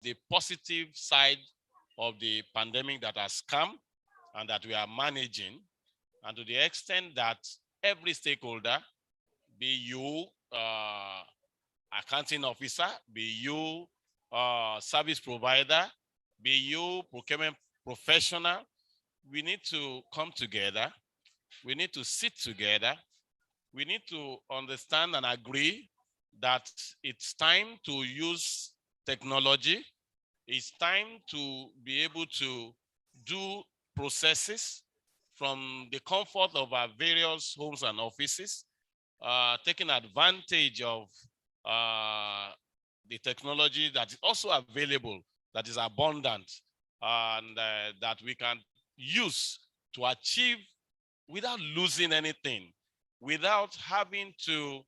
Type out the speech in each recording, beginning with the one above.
the positive side of the pandemic that has come and that we are managing, and to the extent that every stakeholder, be you accounting officer, be you service provider, be you procurement professional, we need to come together. We need to sit together. We need to understand and agree that it's time to use technology. It's time to be able to do processes from the comfort of our various homes and offices, taking advantage of the technology that is also available, that is abundant, and that we can use to achieve without losing anything, without having to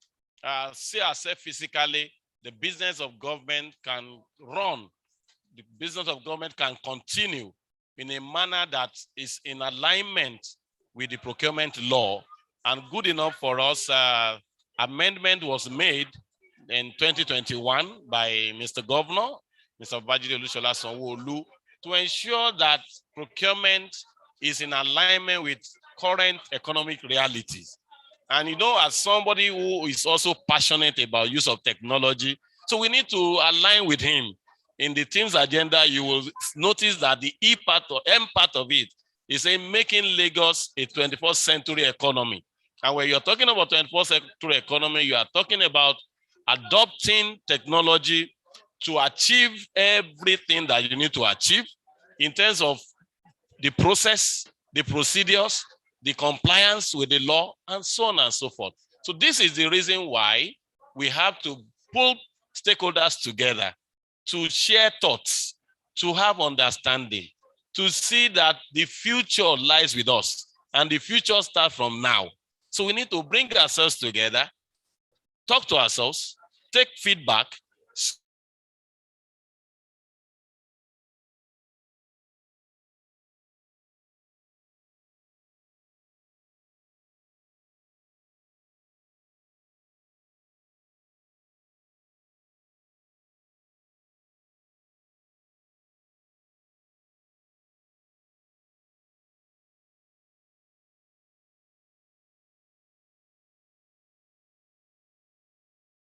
see ourselves physically. The business of government can run, the business of government can continue in a manner that is in alignment with the procurement law. And good enough for us, amendment was made in 2021 by Mr. Governor, Mr. Babajide Olusola Sanwo-Olu, to ensure that procurement is in alignment with current economic realities. And you know, as somebody who is also passionate about use of technology, so we need to align with him. In the team's agenda, you will notice that the E part or M part of it is making Lagos a 21st century economy. And when you're talking about 21st century economy, you are talking about adopting technology to achieve everything that you need to achieve in terms of the process, the procedures, the compliance with the law, and so on and so forth. So this is the reason why we have to pull stakeholders together to share thoughts, to have understanding, to see that the future lies with us, and the future starts from now. So we need to bring ourselves together, talk to ourselves, take feedback,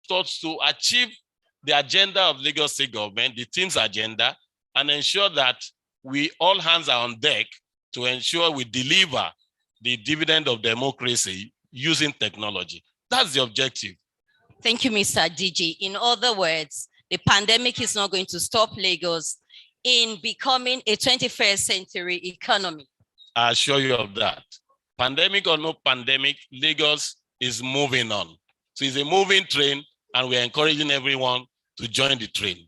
thoughts to achieve the agenda of Lagos State government, the team's agenda, and ensure that we all hands are on deck to ensure we deliver the dividend of democracy using technology. That's the objective. Thank you, Mr. DG. In other words, the pandemic is not going to stop Lagos in becoming a 21st century economy. I assure you of that. Pandemic or no pandemic, Lagos is moving on. So it's a moving train, and we're encouraging everyone to join the train.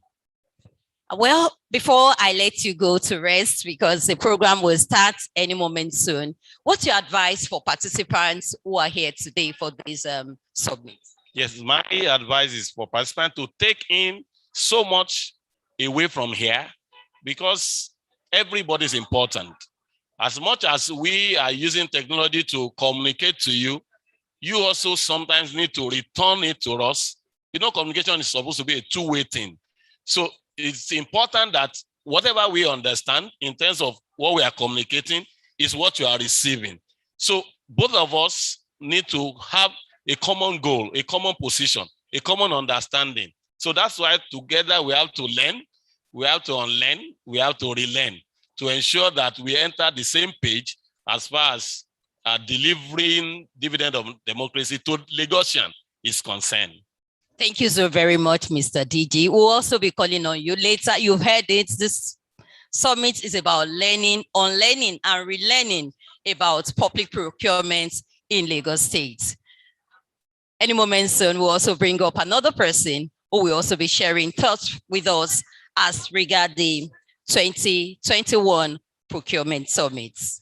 Well, before I let you go to rest, because the program will start any moment soon, what's your advice for participants who are here today for this summit? Yes, my advice is for participants to take in so much away from here, because everybody is important. As much as we are using technology to communicate to you, you also sometimes need to return it to us. You know, communication is supposed to be a two-way thing. So it's important that whatever we understand in terms of what we are communicating is what you are receiving. So both of us need to have a common goal, a common position, a common understanding. So that's why together we have to learn, we have to unlearn, we have to relearn to ensure that we enter the same page as far as delivering dividend of democracy to Lagosian is concerned. Thank you so very much, Mr. DG. We'll also be calling on you later. You've heard it. This summit is about learning, unlearning, and relearning about public procurement in Lagos State. Any moment soon, we'll also bring up another person who will also be sharing thoughts with us as regard the 2021 procurement summits.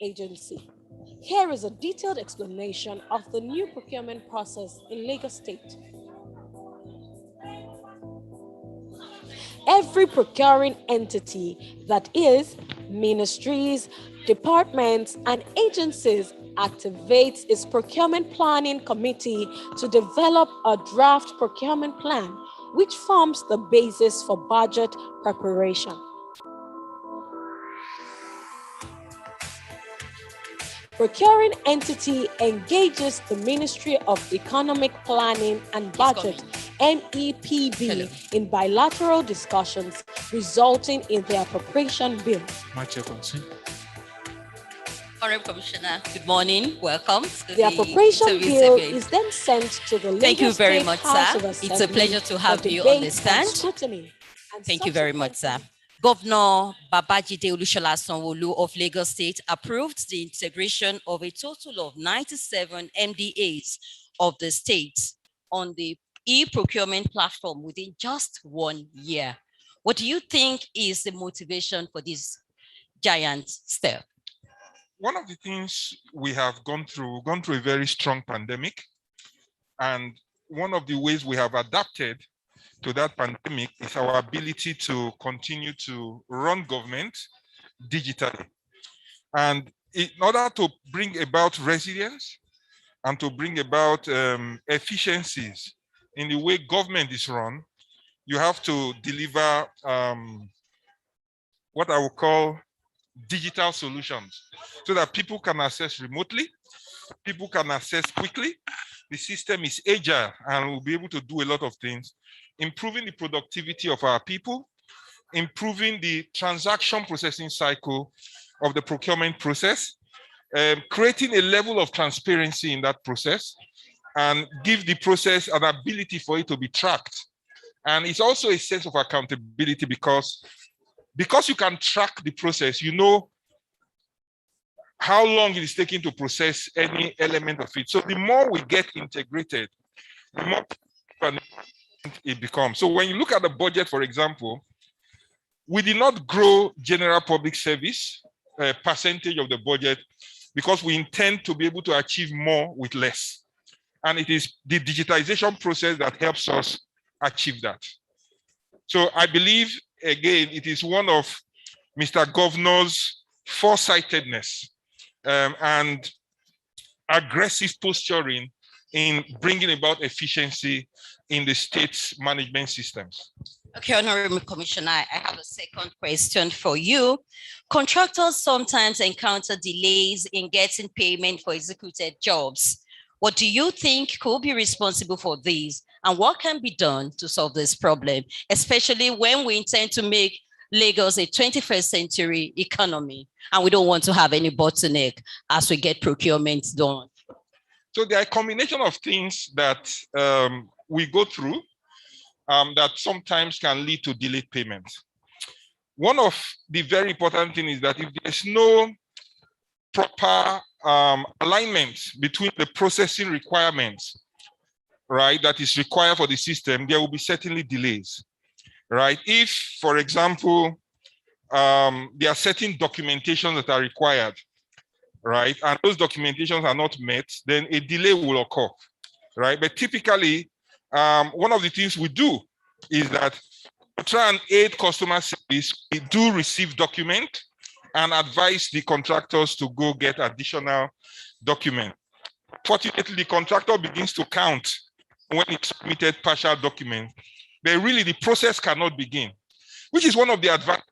agency. Here is a detailed explanation of the new procurement process in Lagos State. Every procuring entity, that is, ministries, departments, and agencies, activates its procurement planning committee to develop a draft procurement plan, which forms the basis for budget preparation. Procuring entity engages the Ministry of Economic Planning and Budget, MEPB, in bilateral discussions, resulting in the appropriation bill. Honorable Commissioner, good morning. Welcome. The appropriation bill is then sent to the Lagos State House of Assembly. It's a pleasure to have you on the stand. Thank you very much, sir. Governor Babajide Olushola Sanwo-Olu of Lagos State approved the integration of a total of 97 MDAs of the state on the e-procurement platform within just 1 year. What do you think is the motivation for this giant step? One of the things we have gone through a very strong pandemic, and one of the ways we have adapted to that pandemic is our ability to continue to run government digitally. And in order to bring about resilience and to bring about efficiencies in the way government is run, you have to deliver what I would call digital solutions so that people can access remotely, people can access quickly, the system is agile and will be able to do a lot of things, improving the productivity of our people, improving the transaction processing cycle of the procurement process, creating a level of transparency in that process, and give the process an ability for it to be tracked. And it's also a sense of accountability because you can track the process, you know how long it is taking to process any element of it. So the more we get integrated, the more it becomes. So when you look at the budget, for example, we did not grow general public service percentage of the budget because we intend to be able to achieve more with less. And it is the digitization process that helps us achieve that. So I believe, again, it is one of Mr. Governor's foresightedness and aggressive posturing in bringing about efficiency in the state's management systems. Okay, Honorable Commissioner, I have a second question for you. Contractors sometimes encounter delays in getting payment for executed jobs. What do you think could be responsible for these, and what can be done to solve this problem, especially when we intend to make Lagos a 21st century economy and we don't want to have any bottleneck as we get procurement done? So there are a combination of things that we go through that sometimes can lead to delayed payments. One of the very important things is that if there's no proper alignment between the processing requirements, right, that is required for the system, there will be certainly delays, right? If, for example, there are certain documentation that are required, right, and those documentations are not met, then a delay will occur, right? But typically, one of the things we do is that to try and aid customer service, we do receive document and advise the contractors to go get additional document. Fortunately, the contractor begins to count when it's submitted partial document, but really the process cannot begin, which is one of the advantages,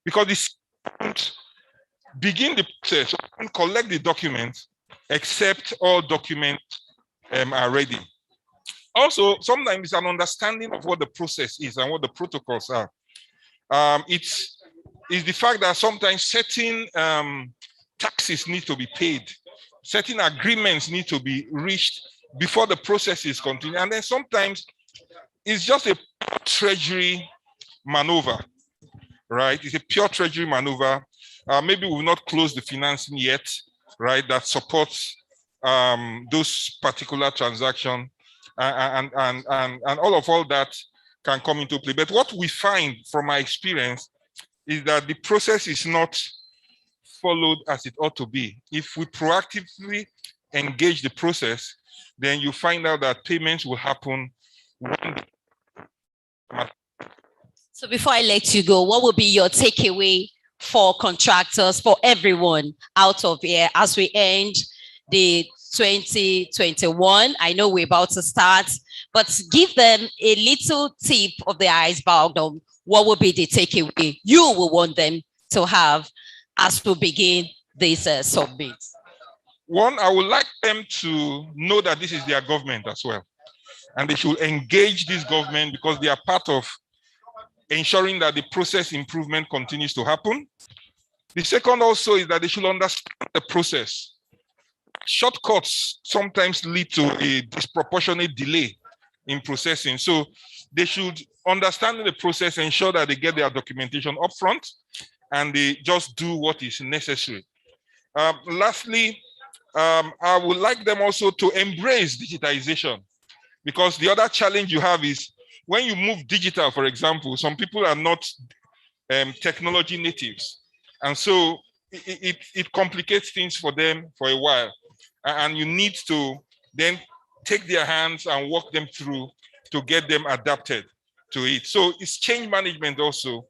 because this begin the process and collect the documents except all documents are ready. Also, sometimes it's an understanding of what the process is and what the protocols are. It's the fact that sometimes certain taxes need to be paid, certain agreements need to be reached before the process is continued. And then sometimes it's just a treasury maneuver, right? It's a pure treasury maneuver. Maybe we've not closed the financing yet, right, that supports those particular transactions, and all that can come into play. But what we find from my experience is that the process is not followed as it ought to be. If we proactively engage the process, then you find out that payments will happen. So before I let you go, what will be your takeaway for contractors, for everyone out of here as we end the 2021? I know we're about to start, but give them a little tip of the iceberg of what will be the takeaway you will want them to have as we begin this summit. One, I would like them to know that this is their government as well. And they should engage this government because they are part of ensuring that the process improvement continues to happen. The second also is that they should understand the process. Shortcuts sometimes lead to a disproportionate delay in processing. So they should understand the process, ensure that they get their documentation upfront, and they just do what is necessary. Lastly, I would like them also to embrace digitization, because the other challenge you have is when you move digital, for example, some people are not technology natives. And so it complicates things for them for a while. And you need to then take their hands and walk them through to get them adapted to it. So it's change management also.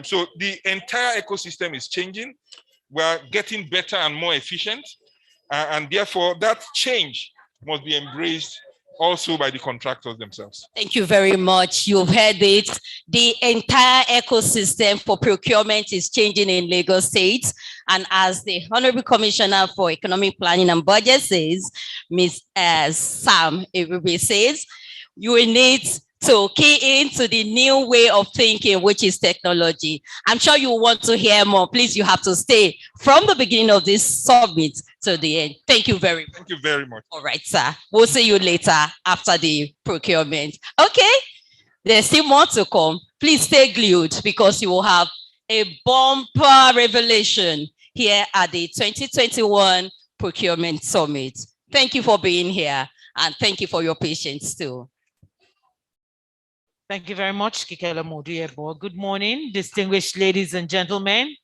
So the entire ecosystem is changing. We're getting better and more efficient. And therefore, that change must be embraced also by the contractors themselves. Thank you very much. You've heard it. The entire ecosystem for procurement is changing in Lagos State. And as the Honorable Commissioner for Economic Planning and Budget says, Ms. Sam Ebube says, you will need to key into the new way of thinking, which is technology. I'm sure you want to hear more. Please, you have to stay from the beginning of this summit to the end. Thank you very much. Thank you very much. All right, sir. We'll see you later after the procurement. Okay, there's still more to come. Please stay glued because you will have a bumper revelation here at the 2021 Procurement Summit. Thank you for being here and thank you for your patience too. Thank you very much, Kikela Moduebo. Good morning, distinguished ladies and gentlemen.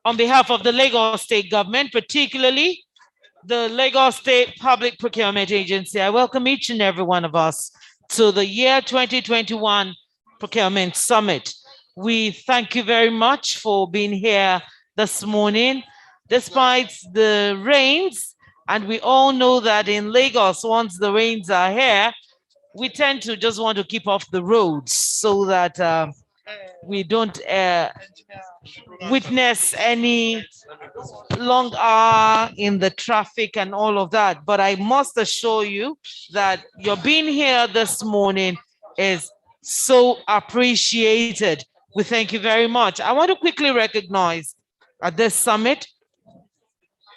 On behalf of the Lagos State Government, particularly the Lagos State Public Procurement Agency, I welcome each and every one of us to the year 2021 Procurement Summit. We thank you very much for being here this morning, despite the rains. And we all know that in Lagos, once the rains are here, we tend to just want to keep off the roads so that we don't witness any long hour in the traffic and all of that. But I must assure you that your being here this morning is so appreciated. We thank you very much. I want to quickly recognize at this summit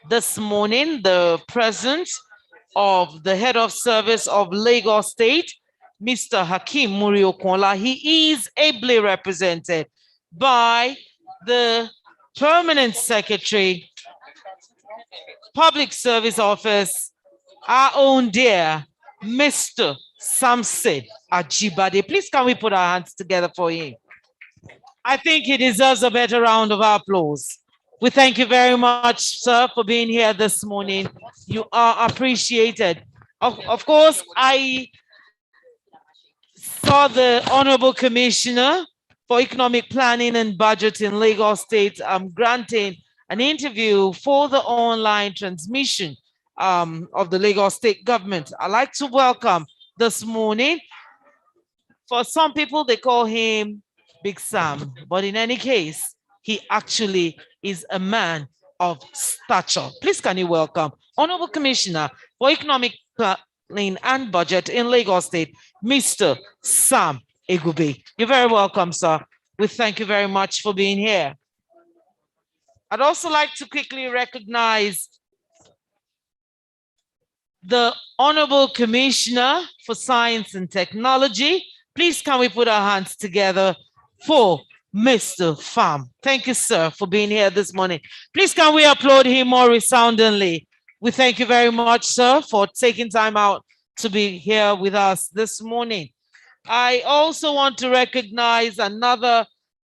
this morning the presence of the head of service of Lagos State, Mr. Hakeem Muriokola. He is ably represented by the permanent secretary, Public Service Office, our own dear Mr. Samson Ajibade. Please can we put our hands together for him? I think he deserves a better round of applause. We thank you very much, sir, for being here this morning. You are appreciated. Of course, I saw the Honorable Commissioner for Economic Planning and Budget in Lagos State granting an interview for the online transmission of the Lagos State government. I'd like to welcome this morning. For some people, they call him Big Sam, but in any case, he actually is a man of stature. Please can you welcome Honorable Commissioner for Economic Planning and Budget in Lagos State, Mr. Sam Egube. You're very welcome, sir. We thank you very much for being here. I'd also like to quickly recognize the Honorable Commissioner for Science and Technology. Please can we put our hands together for Mr. Pham. Thank you, sir, for being here this morning. Please can we applaud him more resoundingly. We thank you very much, sir, for taking time out to be here with us this morning. I also want to recognize another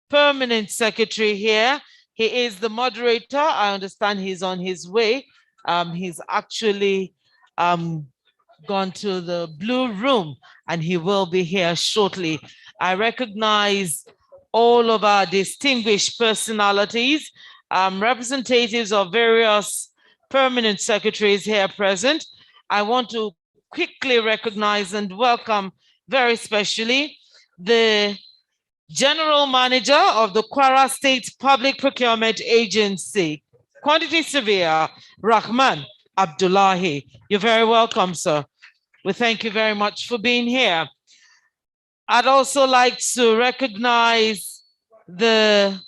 permanent secretary here. He is the moderator. I understand he's on his way. He's actually gone to the blue room and he will be here shortly. I recognize all of our distinguished personalities, representatives of various permanent secretaries here present. I want to quickly recognize and welcome very specially the General Manager of the Kwara State Public Procurement Agency, Quantity Surveyor, Rahman Abdullahi. You're very welcome, sir. We thank you very much for being here. I'd also like to recognize the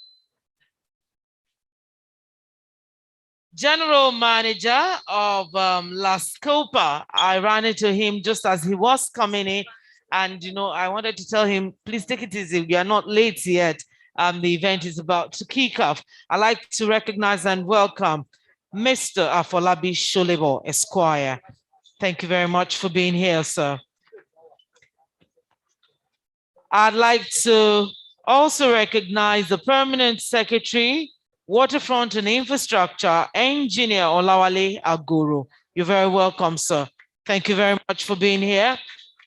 General Manager of La Scopa. I ran into him just as he was coming in. And, you know, I wanted to tell him, please take it easy. We are not late yet. The event is about to kick off. I'd like to recognize and welcome Mr. Afolabi Sholebo, Esquire. Thank you very much for being here, sir. I'd like to also recognize the Permanent Secretary, Waterfront and Infrastructure, Engineer Olawale Aguru. You're very welcome, sir. Thank you very much for being here.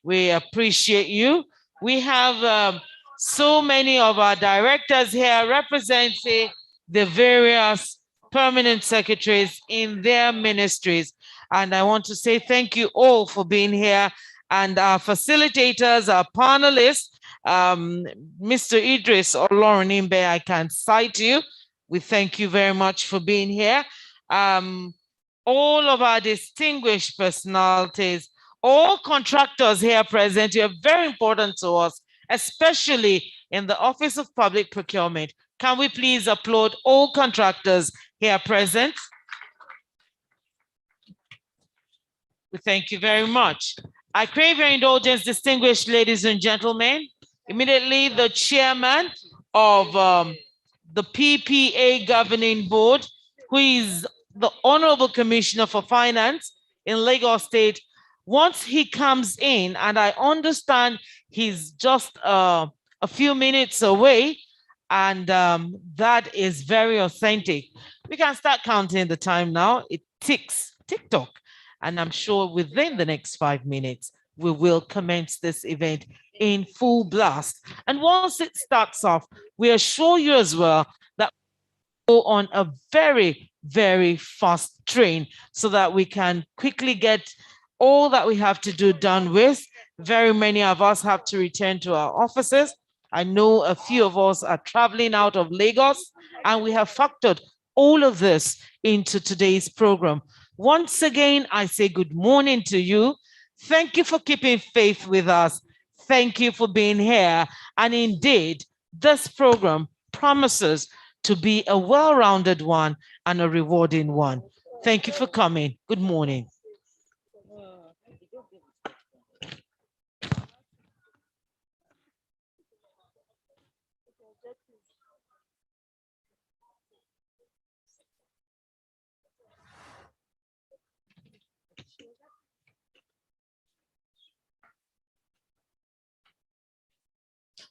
We appreciate you. We have so many of our directors here representing the various permanent secretaries in their ministries. And I want to say thank you all for being here. And our facilitators, our panelists, Mr. Idris or Lauren Imbe, I can cite you. We thank you very much for being here. All of our distinguished personalities, all contractors here present, you're very important to us, especially in the Office of Public Procurement. Can we please applaud all contractors here present? We thank you very much. I crave your indulgence, distinguished ladies and gentlemen. Immediately, the chairman of the PPA Governing Board, who is the Honorable Commissioner for Finance in Lagos State, once he comes in, and I understand he's just a few minutes away, and that is very authentic. We can start counting the time now. It ticks, tick-tock, and I'm sure within the next 5 minutes, we will commence this event in full blast. And once it starts off, we assure you as well that we'll go on a very, very fast train so that we can quickly get all that we have to do done with. Very many of us have to return to our offices. I know a few of us are traveling out of Lagos, and we have factored all of this into today's program. Once again, I say good morning to you. Thank you for keeping faith with us. Thank you for being here. And indeed, this program promises to be a well-rounded one and a rewarding one. Thank you for coming. Good morning.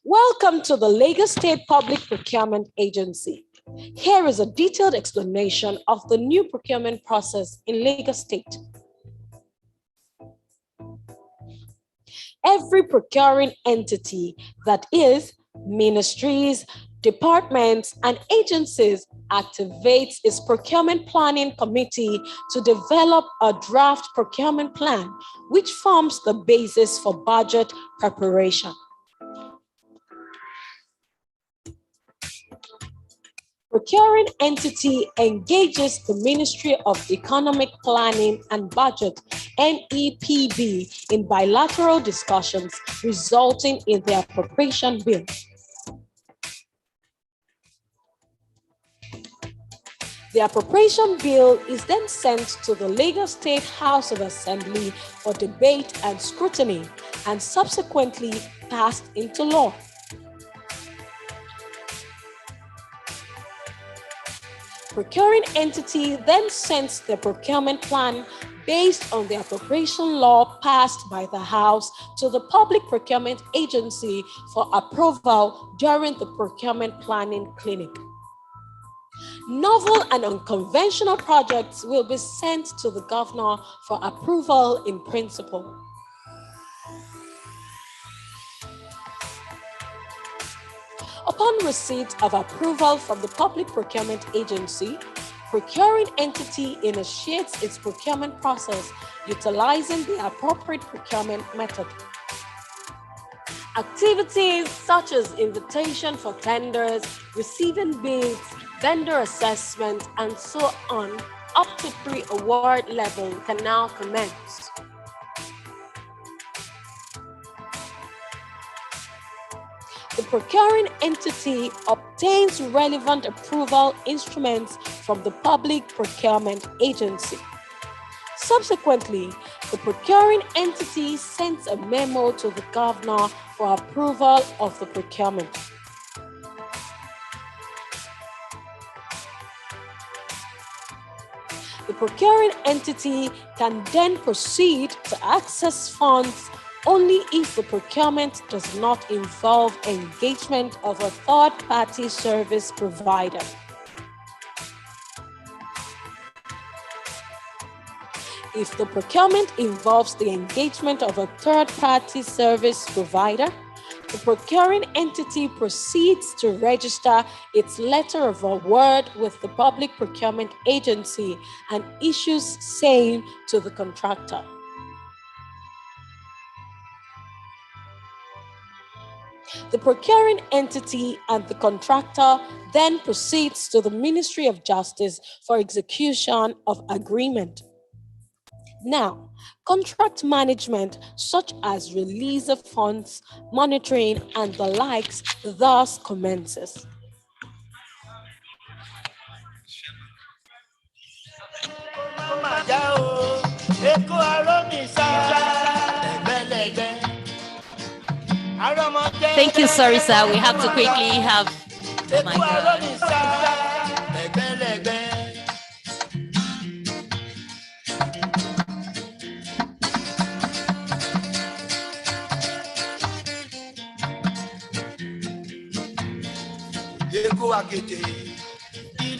Welcome to the Lagos State Public Procurement Agency. Here is a detailed explanation of the new procurement process in Lagos State. Every procuring entity, that is, ministries, departments, and agencies, activates its procurement planning committee to develop a draft procurement plan, which forms the basis for budget preparation. Procuring entity engages the Ministry of Economic Planning and Budget, NEPB, in bilateral discussions resulting in the appropriation bill. The appropriation bill is then sent to the Lagos State House of Assembly for debate and scrutiny, and subsequently passed into law. Procuring entity then sends the procurement plan based on the appropriation law passed by the House to the Public Procurement Agency for approval during the procurement planning clinic. Novel and unconventional projects will be sent to the governor for approval in principle. Upon receipt of approval from the Public Procurement Agency, procuring entity initiates its procurement process utilizing the appropriate procurement method. Activities such as invitation for tenders, receiving bids, vendor assessment, and so on, up to pre-award level can now commence. The procuring entity obtains relevant approval instruments from the Public Procurement Agency. Subsequently, the procuring entity sends a memo to the governor for approval of the procurement. The procuring entity can then proceed to access funds only if the procurement does not involve engagement of a third-party service provider. If the procurement involves the engagement of a third-party service provider, the procuring entity proceeds to register its letter of award with the Public Procurement Agency and issues same to the contractor. The procuring entity and the contractor then proceeds to the Ministry of Justice for execution of agreement. Now, contract management, such as release of funds, monitoring, and the likes, thus commences. Thank you, sorry, sir. We have to quickly have. Oh my God.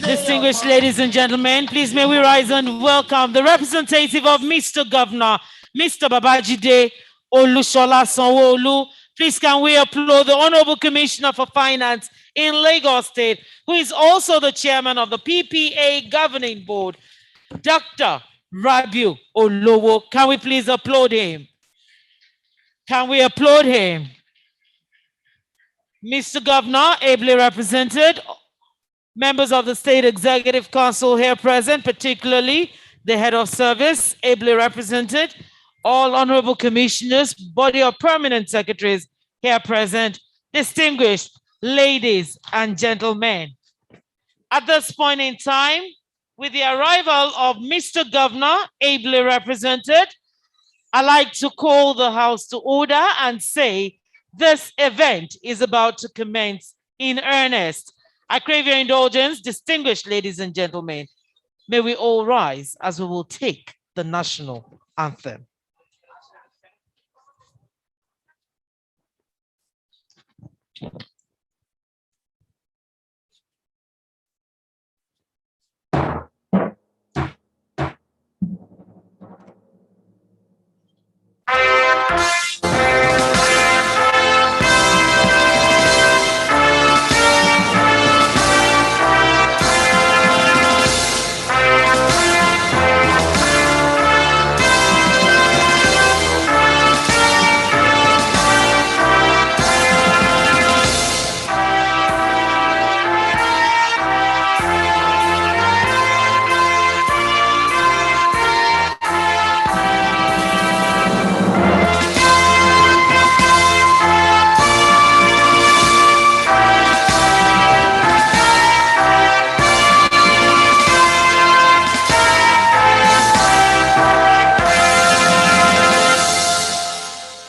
Distinguished ladies and gentlemen, please may we rise and welcome the representative of Mr. Governor, Mr. Babajide Olushola Sanwo-Olu. Please can we applaud the Honorable Commissioner for Finance in Lagos State, who is also the chairman of the PPA Governing Board, Dr. Rabiu Olowo. Can we please applaud him? Can we applaud him? Mr. Governor, ably represented, members of the State Executive Council here present, particularly the head of service, ably represented, all honorable commissioners, body of permanent secretaries here present, distinguished ladies and gentlemen. At this point in time, with the arrival of Mr. Governor, ably represented, I'd like to call the House to order and say this event is about to commence in earnest. I crave your indulgence, distinguished ladies and gentlemen. May we all rise as we will take the national anthem.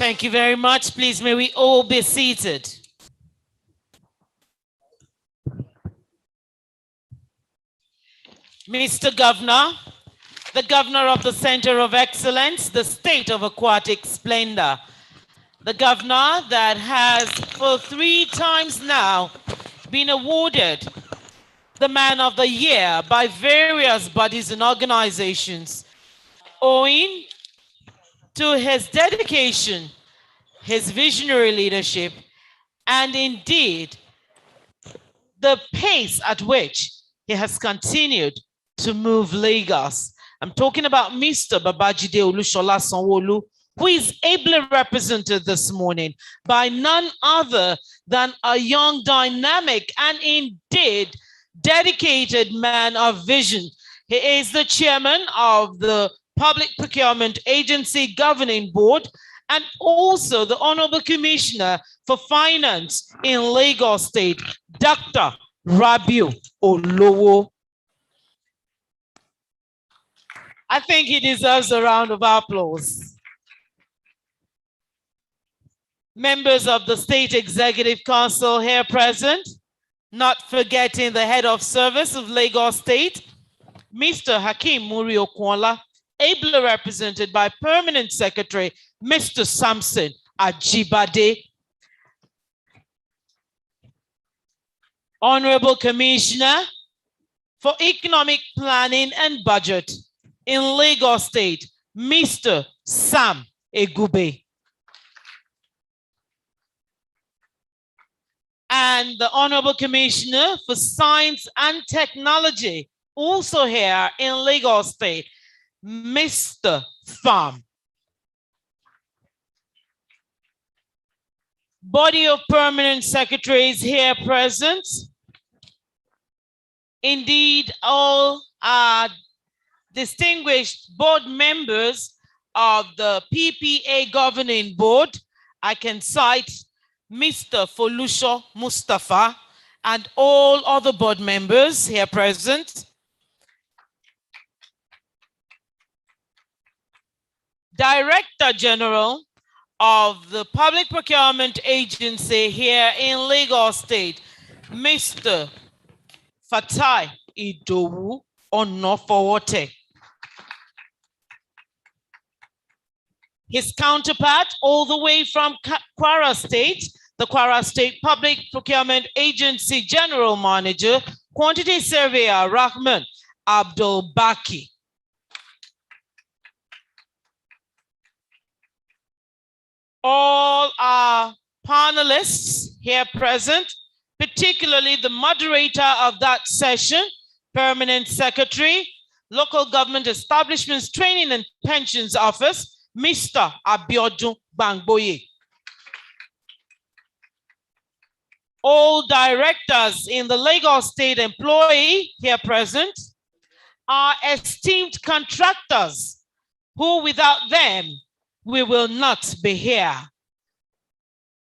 Thank you very much. Please, may we all be seated. Mr. Governor, the Governor of the Center of Excellence, the State of Aquatic Splendor, the Governor that has for 3 times now been awarded the Man of the Year by various bodies and organizations, owing to his dedication, his visionary leadership, and indeed the pace at which he has continued to move Lagos. I'm talking about Mr. Babajide Olushola Sanwo-Olu, who is ably represented this morning by none other than a young, dynamic, and indeed dedicated man of vision. He is the chairman of the Public Procurement Agency Governing Board and also the Honorable Commissioner for Finance in Lagos State, Dr. Rabiu Olowo. I think he deserves a round of applause. Members of the State Executive Council here present, not forgetting the head of service of Lagos State, Mr. Hakeem Muri Okwonla, ably represented by Permanent Secretary, Mr. Samson Ajibade. Honorable Commissioner for Economic Planning and Budget in Lagos State, Mr. Sam Egube. And the Honorable Commissioner for Science and Technology, also here in Lagos State, Mr. Pham. Body of permanent secretaries here present. Indeed, all are distinguished board members of the PPA Governing Board. I can cite Mr. Folusho Mustafa and all other board members here present. Director General of the Public Procurement Agency here in Lagos State, Mr. Fatai Idowu Onofowote. His counterpart all the way from Kwara State, the Kwara State Public Procurement Agency General Manager, Quantity Surveyor Rahman Abdul Baki. All our panelists here present, particularly the moderator of that session, Permanent Secretary, Local Government Establishments Training and Pensions Office, Mr. Abiodun Bangboye. All directors in the Lagos State employee here present, our esteemed contractors, who without them, we will not be here.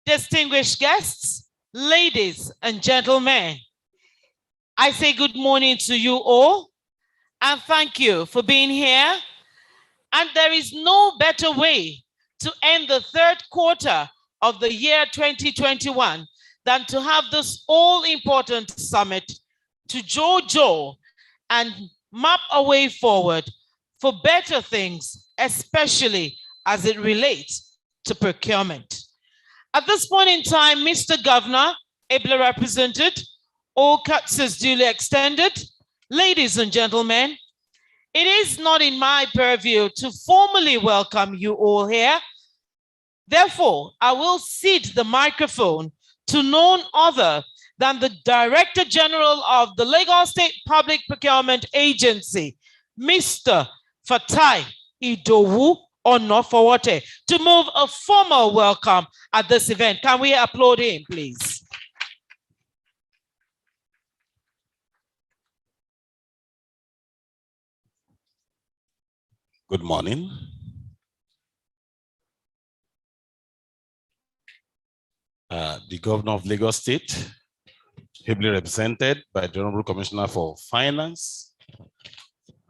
Distinguished guests, ladies and gentlemen, I say good morning to you all and thank you for being here. And there is no better way to end the third quarter of the year 2021 than to have this all-important summit to JoJo and map a way forward for better things, especially as it relates to procurement. At this point in time, Mr. Governor, ably represented, all courtesies duly extended, ladies and gentlemen, it is not in my purview to formally welcome you all here. Therefore, I will cede the microphone to none other than the Director General of the Lagos State Public Procurement Agency, Mr. Fatai Idowu Onofowote, to move a formal welcome at this event. Can we applaud him, please? Good morning. The Governor of Lagos State, ably represented by the Honorable Commissioner for Finance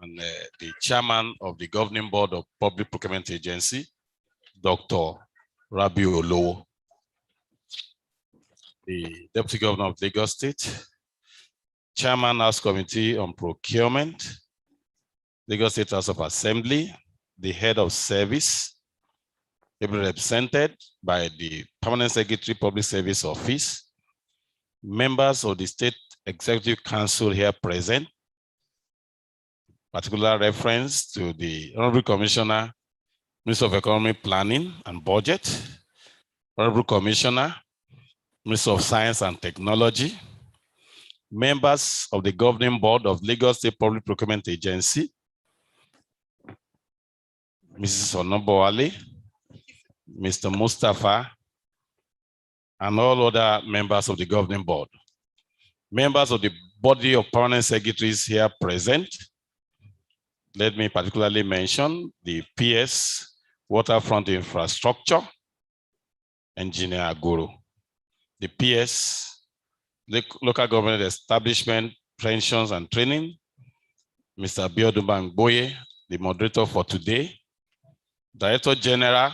and the Chairman of the Governing Board of Public Procurement Agency, Dr. Rabiu Olowo, the Deputy Governor of Lagos State, Chairman House Committee on Procurement, Lagos State House of Assembly, the Head of Service, ably represented by the Permanent Secretary Public Service Office, members of the State Executive Council here present, particular reference to the Honorable Commissioner, Minister of Economic Planning and Budget, Honorable Commissioner, Minister of Science and Technology, members of the Governing Board of Lagos State Public Procurement Agency, Mrs. Onobowale, Mr. Mustafa, and all other members of the Governing Board. Members of the body of permanent secretaries here present. Let me particularly mention the PS, Waterfront Infrastructure, Engineer Aguru. The PS, the Local Government Establishment, Pensions and Training, Mr. Abiodun Bangboye, the moderator for today. Director General,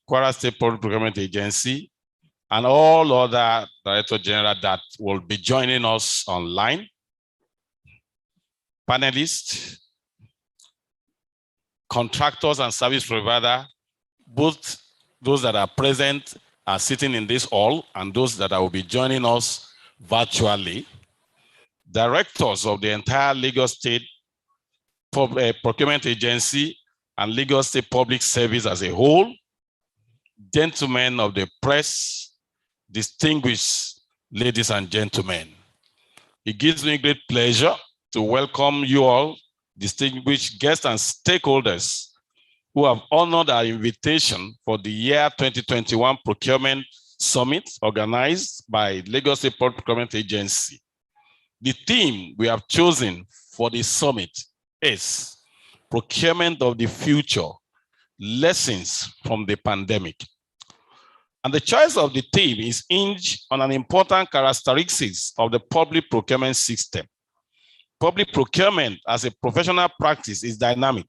Kwara State Public Procurement Agency, and all other Director General that will be joining us online. Panelists, contractors and service provider, both those that are present are sitting in this hall and those that will be joining us virtually. Directors of the entire Lagos State Procurement Agency and Lagos State Public Service as a whole, gentlemen of the press, distinguished ladies and gentlemen. It gives me great pleasure to welcome you all, distinguished guests and stakeholders who have honored our invitation for the year 2021 Procurement Summit organized by Lagos State Public Procurement Agency. The theme we have chosen for the summit is Procurement of the Future, Lessons from the Pandemic. And the choice of the theme is hinged on an important characteristics of the public procurement system. Public procurement as a professional practice is dynamic.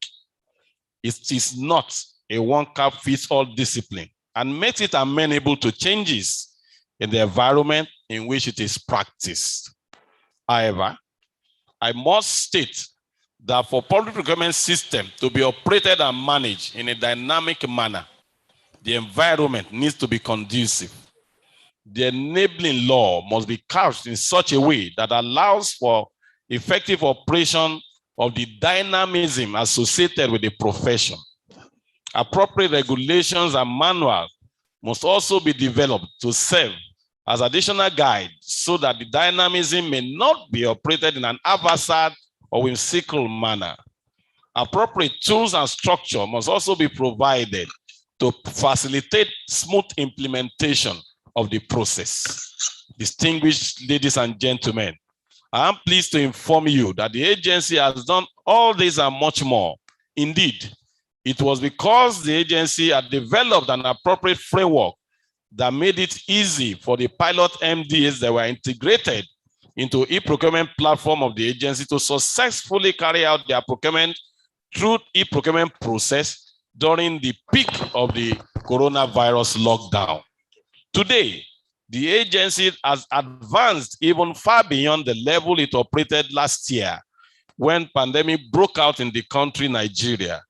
It is not a one-cap-fits-all discipline and makes it amenable to changes in the environment in which it is practiced. However, I must state that for public procurement system to be operated and managed in a dynamic manner, the environment needs to be conducive. The enabling law must be couched in such a way that allows for effective operation of the dynamism associated with the profession. Appropriate regulations and manuals must also be developed to serve as additional guide so that the dynamism may not be operated in an haphazard or whimsical manner. Appropriate tools and structure must also be provided to facilitate smooth implementation of the process. Distinguished ladies and gentlemen, I am pleased to inform you that the agency has done all this and much more. Indeed, it was because the agency had developed an appropriate framework that made it easy for the pilot MDAs that were integrated into e-procurement platform of the agency to successfully carry out their procurement through e-procurement process during the peak of the coronavirus lockdown. Today, the agency has advanced even far beyond the level it operated last year when pandemic broke out in the country, Nigeria.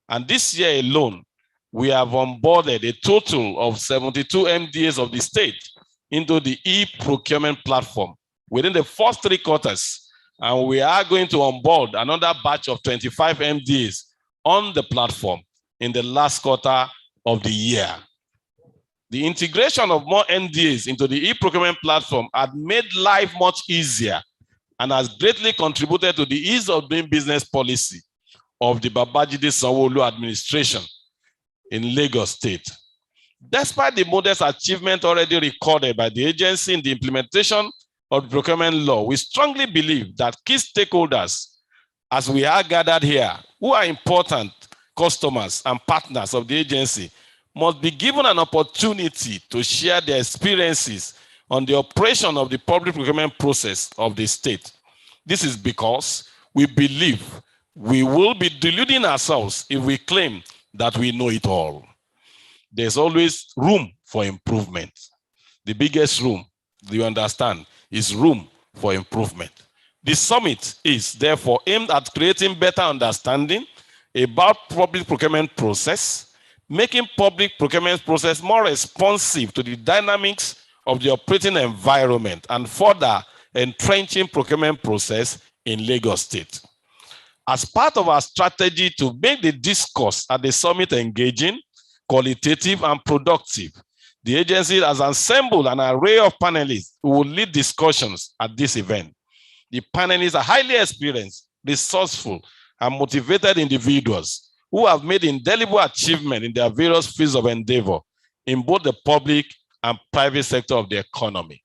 And this year alone, we have onboarded a total of 72 MDAs of the state into the e-procurement platform within the first 3 quarters. And we are going to onboard another batch of 25 MDAs on the platform in the last quarter of the year. The integration of more MDAs into the e-procurement platform had made life much easier and has greatly contributed to the ease of doing business policy of the Babajide Sanwo-Olu administration in Lagos State. Despite the modest achievement already recorded by the agency in the implementation of the procurement law, we strongly believe that key stakeholders, as we are gathered here, who are important customers and partners of the agency, must be given an opportunity to share their experiences on the operation of the public procurement process of the state. This is because we believe we will be deluding ourselves if we claim that we know it all. There's always room for improvement. The biggest room, do you understand, is room for improvement. The summit is therefore aimed at creating better understanding about public procurement process, making public procurement process more responsive to the dynamics of the operating environment, and further entrenching procurement process in Lagos State. As part of our strategy to make the discourse at the summit engaging, qualitative, and productive, the agency has assembled an array of panelists who will lead discussions at this event. The panelists are highly experienced, resourceful, and motivated individuals who have made indelible achievement in their various fields of endeavor in both the public and private sector of the economy.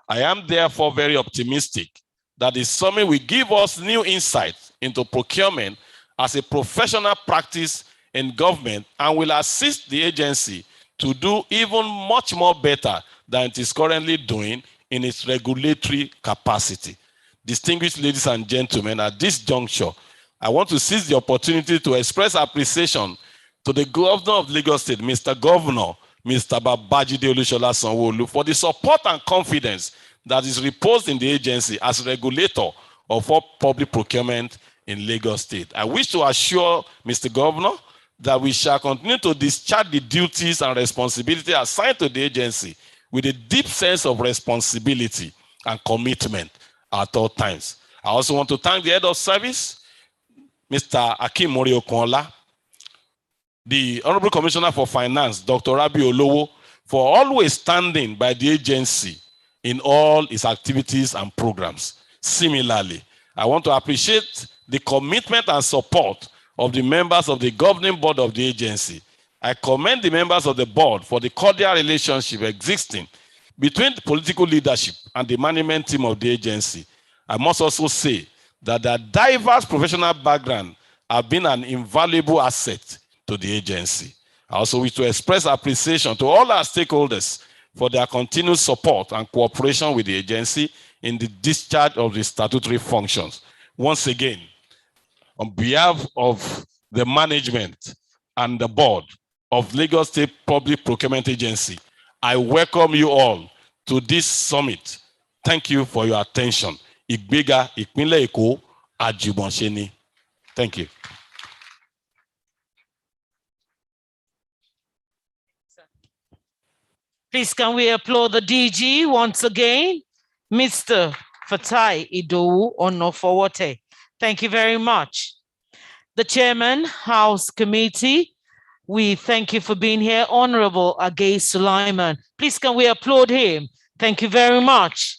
I am therefore very optimistic that the summit will give us new insights into procurement as a professional practice in government and will assist the agency to do even much more better than it is currently doing in its regulatory capacity. Distinguished ladies and gentlemen, at this juncture, I want to seize the opportunity to express appreciation to the Governor of Lagos State, Mr. Governor, Mr. Babajide Olusola Sanwo-Olu, for the support and confidence that is reposed in the agency as regulator of all public procurement in Lagos State. I wish to assure Mr. Governor that we shall continue to discharge the duties and responsibility assigned to the agency with a deep sense of responsibility and commitment at all times. I also want to thank the head of service, Mr. Akim Moriokonla, the Honorable Commissioner for Finance, Dr. Rabi Olowo, for always standing by the agency in all its activities and programs. Similarly, I want to appreciate the commitment and support of the members of the governing board of the agency. I commend the members of the board for the cordial relationship existing between the political leadership and the management team of the agency. I must also say that their diverse professional background have been an invaluable asset to the agency. I also wish to express appreciation to all our stakeholders for their continued support and cooperation with the agency in the discharge of the statutory functions. Once again, on behalf of the management and the board of Lagos State Public Procurement Agency, I welcome you all to this summit. Thank you for your attention. Igbega Ìpínlẹ̀ Èkó Àjùmọ̀ṣe. Thank you. Please, can we applaud the DG once again? Mr. Fatai Idowu Onofowote. Thank you very much. The Chairman, House Committee, we thank you for being here. Honorable Agay Sulaiman. Please, can we applaud him? Thank you very much.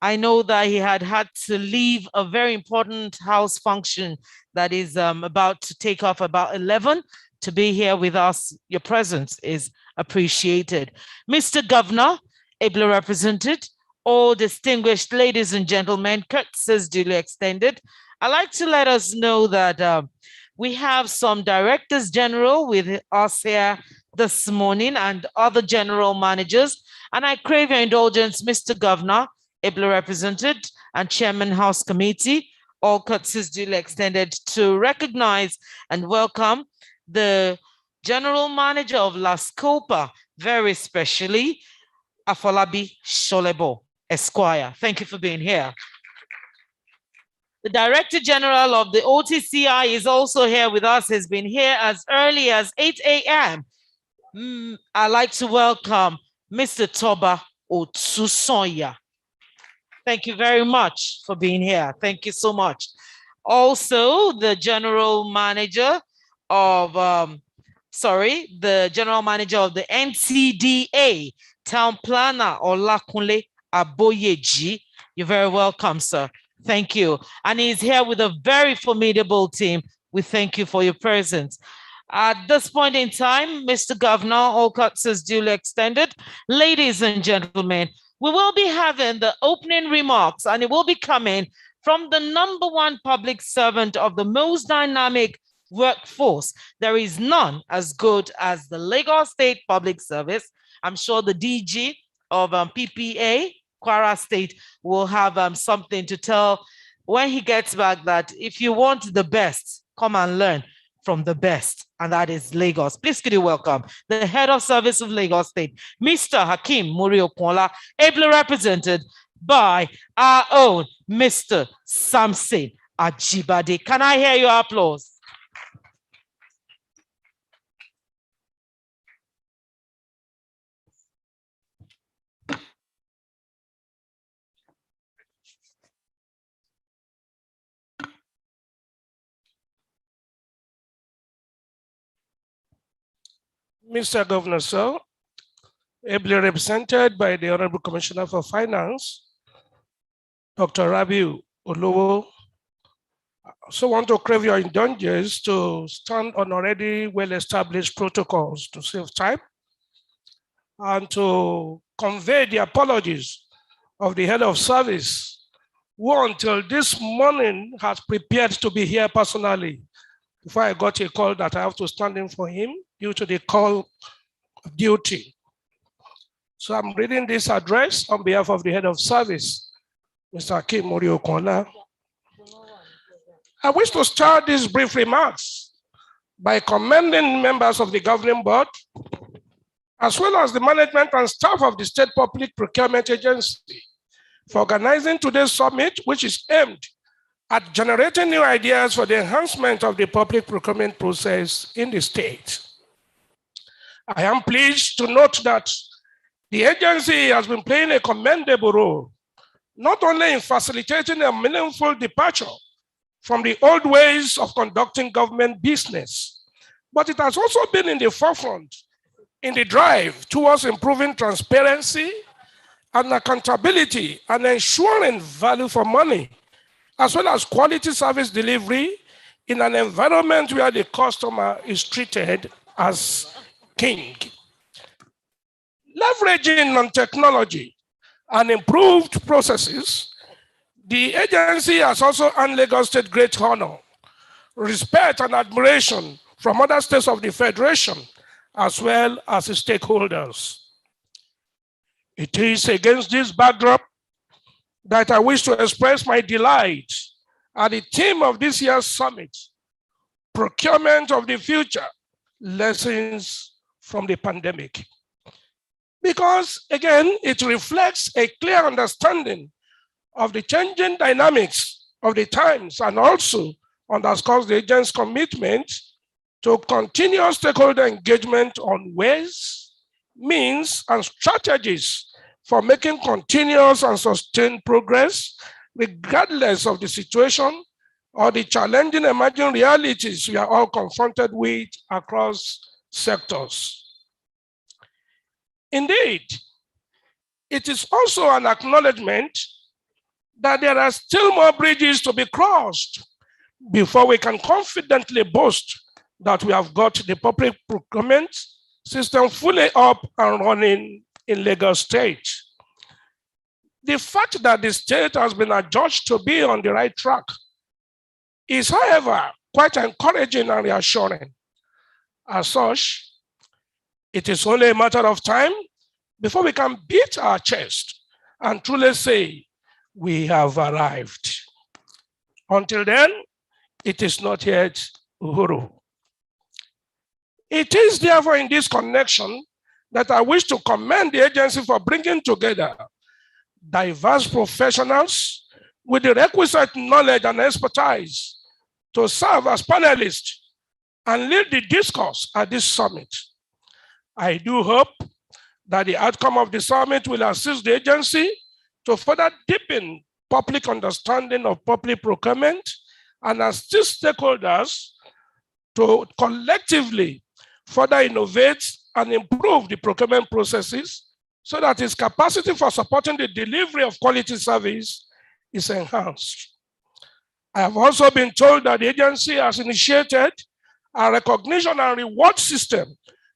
I know that he had to leave a very important House function that is about to take off about 11. To be here with us, your presence is appreciated. Mr. Governor, ably represented, all distinguished ladies and gentlemen, courtesies duly extended. I'd like to let us know that we have some directors general with us here this morning and other general managers. And I crave your indulgence, Mr. Governor, ably represented, and Chairman House Committee, all courtesies duly extended, to recognize and welcome the General Manager of La Scopa, very specially, Afolabi Sholebo, Esquire. Thank you for being here. The Director General of the OTCI is also here with us, has been here as early as 8 a.m. I'd like to welcome Mr. Toba Otsusoya. Thank you very much for being here. Thank you so much. Also, the General Manager of, the General Manager of the NCDA, Town Planner Olakunle Aboyeji. You're very welcome, sir. Thank you. And he's here with a very formidable team. We thank you for your presence. At this point in time, Mr. Governor, all courtesies duly extended. Ladies and gentlemen, we will be having the opening remarks, and it will be coming from the #1 public servant of the most dynamic workforce. There is none as good as the Lagos State Public Service. I'm sure the DG of PPA, Kwara State, will have something to tell when he gets back, that if you want the best, come and learn from the best, and that is Lagos. Please could you welcome the Head of Service of Lagos State, Mr. Hakeem Moriokonla, ably represented by our own Mr. Samson Ajibade. Can I hear your applause? Mr. Governor, sir, ably represented by the Honorable Commissioner for Finance, Dr. Rabiu Olowo, so want to crave your indulgence to stand on already well-established protocols to save time and to convey the apologies of the head of service, who until this morning has prepared to be here personally. Before I got a call that I have to stand in for him due to the call of duty. So I'm reading this address on behalf of the head of service, Mr. Akim Moriokola. I wish to start these brief remarks by commending members of the governing board, as well as the management and staff of the State Public Procurement Agency for organizing today's summit, which is aimed at generating new ideas for the enhancement of the public procurement process in the state. I am pleased to note that the agency has been playing a commendable role, not only in facilitating a meaningful departure from the old ways of conducting government business, but it has also been in the forefront in the drive towards improving transparency and accountability and ensuring value for money, as well as quality service delivery in an environment where the customer is treated as king. Leveraging on technology and improved processes, the agency has also earned Lagos State great honor, respect, and admiration from other states of the Federation, as well as its stakeholders. It is against this backdrop that I wish to express my delight at the theme of this year's summit, Procurement of the Future, Lessons from the Pandemic. Because, again, it reflects a clear understanding of the changing dynamics of the times and also underscores the agency's commitment to continuous stakeholder engagement on ways, means, and strategies for making continuous and sustained progress, regardless of the situation or the challenging emerging realities we are all confronted with across sectors. Indeed, it is also an acknowledgement that there are still more bridges to be crossed before we can confidently boast that we have got the public procurement system fully up and running in Lagos State. The fact that the state has been adjudged to be on the right track is, however, quite encouraging and reassuring. As such, it is only a matter of time before we can beat our chest and truly say, we have arrived. Until then, it is not yet Uhuru. It is therefore in this connection that I wish to commend the agency for bringing together diverse professionals with the requisite knowledge and expertise to serve as panelists and lead the discourse at this summit. I do hope that the outcome of the summit will assist the agency to further deepen public understanding of public procurement and assist stakeholders to collectively further innovate and improve the procurement processes so that its capacity for supporting the delivery of quality service is enhanced. I have also been told that the agency has initiated a recognition and reward system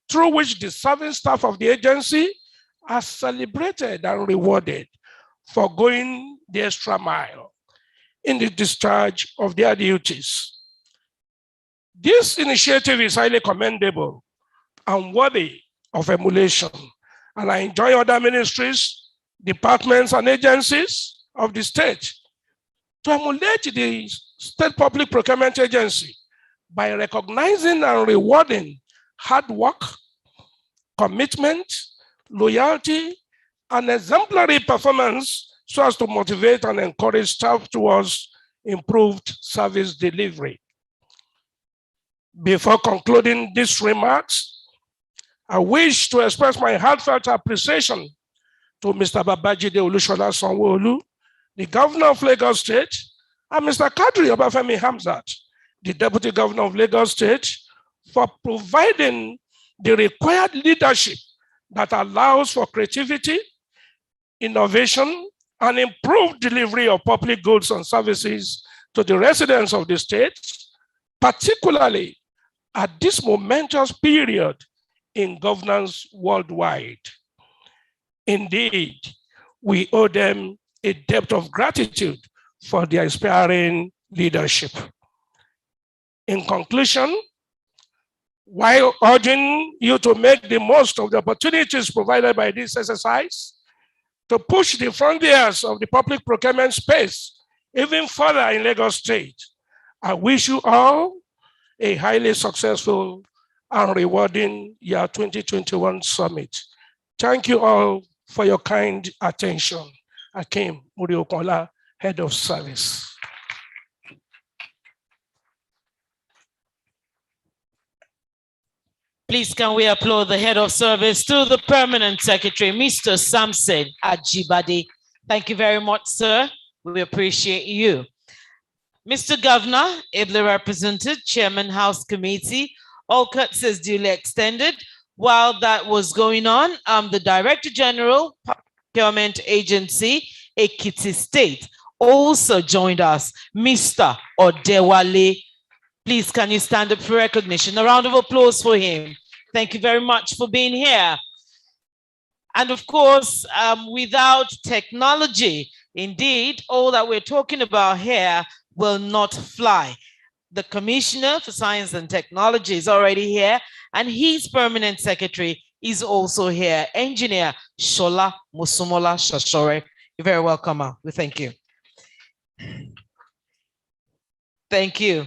through which the serving staff of the agency are celebrated and rewarded for going the extra mile in the discharge of their duties. This initiative is highly commendable and worthy of emulation, and I enjoin other ministries, departments, and agencies of the state to emulate the State Public Procurement Agency by recognizing and rewarding hard work, commitment, loyalty, and exemplary performance so as to motivate and encourage staff towards improved service delivery. Before concluding these remarks, I wish to express my heartfelt appreciation to Mr. Babajide Olusola Sanwo-Olu, the Governor of Lagos State, and Mr. Kadri Obafemi Hamzat, the Deputy Governor of Lagos State, for providing the required leadership that allows for creativity, innovation, and improved delivery of public goods and services to the residents of the state, particularly at this momentous period in governance worldwide. Indeed, we owe them a debt of gratitude for their inspiring leadership. In conclusion, while urging you to make the most of the opportunities provided by this exercise, to push the frontiers of the public procurement space even further in Lagos State, I wish you all a highly successful and rewarding year 2021 summit. Thank you all for your kind attention. Akim Muriokola, Head of Service. Please can we applaud the Head of Service to the Permanent Secretary, Mr. Samson Ajibade. Thank you very much, sir. We appreciate you. Mr. Governor, ably represented, Chairman House Committee, all courtesies duly extended. While that was going on, the Director General, Procurement Agency, Ekiti State, also joined us, Mr. Odewale. Please, can you stand up for recognition? A round of applause for him. Thank you very much for being here. And of course, without technology, indeed, all that we're talking about here will not fly. The Commissioner for Science and Technology is already here, and his Permanent Secretary is also here, Engineer Shola Musumola Shashore. You're very welcome, ma. We thank you. Thank you.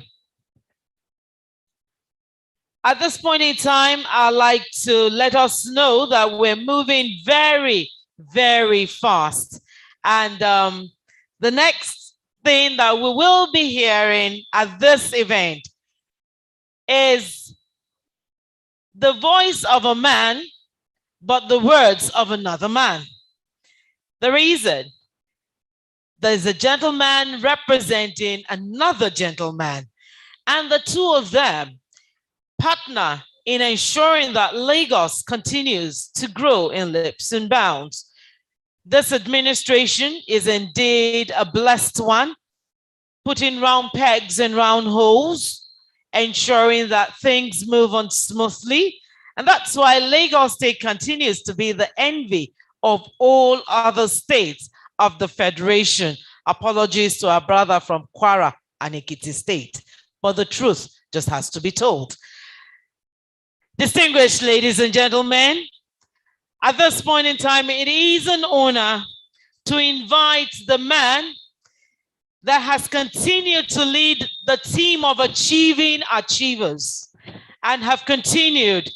At this point in time, I'd like to let us know that we're moving very, very fast. And the next thing that we will be hearing at this event is the voice of a man, but the words of another man. The reason, there's a gentleman representing another gentleman, and the two of them partner in ensuring that Lagos continues to grow in leaps and bounds. This administration is indeed a blessed one, putting round pegs in round holes, ensuring that things move on smoothly. And that's why Lagos State continues to be the envy of all other states of the Federation. Apologies to our brother from Kwara and Ekiti State, but the truth just has to be told. Distinguished ladies and gentlemen, at this point in time, it is an honor to invite the man that has continued to lead the team of achieving achievers and have continued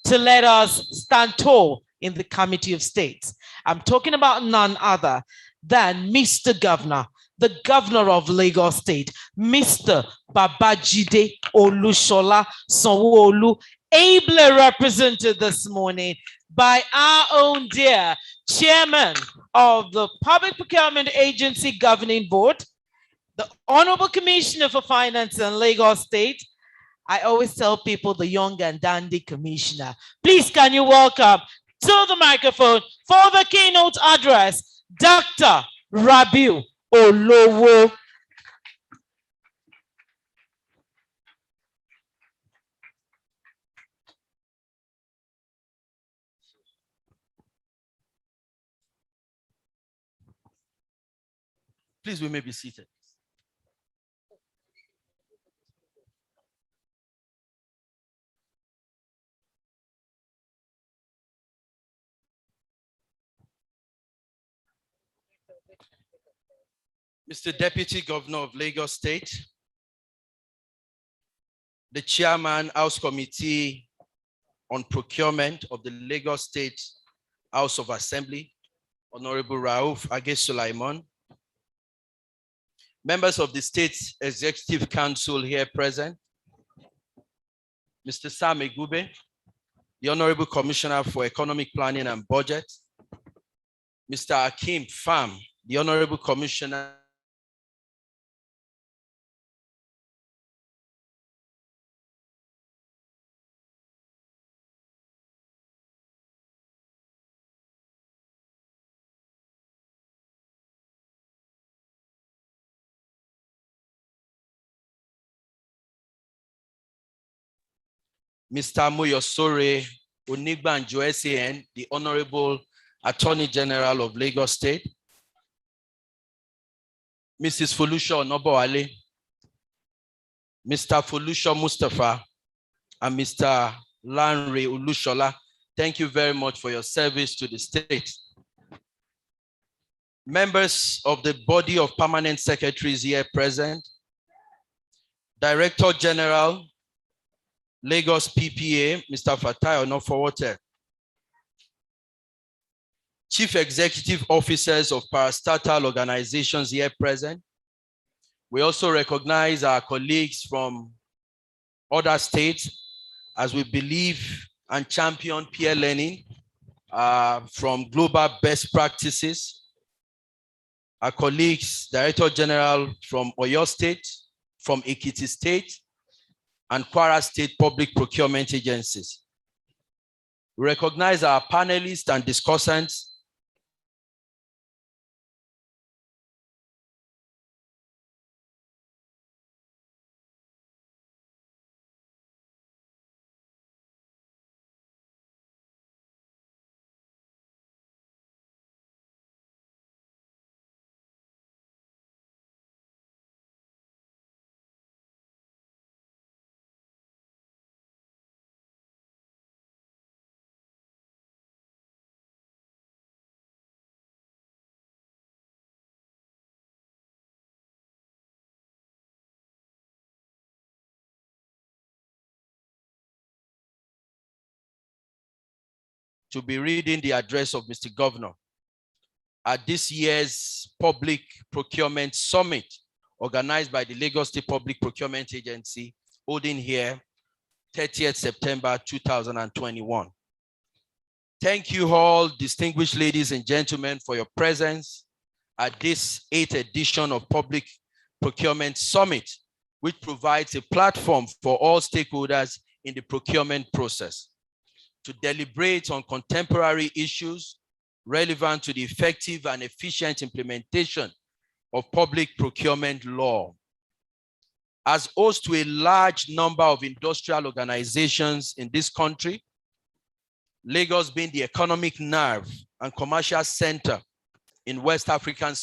to let us stand tall in the Committee of States. I'm talking about none other than Mr. Governor, the Governor of Lagos State, Mr. Babajide Olushola Sanwo-Olu, ably represented this morning by our own dear Chairman of the Public Procurement Agency Governing Board, the Honorable Commissioner for Finance in Lagos State. I always tell people the young and dandy commissioner. Please, can you welcome to the microphone for the keynote address, Dr. Rabiu Olowo. Please, we may be seated. Mr. Deputy Governor of Lagos State, the Chairman, House Committee on Procurement of the Lagos State House of Assembly, Honorable Rauf Age Sulaiman, members of the State Executive Council here present, Mr. Sam Egube, the Honorable Commissioner for Economic Planning and Budget, Mr. Akim Pham, the Honorable Commissioner Mr. Moyosore Onigbanjo SAN, the Honorable Attorney General of Lagos State, Mrs. Folusha Onobowale, Mr. Folusha Mustafa, and Mr. Lanre Ulushola. Thank you very much for your service to the state. Members of the body of permanent secretaries here present, Director General, Lagos PPA, Mr. Fatai Onofowote, Chief Executive Officers of parastatal organizations here present. We also recognize our colleagues from other states as we believe and champion peer learning from global best practices. Our colleagues, Director General from Oyo State, from Ekiti State, and Kwara State Public Procurement Agencies. We recognize our panelists and discussants. To be reading the address of Mr. Governor at this year's Public Procurement Summit organized by the Lagos State Public Procurement Agency, holding here 30th September 2021. Thank you all, distinguished ladies and gentlemen, for your presence at this 8th edition of Public Procurement Summit, which provides a platform for all stakeholders in the procurement process to deliberate on contemporary issues relevant to the effective and efficient implementation of public procurement law. As host to a large number of industrial organizations in this country, Lagos being the economic nerve and commercial center in West African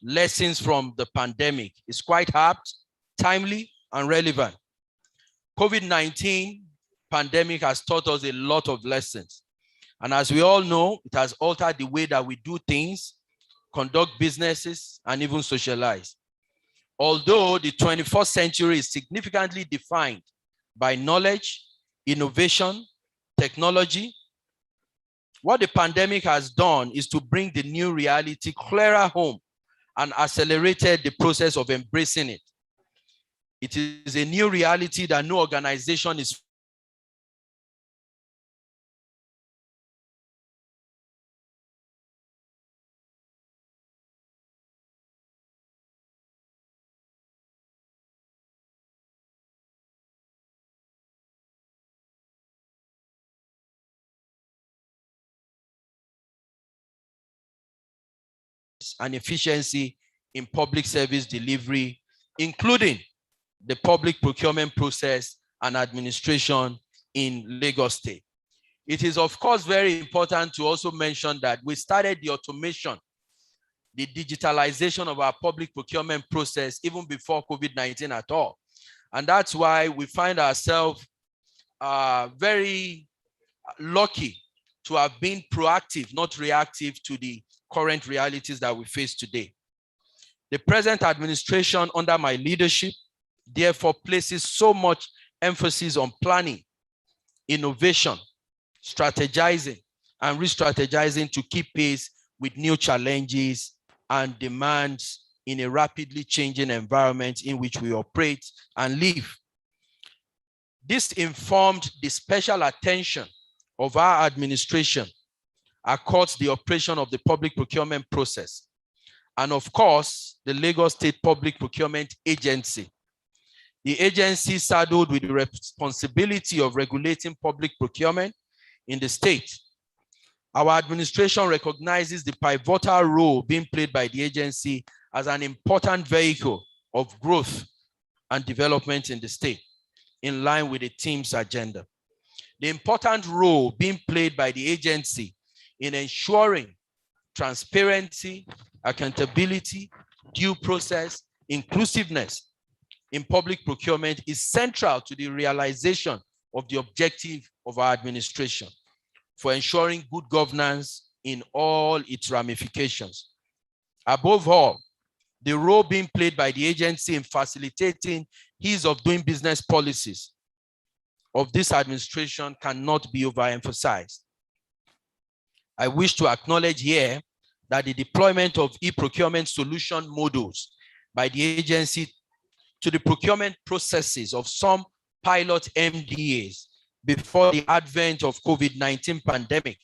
lessons from the pandemic is quite apt, timely, and relevant. COVID-19 pandemic has taught us a lot of lessons. And as we all know, it has altered the way that we do things, conduct businesses, and even socialize. Although the 21st century is significantly defined by knowledge, innovation, technology, what the pandemic has done is to bring the new reality clearer home and accelerated the process of embracing it. It is a new reality that no organization is and efficiency in public service delivery, including the public procurement process and administration in Lagos State. It is, of course, very important to also mention that we started the automation, the digitalization of our public procurement process even before COVID-19 at all. And that's why we find ourselves very lucky to have been proactive, not reactive to the current realities that we face today. The present administration under my leadership therefore places so much emphasis on planning, innovation, strategizing, and re-strategizing to keep pace with new challenges and demands in a rapidly changing environment in which we operate and live. This informed the special attention of our administration across the operation of the public procurement process, and of course, the Lagos State Public Procurement Agency. The agency saddled with the responsibility of regulating public procurement in the state. Our administration recognizes the pivotal role being played by the agency as an important vehicle of growth and development in the state, in line with the team's agenda. The important role being played by the agency in ensuring transparency, accountability, due process, inclusiveness in public procurement is central to the realization of the objective of our administration for ensuring good governance in all its ramifications. Above all, the role being played by the agency in facilitating ease of doing business policies of this administration cannot be overemphasized. I wish to acknowledge here that the deployment of e-procurement solution models by the agency to the procurement processes of some pilot MDAs before the advent of COVID-19 pandemic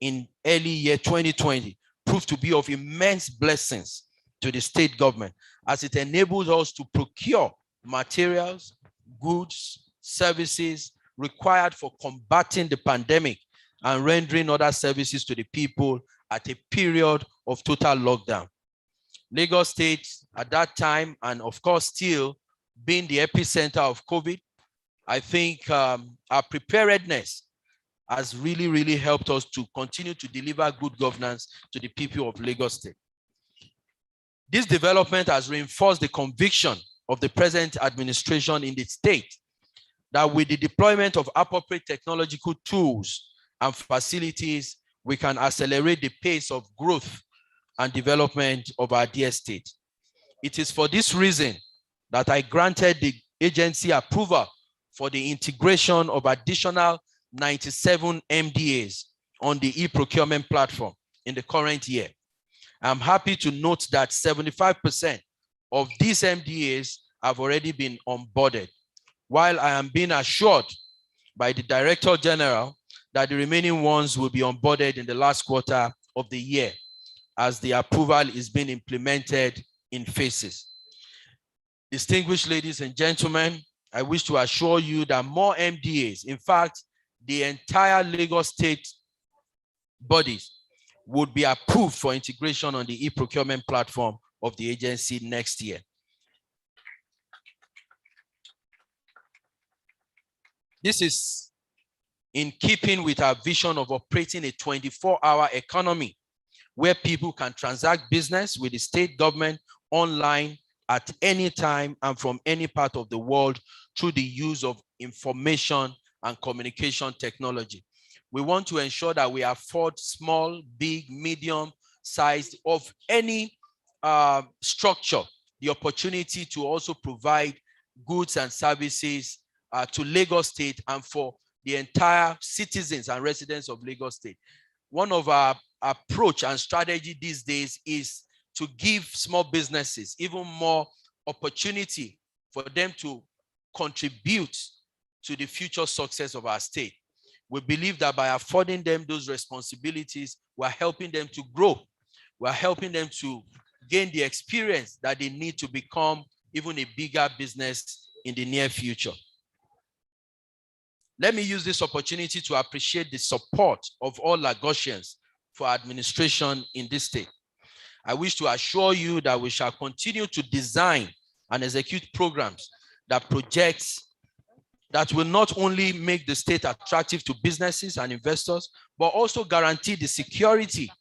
in early year 2020 proved to be of immense blessings to the state government, as it enables us to procure materials, goods, services required for combating the pandemic and rendering other services to the people at a period of total lockdown. Lagos State at that time, and of course still being the epicenter of COVID, I think our preparedness has really helped us to continue to deliver good governance to the people of Lagos State. This development has reinforced the conviction of the present administration in the state that with the deployment of appropriate technological tools and facilities, we can accelerate the pace of growth and development of our dear state. It is for this reason that I granted the agency approval for the integration of additional 97 MDAs on the e-procurement platform in the current year. I'm happy to note that 75% of these MDAs have already been onboarded, while I am being assured by the Director General that the remaining ones will be onboarded in the last quarter of the year as the approval is being implemented in phases. Distinguished ladies and gentlemen, I wish to assure you that more MDAs, in fact, the entire Lagos State bodies would be approved for integration on the e-procurement platform of the agency next year. This is in keeping with our vision of operating a 24-hour economy where people can transact business with the state government online at any time and from any part of the world through the use of information and communication technology. We want to ensure that we afford small, big, medium-sized of any structure the opportunity to also provide goods and services to Lagos State and for the entire citizens and residents of Lagos State. One of our approach and strategy these days is to give small businesses even more opportunity for them to contribute to the future success of our state. We believe that by affording them those responsibilities, we're helping them to grow. We're helping them to gain the experience that they need to become even a bigger business in the near future. Let me use this opportunity to appreciate the support of all Lagosians for administration in this state. I wish to assure you that we shall continue to design and execute programs that that will not only make the state attractive to businesses and investors, but also guarantee the security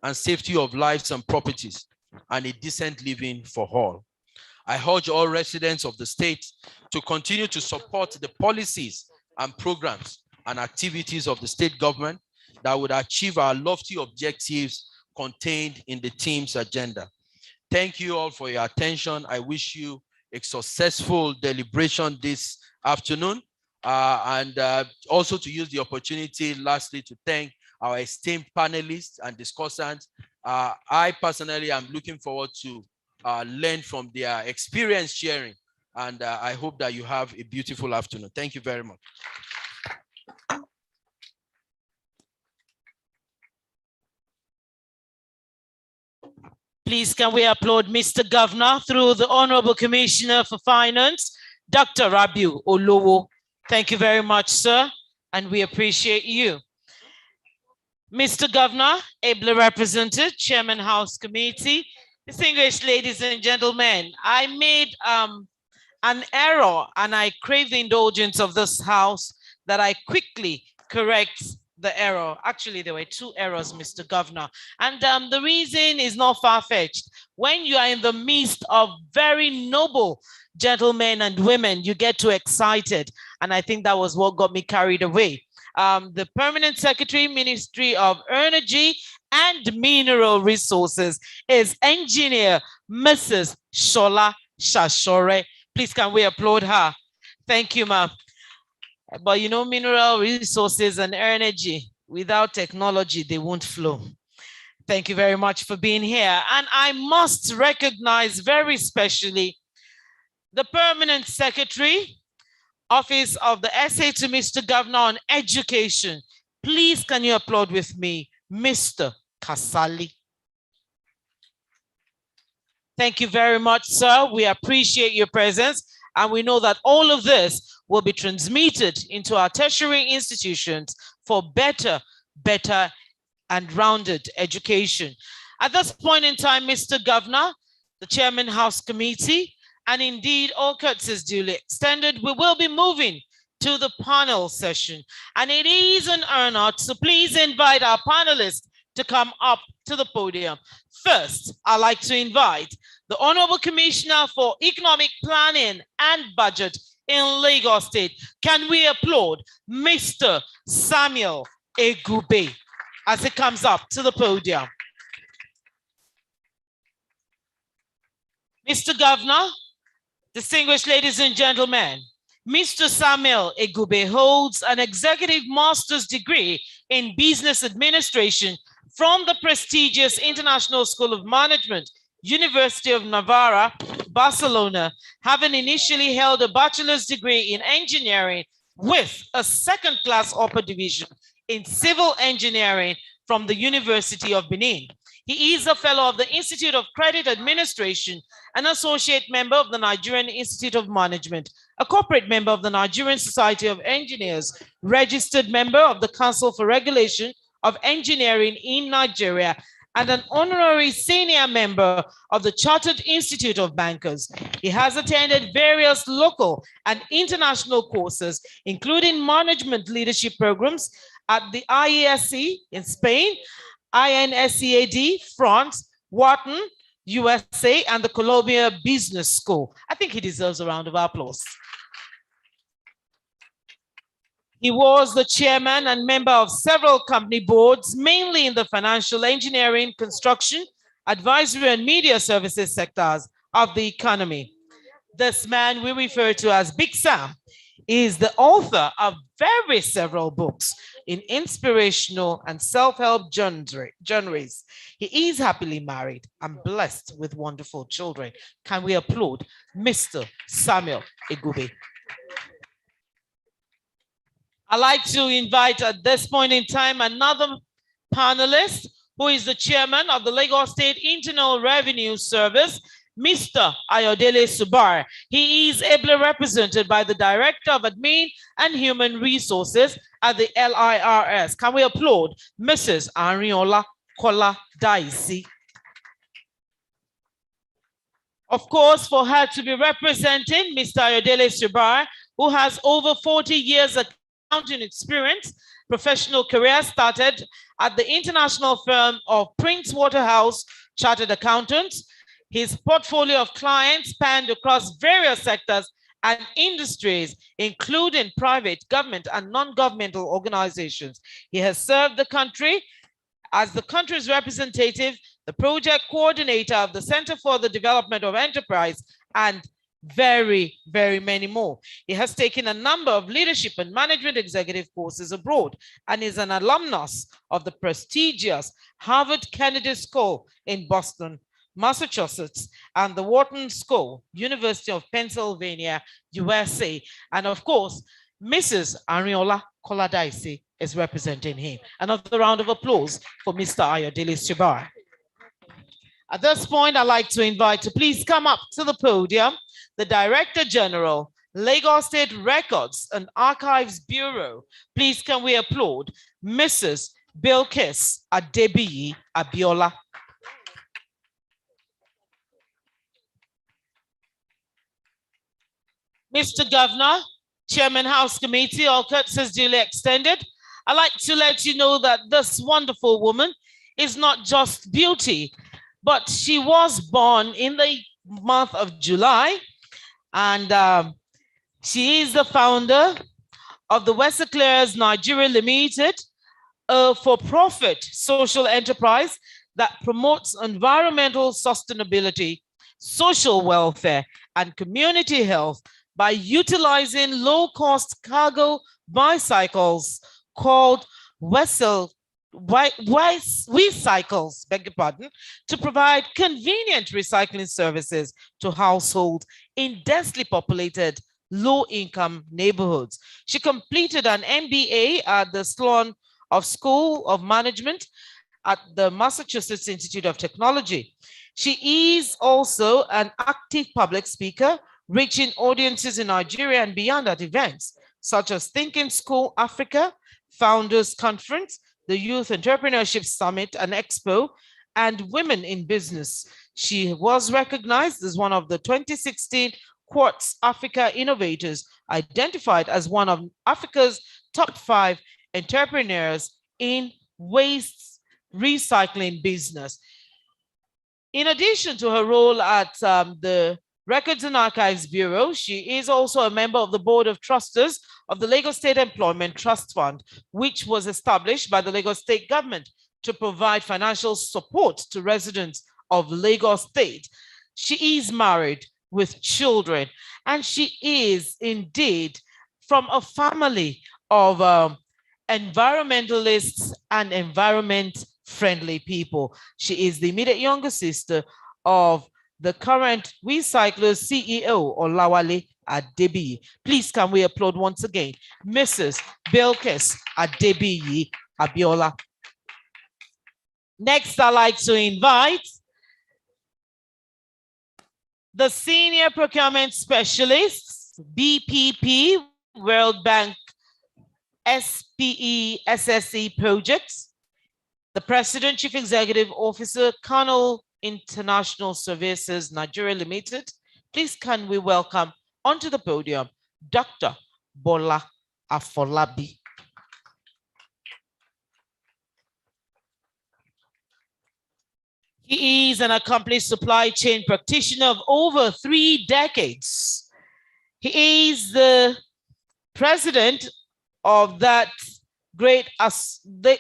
and safety of lives and properties and a decent living for all. I urge all residents of the state to continue to support the policies and programs and activities of the state government that would achieve our lofty objectives contained in the team's agenda. Thank you all for your attention. I wish you a successful deliberation this afternoon, and also to use the opportunity lastly to thank our esteemed panelists and discussants. I personally am looking forward to learn from their experience sharing, and I hope that you have a beautiful afternoon. Thank you very much. Please, can we applaud Mr. Governor through the Honorable Commissioner for Finance, Dr. Rabiu Olowo. Thank you very much, sir, and we appreciate you. Mr. Governor, ably represented, Chairman House Committee, distinguished ladies and gentlemen, I made an error and I crave the indulgence of this House that I quickly correct the error. Actually, there were two errors, Mr. Governor. And the reason is not far-fetched. When you are in the midst of very noble gentlemen and women, you get too excited. And I think that was what got me carried away. The Permanent Secretary, Ministry of Energy and Mineral Resources is Engineer Mrs. Shola Shashore. Please, can we applaud her? Thank you, ma'am. But you know, mineral resources and energy, without technology, they won't flow. Thank you very much for being here. And I must recognize very specially the Permanent Secretary, Office of the SA to Mr. Governor on Education. Please, can you applaud with me, Mr. Kasali? Thank you very much, sir. We appreciate your presence. And we know that all of this will be transmitted into our tertiary institutions for better and rounded education. At this point in time, Mr. Governor, the Chairman House Committee, and indeed all courtesies duly extended, we will be moving to the panel session. And it is an honor, so please invite our panelists to come up to the podium. First, I'd like to invite the Honorable Commissioner for Economic Planning and Budget in Lagos State. Can we applaud Mr. Samuel Egube as he comes up to the podium? Mr. Governor, distinguished ladies and gentlemen, Mr. Samuel Egube holds an executive master's degree in business administration from the prestigious International School of Management, University of Navarra, Barcelona, having initially held a bachelor's degree in engineering with a second-class upper division in civil engineering from the University of Benin. He is a fellow of the Institute of Credit Administration, an associate member of the Nigerian Institute of Management, a corporate member of the Nigerian Society of Engineers, registered member of the Council for Regulation of Engineering in Nigeria, and an honorary senior member of the Chartered Institute of Bankers. He has attended various local and international courses, including management leadership programs at the IESC in Spain, INSEAD, France, Wharton, USA, and the Columbia Business School. I think he deserves a round of applause. He was the chairman and member of several company boards, mainly in the financial, engineering, construction, advisory, and media services sectors of the economy. This man we refer to as Big Sam is the author of several books in inspirational and self-help genres. He is happily married and blessed with wonderful children. Can we applaud Mr. Samuel Egube? I'd like to invite at this point in time another panelist who is the chairman of the Lagos State Internal Revenue Service, Mr. Ayodele Subar. He is ably represented by the Director of Admin and Human Resources at the LIRS. Can we applaud Mrs. Ariola Kola Daisy? Of course, for her to be representing Mr. Ayodele Subar, who has over 40 years accounting experience, professional career started at the international firm of Prince Waterhouse Chartered Accountants. His portfolio of clients spanned across various sectors and industries, including private, government, and non-governmental organizations. He has served the country as the country's representative, the project coordinator of the Center for the Development of Enterprise, and very many more. He has taken a number of leadership and management executive courses abroad and is an alumnus of the prestigious Harvard Kennedy School in Boston, Massachusetts, and the Wharton School, University of Pennsylvania, USA. And of course, Mrs. Ariola Koladaisi is representing him. Another round of applause for Mr. Ayodele Subar. At this point, I'd like to invite to please come up to the podium the Director General, Lagos State Records and Archives Bureau. Please can we applaud Mrs. Bilkis Adebiyi Abiola. Mr. Governor, Chairman House Committee, all courtesies duly extended. I'd like to let you know that this wonderful woman is not just beauty, but she was born in the month of July, and she is the founder of the West Eclairs Nigeria Limited, a for-profit social enterprise that promotes environmental sustainability, social welfare, and community health by utilizing low-cost cargo bicycles called Wecycles, beg your pardon, to provide convenient recycling services to households in densely populated low-income neighborhoods. She completed an MBA at the Sloan School of Management at the Massachusetts Institute of Technology. She is also an active public speaker, reaching audiences in Nigeria and beyond at events such as Thinking School Africa, Founders Conference, the Youth Entrepreneurship Summit and Expo, and Women in Business. She was recognized as one of the 2016 Quartz Africa Innovators, identified as one of Africa's top 5 entrepreneurs in waste recycling business. In addition to her role at the Records and Archives Bureau, she is also a member of the Board of Trustees of the Lagos State Employment Trust Fund, which was established by the Lagos State government to provide financial support to residents of Lagos State. She is married with children, and she is indeed from a family of environmentalists and environment-friendly people. She is the immediate younger sister of the current Recyclers CEO, Olawale Adebiyi. Please can we applaud once again, Mrs. Bilkis Adebiyi Abiola. Next, I'd like to invite the Senior Procurement Specialists, BPP, World Bank, SPE, SSE projects, the President, Chief Executive Officer, Colonel International Services Nigeria Limited. Please can we welcome onto the podium, Dr. Bola Afolabi. He is an accomplished supply chain practitioner of over 3 decades. He is the president of that great outfit,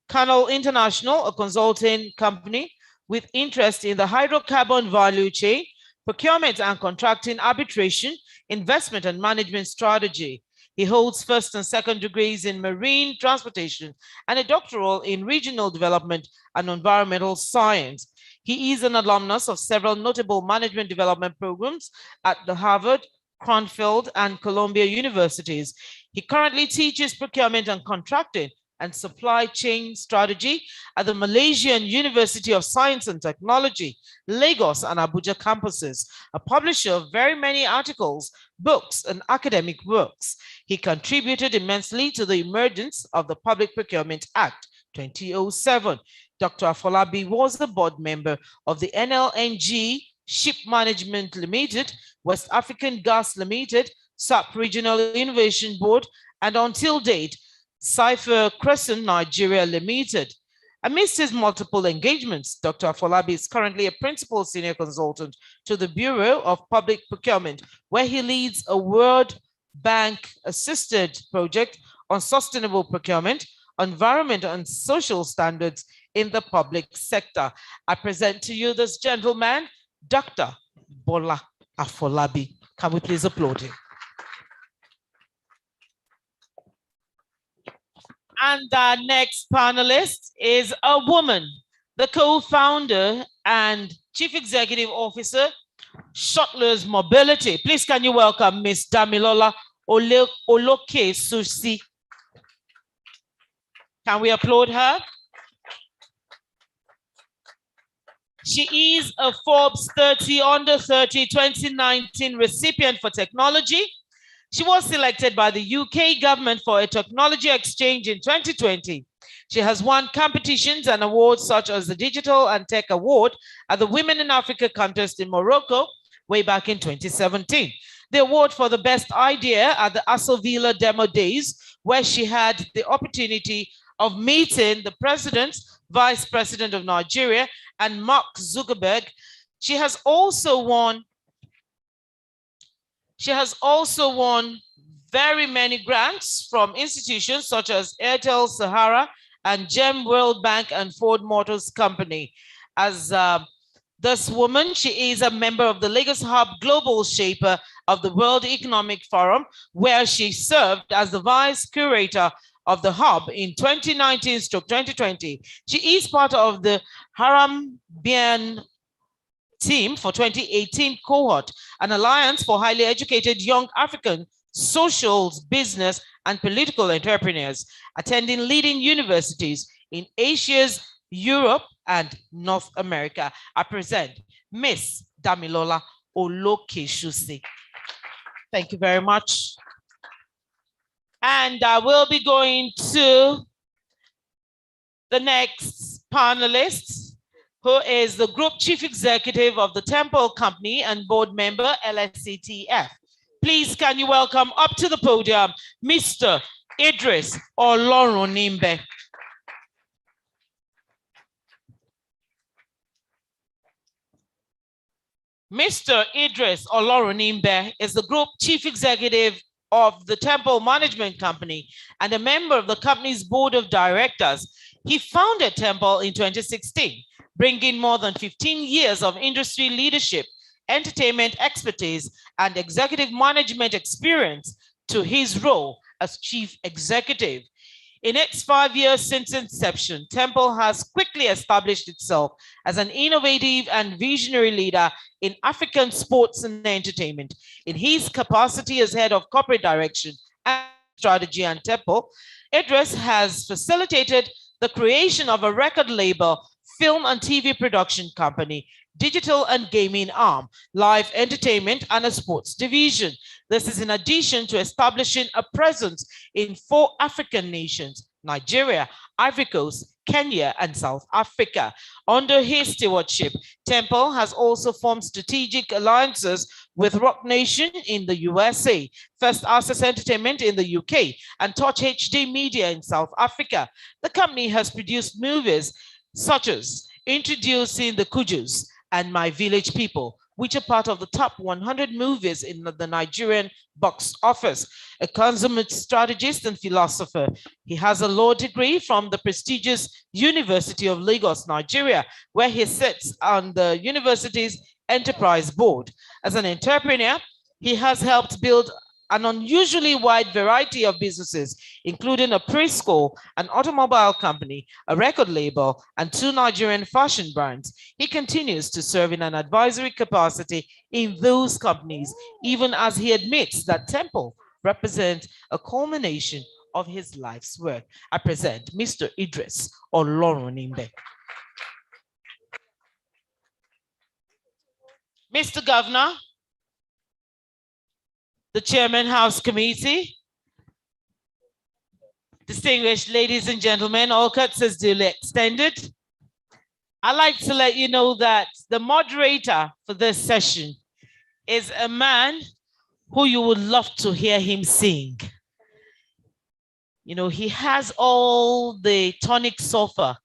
Colonel International, a consulting company with interest in the hydrocarbon value chain, procurement and contracting, arbitration, investment and management strategy. He holds first and second degrees in marine transportation and a doctoral in regional development and environmental science. He is an alumnus of several notable management development programs at the Harvard, Cronfield, and Columbia universities. He currently teaches procurement and contracting and supply chain strategy at the Malaysian University of Science and Technology, Lagos and Abuja campuses, a publisher of very many articles, books, and academic works. He contributed immensely to the emergence of the Public Procurement Act 2007. Dr. Afolabi was a board member of the NLNG Ship Management Limited, West African Gas Limited, SAP Regional Innovation Board, and until date, Cypher Crescent Nigeria Limited. Amidst his multiple engagements, Dr. Afolabi is currently a principal senior consultant to the Bureau of Public Procurement, where he leads a World Bank-assisted project on sustainable procurement, environment, and social standards in the public sector. I present to you this gentleman, Dr. Bola Afolabi. Can we please applaud him? And our next panelist is a woman, the co-founder and chief executive officer, Shuttlers Mobility. Please can you welcome Ms. Damilola Oloke Susi. Can we applaud her? She is a Forbes 30 Under 30 2019 recipient for technology. She was selected by the UK government for a technology exchange in 2020. She has won competitions and awards such as the Digital and Tech Award at the Women in Africa contest in Morocco way back in 2017. The award for the best idea at the Asovila Demo Days, where she had the opportunity of meeting the President, Vice President of Nigeria, and Mark Zuckerberg. She has also won very many grants from institutions such as Airtel Sahara and GEM World Bank and Ford Motors Company. As this woman, she is a member of the Lagos Hub Global Shaper of the World Economic Forum, where she served as the Vice Curator of the Hub in 2019-2020. She is part of the Harambean team for 2018 cohort, an alliance for highly educated young African socials, business, and political entrepreneurs, attending leading universities in Asia's Europe and North America. I present Miss Damilola Olokeshusi. Thank you very much. And I will be going to the next panelist, who is the Group Chief Executive of the Temple Company and Board Member, LSCTF. Please, can you welcome up to the podium, Mr. Idris Olorunimbe. Mr. Idris Olorunimbe is the Group Chief Executive of the Temple Management Company and a member of the company's board of directors. He founded Temple in 2016, bringing more than 15 years of industry leadership, entertainment expertise, and executive management experience to his role as chief executive. In its 5 years since inception, Temple has quickly established itself as an innovative and visionary leader in African sports and entertainment. In his capacity as head of corporate direction and strategy at Temple, Idris has facilitated the creation of a record label, film and TV production company, digital and gaming arm, live entertainment, and a sports division. This is in addition to establishing a presence in 4 African nations, Nigeria, Ivory Coast, Kenya, and South Africa. Under his stewardship, Temple has also formed strategic alliances with Rock Nation in the USA, First Access Entertainment in the UK, and Touch HD Media in South Africa. The company has produced movies such as Introducing the Kujus and My Village People, which are part of the top 100 movies in the Nigerian box office. A consummate strategist and philosopher, he has a law degree from the prestigious University of Lagos, Nigeria, where he sits on the university's enterprise board. As an entrepreneur, he has helped build an unusually wide variety of businesses, including a preschool, an automobile company, a record label, and 2 Nigerian fashion brands. He continues to serve in an advisory capacity in those companies, even as he admits that Temple represents a culmination of his life's work. I present Mr. Idris Olorunimbe. Mr. Governor, the Chairman House Committee, distinguished ladies and gentlemen, all courtesies duly extended. I'd like to let you know that the moderator for this session is a man who you would love to hear him sing. You know, he has all the tonic sulfur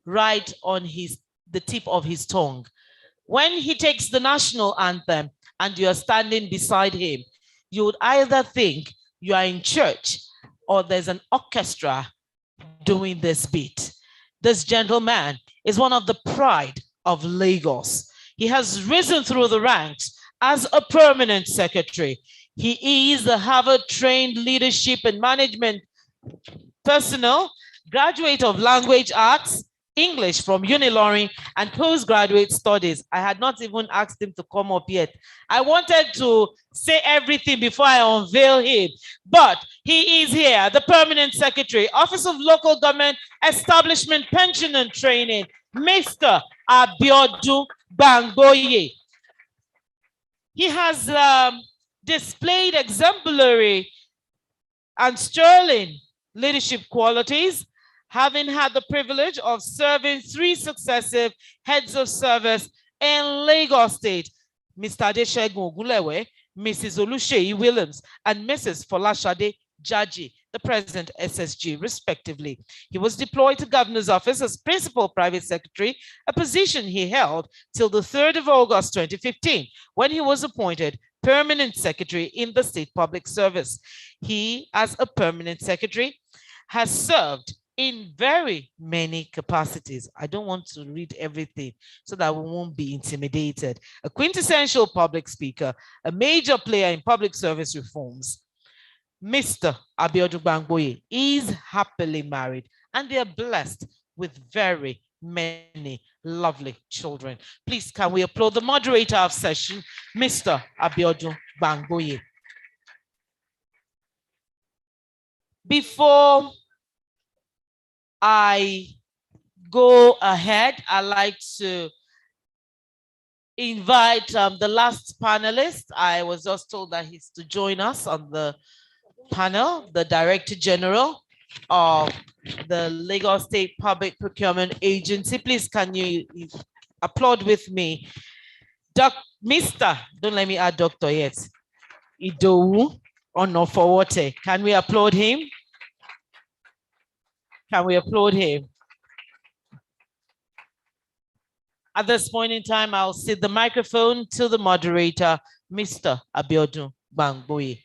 right on the tip of his tongue. When he takes the national anthem and you're standing beside him, you would either think you are in church or there's an orchestra doing this beat. This gentleman is one of the pride of Lagos. He has risen through the ranks as a permanent secretary. He is a Harvard-trained leadership and management personnel, graduate of language arts, English from Uniloring, and postgraduate studies. I had not even asked him to come up yet. I wanted to say everything before I unveil him, but he is here, the Permanent Secretary, Office of Local Government Establishment, Pension and Training. Mr. Abiodun Bangboye. He has displayed exemplary and sterling leadership qualities, having had the privilege of serving 3 successive heads of service in Lagos State, Mr. Adeshegun Ogunlewe, Mrs. Oluseyi Williams, and Mrs. Folashade Jaji, the present SSG, respectively. He was deployed to Governor's Office as Principal Private Secretary, a position he held till the 3rd of August 2015, when he was appointed Permanent Secretary in the State Public Service. He, as a Permanent Secretary, has served in very many capacities. I don't want to read everything so that we won't be intimidated. A quintessential public speaker, a major player in public service reforms. Mr. Abiodun Bangboye is happily married and they are blessed with very many lovely children. Please, can we applaud the moderator of session, Mr. Abiodun Bangboye. Before I go ahead, I'd like to invite the last panelist. I was just told that he's to join us on the panel, the Director General of the Lagos State Public Procurement Agency. Please, can you applaud with me? Mr. Don't let me add doctor yet. Idowu Onofowote. Can we applaud him? Can we applaud him? At this point in time, I'll cede the microphone to the moderator, Mr. Abiodun Bangboye.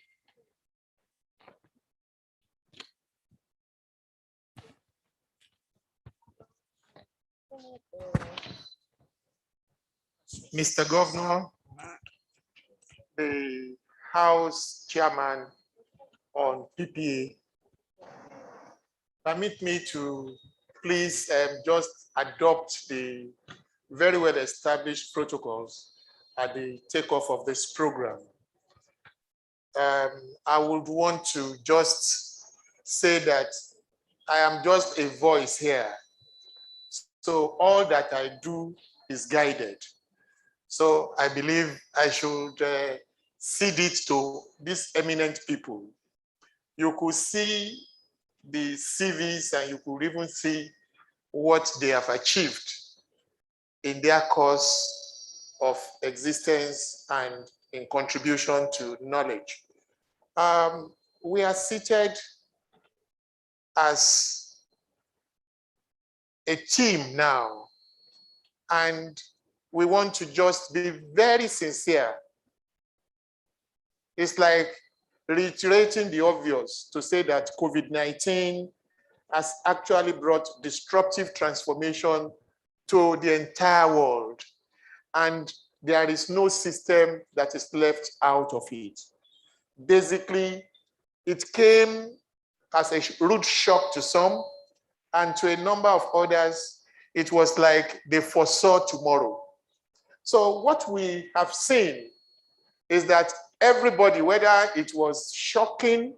Mr. Governor, the House Chairman on PPA, permit me to please just adopt the very well established protocols at the takeoff of this program. I would want to just say that I am just a voice here. So all that I do is guided. So I believe I should cede it to these eminent people. You could see the CVs and you could even see what they have achieved in their course of existence and in contribution to knowledge. We are seated as a team now, and we want to just be very sincere. It's like reiterating the obvious to say that COVID-19 has actually brought disruptive transformation to the entire world, and there is no system that is left out of it. Basically, it came as a rude shock to some, and to a number of others, it was like they foresaw tomorrow. So what we have seen is that everybody, whether it was shocking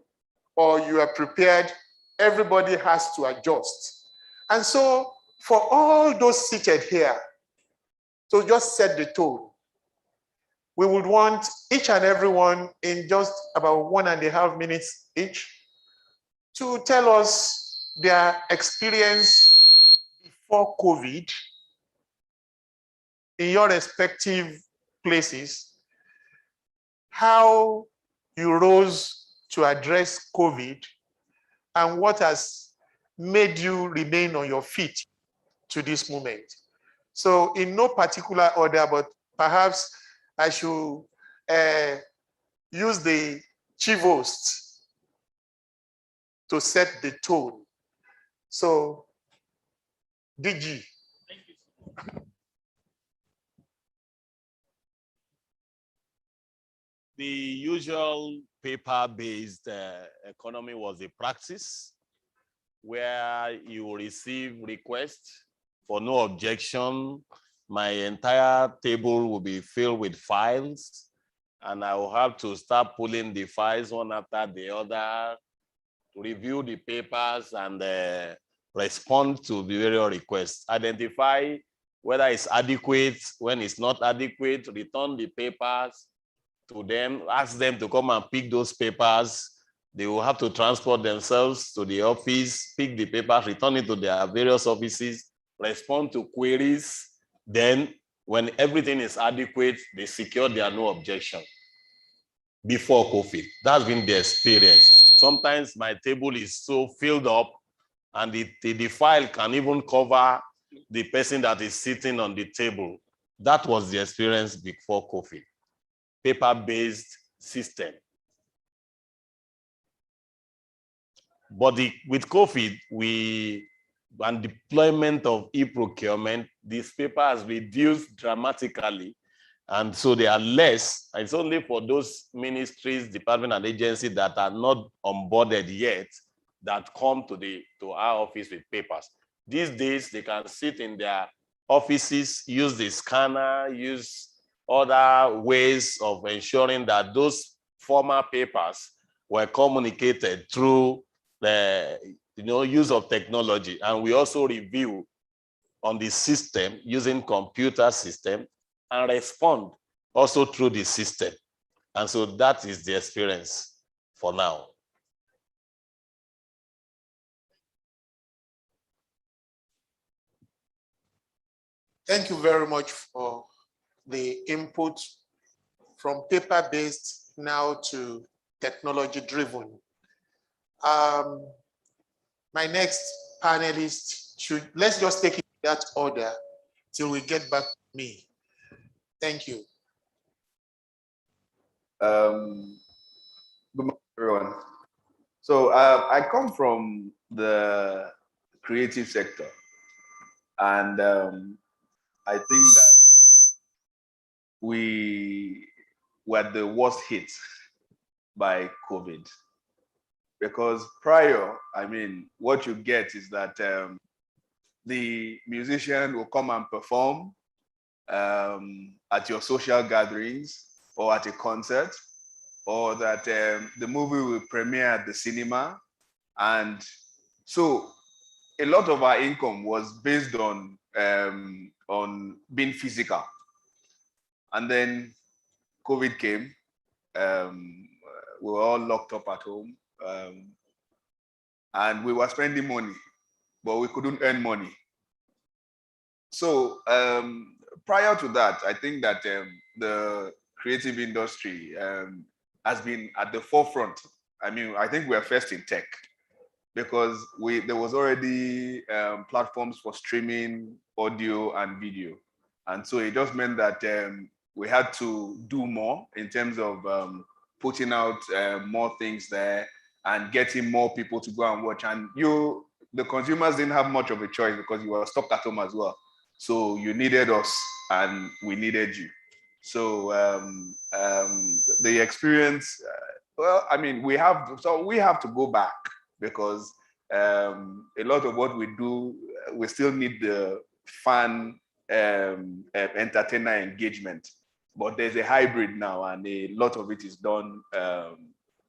or you are prepared, everybody has to adjust. And so for all those seated here, to just set the tone, we would want each and everyone in just about 1.5 minutes each to tell us their experience before COVID in your respective places, how you rose to address COVID, and what has made you remain on your feet to this moment. So in no particular order, but perhaps I should use the chief host to set the tone. So, DG. The usual paper-based economy was a practice where you receive requests for no objection. My entire table will be filled with files, and I will have to start pulling the files one after the other to review the papers and respond to the various requests, identify whether it's adequate, when it's not adequate, return the papers to them, ask them to come and pick those papers. They will have to transport themselves to the office, pick the papers, return it to their various offices, respond to queries. Then when everything is adequate, they secure their no objection before COVID. That's been the experience. Sometimes my table is so filled up and the file can even cover the person that is sitting on the table. That was the experience before COVID. Paper-based system. But with COVID, and deployment of e-procurement, this paper has reduced dramatically. And so they are less. It's only for those ministries, departments, and agencies that are not onboarded yet that come to our office with papers. These days, they can sit in their offices, use the scanner, use other ways of ensuring that those former papers were communicated through the use of technology. And we also review on the system using computer system and respond also through the system. And so that is the experience for now. Thank you very much for the input from paper-based now to technology-driven. My next panelist let's just take it in that order till we get back to me. Thank you. Good morning, everyone. So I come from the creative sector, and I think that we were the worst hit by COVID, because prior, I mean, what you get is that the musician will come and perform at your social gatherings or at a concert, or that the movie will premiere at the cinema. And so a lot of our income was based on being physical. And then COVID came. We were all locked up at home, and we were spending money, but we couldn't earn money. So prior to that, I think that the creative industry has been at the forefront. I mean, I think we are first in tech, because there was already platforms for streaming audio and video. And so it just meant that we had to do more in terms of putting out more things there and getting more people to go and watch. And the consumers didn't have much of a choice, because you were stuck at home as well. So you needed us and we needed you. So the experience, well, I mean, we have to go back, because a lot of what we do, we still need the fan entertainer engagement. But there's a hybrid now, and a lot of it is done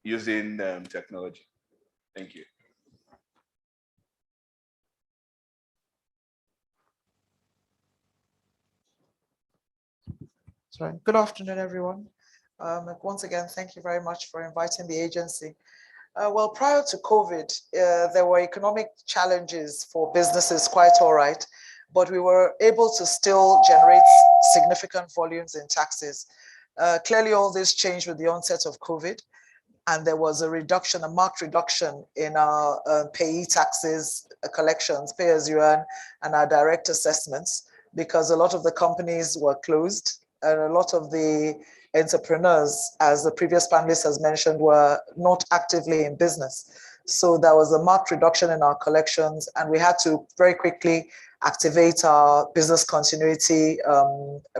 using technology. Thank you. Sorry. Good afternoon, everyone. Once again, thank you very much for inviting the agency. Well, prior to COVID, there were economic challenges for businesses, quite all right, but we were able to still generate significant volumes in taxes. Clearly, all this changed with the onset of COVID, and there was a marked reduction in our payee taxes collections, pay as you earn, and our direct assessments, because a lot of the companies were closed, and a lot of the entrepreneurs, as the previous panelist has mentioned, were not actively in business. So there was a marked reduction in our collections, and we had to very quickly activate our business continuity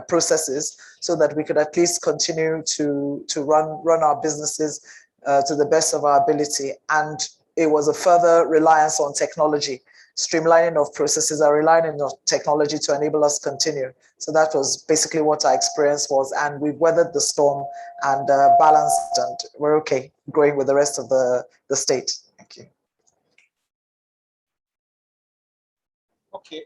processes so that we could at least continue to run our businesses to the best of our ability. And it was a further reliance on technology, streamlining of processes, and relying on technology to enable us to continue. So that was basically what our experience was, and we've weathered the storm and balanced, and we're okay growing with the rest of the state. Thank you. Okay.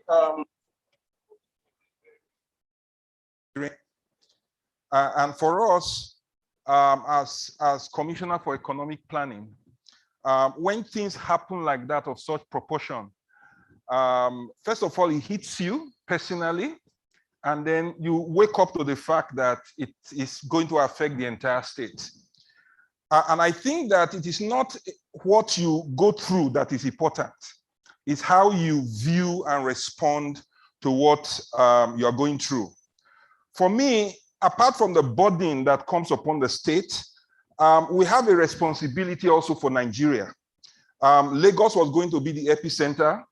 And for us, as Commissioner for Economic Planning, when things happen like that of such proportion, first of all, it hits you personally, and then you wake up to the fact that it is going to affect the entire state. And I think that it is not what you go through that is important. It's how you view and respond to what you are going through. For me, apart from the burden that comes upon the state, we have a responsibility also for Nigeria. Lagos was going to be the epicenter,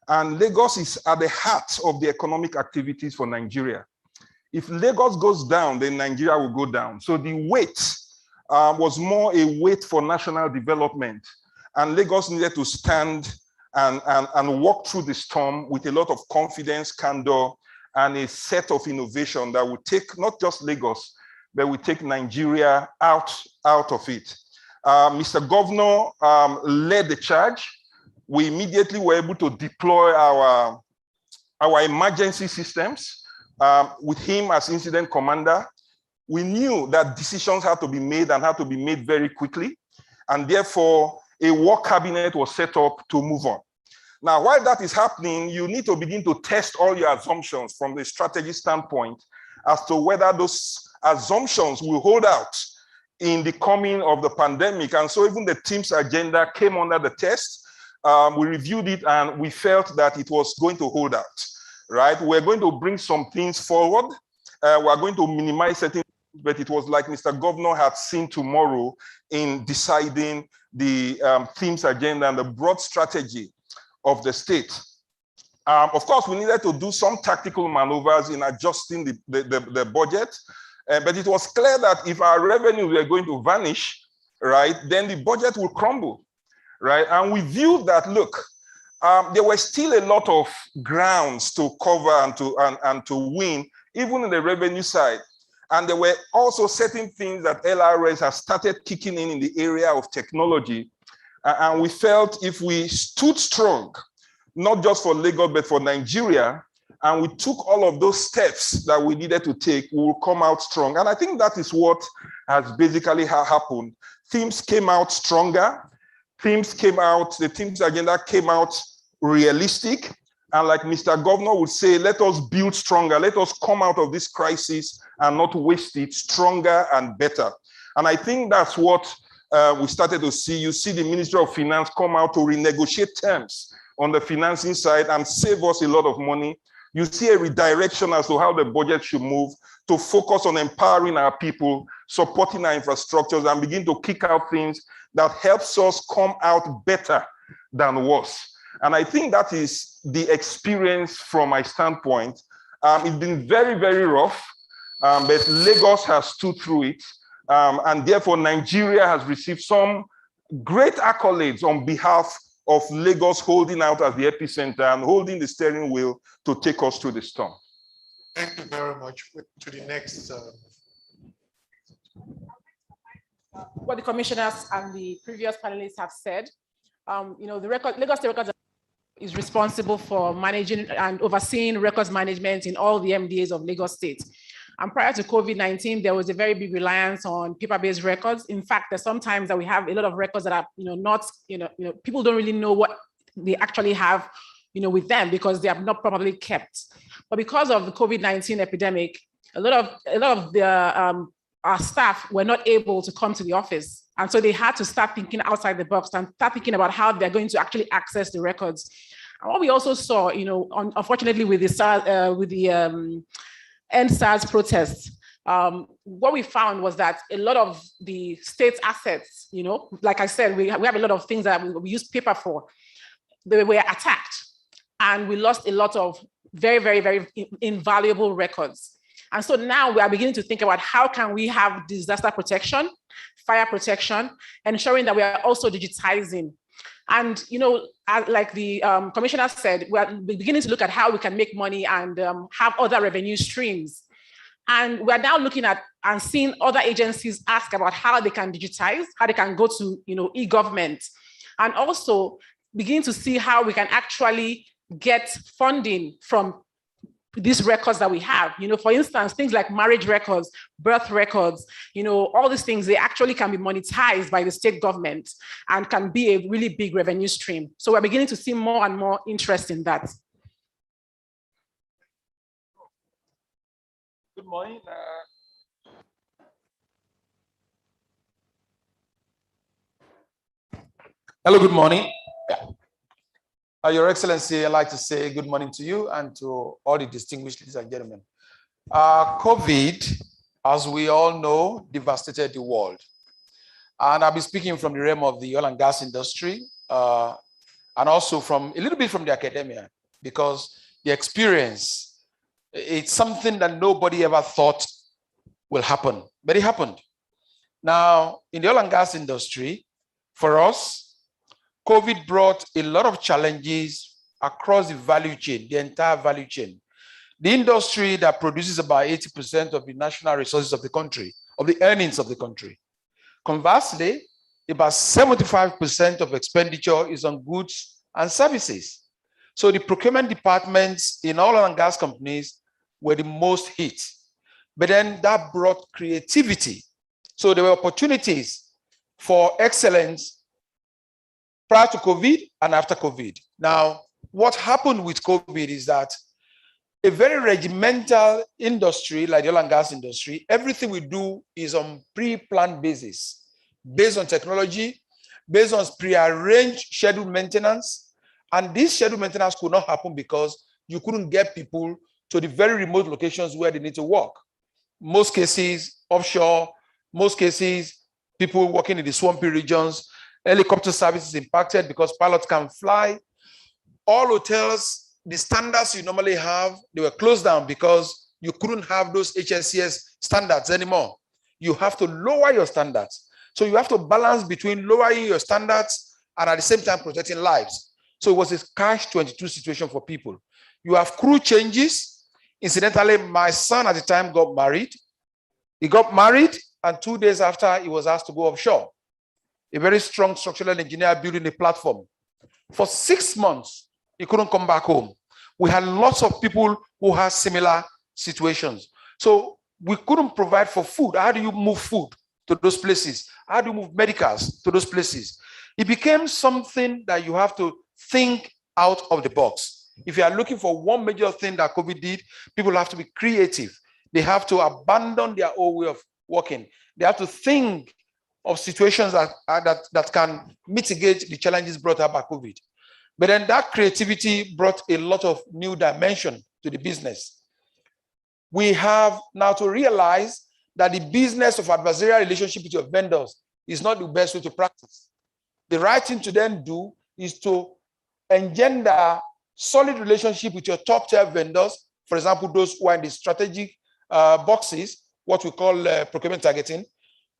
and Lagos is at the heart of the economic activities for Nigeria. If Lagos goes down, then Nigeria will go down. So the weight was more a weight for national development, and Lagos needed to stand and walk through the storm with a lot of confidence, candor, and a set of innovation that would take not just Lagos, but would take Nigeria out of it. Mr. Governor led the charge. We immediately were able to deploy our emergency systems with him as incident commander. We knew that decisions had to be made and had to be made very quickly. And therefore, a war cabinet was set up to move on. Now, while that is happening, you need to begin to test all your assumptions from the strategy standpoint as to whether those assumptions will hold out in the coming of the pandemic. And so even the team's agenda came under the test. We reviewed it and we felt that it was going to hold out, right? We're going to bring some things forward. We're going to minimize certain things, but it was like Mr. Governor had seen tomorrow in deciding the team's agenda and the broad strategy of the state. Of course, we needed to do some tactical maneuvers in adjusting the budget, but it was clear that if our revenues were going to vanish, right, then the budget will crumble, right? And we viewed that, look, there were still a lot of grounds to cover and to win, even in the revenue side. And there were also certain things that LRS has started kicking in the area of technology. And we felt if we stood strong, not just for Lagos, but for Nigeria, and we took all of those steps that we needed to take, we will come out strong. And I think that is what has basically happened. Teams came out stronger. Teams came out, the team's agenda came out realistic. And like Mr. Governor would say, let us build stronger. Let us come out of this crisis and not waste it, stronger and better. And I think that's what we started to see. You see the Ministry of Finance come out to renegotiate terms on the financing side and save us a lot of money. You see a redirection as to how the budget should move to focus on empowering our people, supporting our infrastructures, and begin to kick out things that helps us come out better than worse. And I think that is the experience from my standpoint. It's been very, very rough, but Lagos has stood through it. And therefore, Nigeria has received some great accolades on behalf of Lagos holding out as the epicenter and holding the steering wheel to take us through the storm. Thank you very much. To the next. What the commissioners and the previous panelists have said, the Lagos State Records is responsible for managing and overseeing records management in all the MDAs of Lagos State. And prior to COVID-19, there was a very big reliance on paper-based records. In fact, there's sometimes that we have a lot of records that are, people don't really know what they actually have, with them because they are not properly kept. But because of the COVID-19 epidemic, a lot of our staff were not able to come to the office. And so they had to start thinking outside the box and start thinking about how they're going to actually access the records. And what we also saw, unfortunately with the End SARS protests, what we found was that a lot of the state's assets, like I said, we have a lot of things that we use paper for. They were attacked and we lost a lot of very, very, very invaluable records. And so now we are beginning to think about how can we have disaster protection, fire protection, ensuring that we are also digitizing. And, like the commissioner said, we are beginning to look at how we can make money and have other revenue streams. And we're now looking at and seeing other agencies ask about how they can digitize, how they can go to, e-government, and also begin to see how we can actually get funding from these records that we have. For instance, things like marriage records, birth records, all these things, they actually can be monetized by the state government and can be a really big revenue stream. So we're beginning to see more and more interest in that. Good morning. Hello, good morning. Your Excellency, I'd like to say good morning to you and to all the distinguished ladies and gentlemen. COVID, as we all know, devastated the world. And I'll be speaking from the realm of the oil and gas industry and also from a little bit from the academia, because the experience, it's something that nobody ever thought will happen, but it happened. Now, in the oil and gas industry, for us, COVID brought a lot of challenges across the value chain, the entire value chain. The industry that produces about 80% of the national resources of the country, of the earnings of the country. Conversely, about 75% of expenditure is on goods and services. So the procurement departments in oil and gas companies were the most hit. But then that brought creativity. So there were opportunities for excellence prior to COVID and after COVID. Now, what happened with COVID is that a very regimental industry like the oil and gas industry, everything we do is on pre-planned basis, based on technology, based on pre-arranged scheduled maintenance. And this scheduled maintenance could not happen because you couldn't get people to the very remote locations where they need to work. Most cases, offshore, most cases, people working in the swampy regions. Helicopter services impacted because pilots can't fly. All hotels, the standards you normally have, they were closed down because you couldn't have those HSCS standards anymore. You have to lower your standards. So you have to balance between lowering your standards and at the same time protecting lives. So it was a catch-22 situation for people. You have crew changes. Incidentally, my son at the time got married. He got married, and 2 days after, he was asked to go offshore. A very strong structural engineer building a platform. For 6 months, he couldn't come back home. We had lots of people who had similar situations. So we couldn't provide for food. How do you move food to those places? How do you move medicals to those places? It became something that you have to think out of the box. If you are looking for one major thing that COVID did, people have to be creative. They have to abandon their old way of working. They have to think of situations that can mitigate the challenges brought up by COVID. But then that creativity brought a lot of new dimension to the business. We have now to realize that the business of adversarial relationship with your vendors is not the best way to practice. The right thing to then do is to engender solid relationship with your top tier vendors, for example, those who are in the strategic boxes, what we call procurement targeting.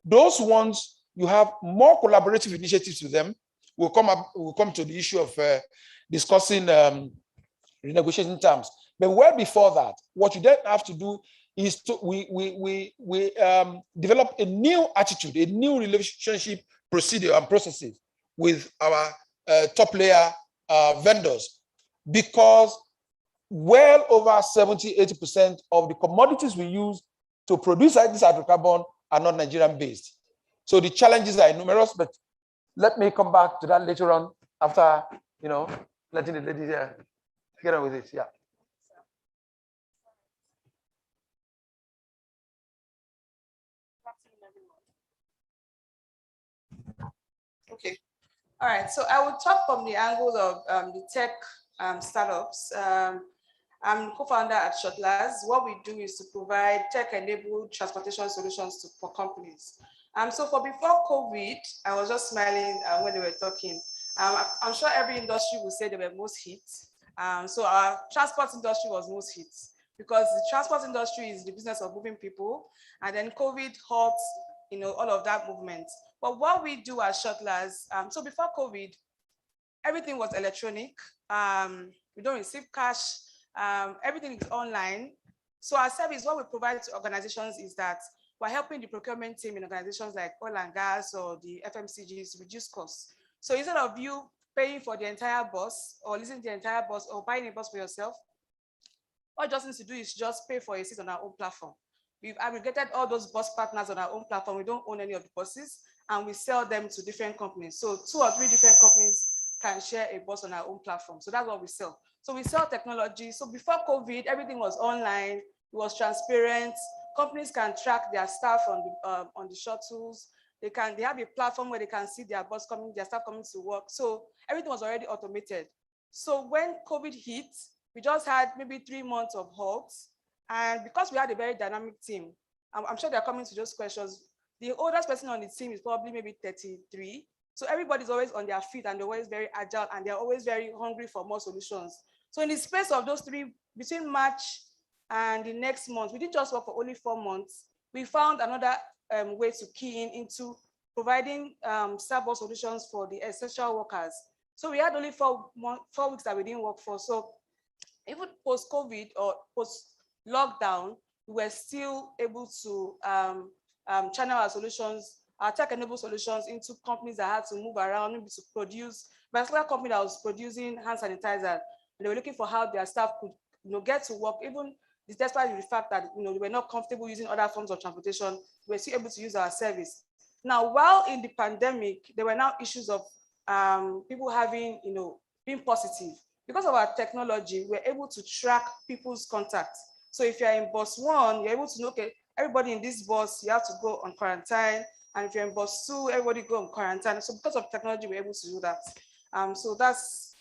Those ones, you have more collaborative initiatives with them. We'll come to the issue of discussing renegotiation terms. But well before that, what you then have to do is to develop a new attitude, a new relationship procedure and processes with our top layer vendors, because well over 70–80% of the commodities we use to produce this hydrocarbon are not Nigerian based. So the challenges are numerous, but let me come back to that later on after, letting the ladies get on with it. Yeah. Okay. All right. So I will talk from the angle of the tech startups. I'm co-founder at Shotlers. What we do is to provide tech-enabled transportation solutions for companies. So for before COVID, I was just smiling when they were talking. I'm sure every industry will say they were most hit. So our transport industry was most hit because the transport industry is the business of moving people, and then COVID halts, all of that movement. But what we do at Shotlers, so before COVID, everything was electronic. We don't receive cash. Everything is online. So our service, what we provide to organizations is that we're helping the procurement team in organizations like oil and gas or the FMCGs reduce costs. So instead of you paying for the entire bus or leasing the entire bus or buying a bus for yourself. All you just need to do is just pay for a seat on our own platform. We've aggregated all those bus partners on our own platform. We don't own any of the buses, and we sell them to different companies. So 2 or 3 different companies can share a bus on our own platform. So that's what we sell. So we sell technology. So before COVID, everything was online. It was transparent. Companies can track their staff on the shuttles. They have a platform where they can see their bus coming, their staff coming to work. So everything was already automated. So when COVID hit, we just had maybe 3 months of halts. And because we had a very dynamic team, I'm sure they're coming to those questions. The oldest person on the team is probably maybe 33. So everybody's always on their feet and they're always very agile and they're always very hungry for more solutions. So in the space of those 3, between March and the next month, we didn't just work for only 4 months. We found another way to key into providing staff solutions for the essential workers. So we had only 4 weeks that we didn't work for. So even post-COVID or post-lockdown, we were still able to channel our solutions, our tech-enabled solutions into companies that had to move around, maybe to produce. Particular company that was producing hand sanitizer, and they were looking for how their staff could, get to work, even despite the fact that they were not comfortable using other forms of transportation, we were still able to use our service. Now, while in the pandemic, there were now issues of people having, being positive. Because of our technology, we're able to track people's contacts. So if you're in bus 1, you're able to know, okay, everybody in this bus, you have to go on quarantine. And if you're in bus 2, everybody go on quarantine. So because of technology, we're able to do that. So that's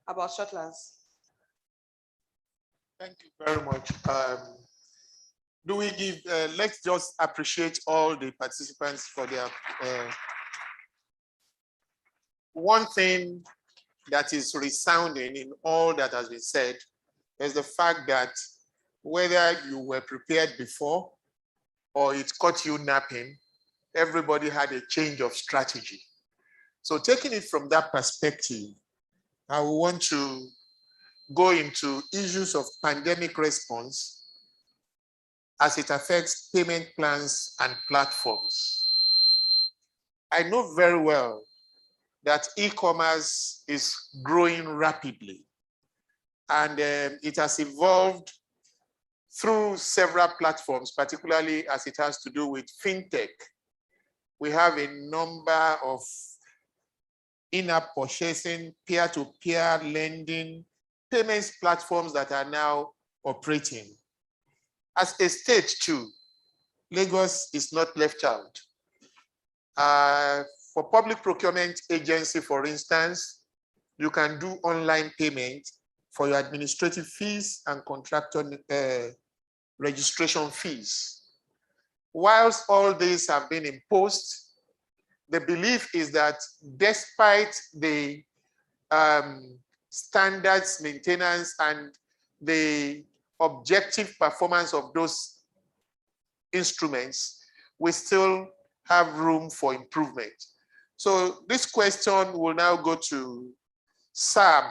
about shuttlers. Thank you very much. Do we give, let's just appreciate all the participants for their, one thing that is resounding in all that has been said is the fact that whether you were prepared before or it caught you napping, everybody had a change of strategy. So taking it from that perspective, I want to go into issues of pandemic response as it affects payment plans and platforms. I know very well that e-commerce is growing rapidly, and it has evolved through several platforms, particularly as it has to do with fintech. We have a number of in-app purchasing, peer-to-peer lending, payments platforms that are now operating. As a state too, Lagos is not left out. For public procurement agency, for instance, you can do online payment for your administrative fees and contractor registration fees. Whilst all these have been imposed, the belief is that despite the standards, maintenance, and the objective performance of those instruments, we still have room for improvement. So this question will now go to Sam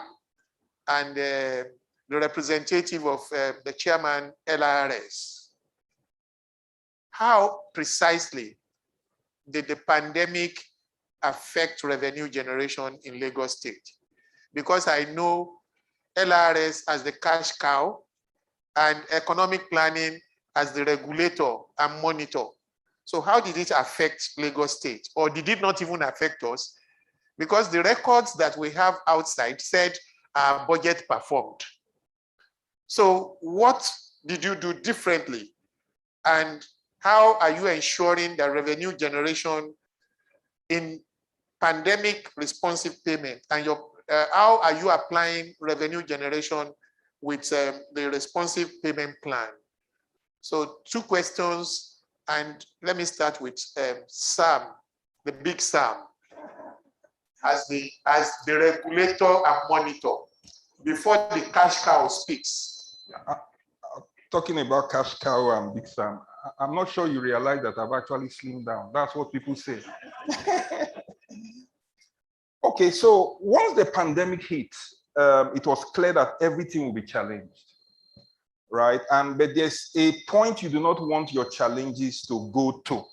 and the representative of the chairman, LRS. How precisely did the pandemic affect revenue generation in Lagos State? Because I know LRS as the cash cow and economic planning as the regulator and monitor. So how did it affect Lagos State? Or did it not even affect us? Because the records that we have outside said our budget performed. So what did you do differently? And how are you ensuring that revenue generation in pandemic responsive payment, and how are you applying revenue generation with the responsive payment plan? So 2 questions. And let me start with Sam, the big Sam, as the regulator and monitor, before the cash cow speaks. Talking about cash cow and big Sam, I'm not sure you realize that I've actually slimmed down. That's what people say. Okay, so once the pandemic hit, it was clear that everything will be challenged. Right? But there's a point you do not want your challenges to go to.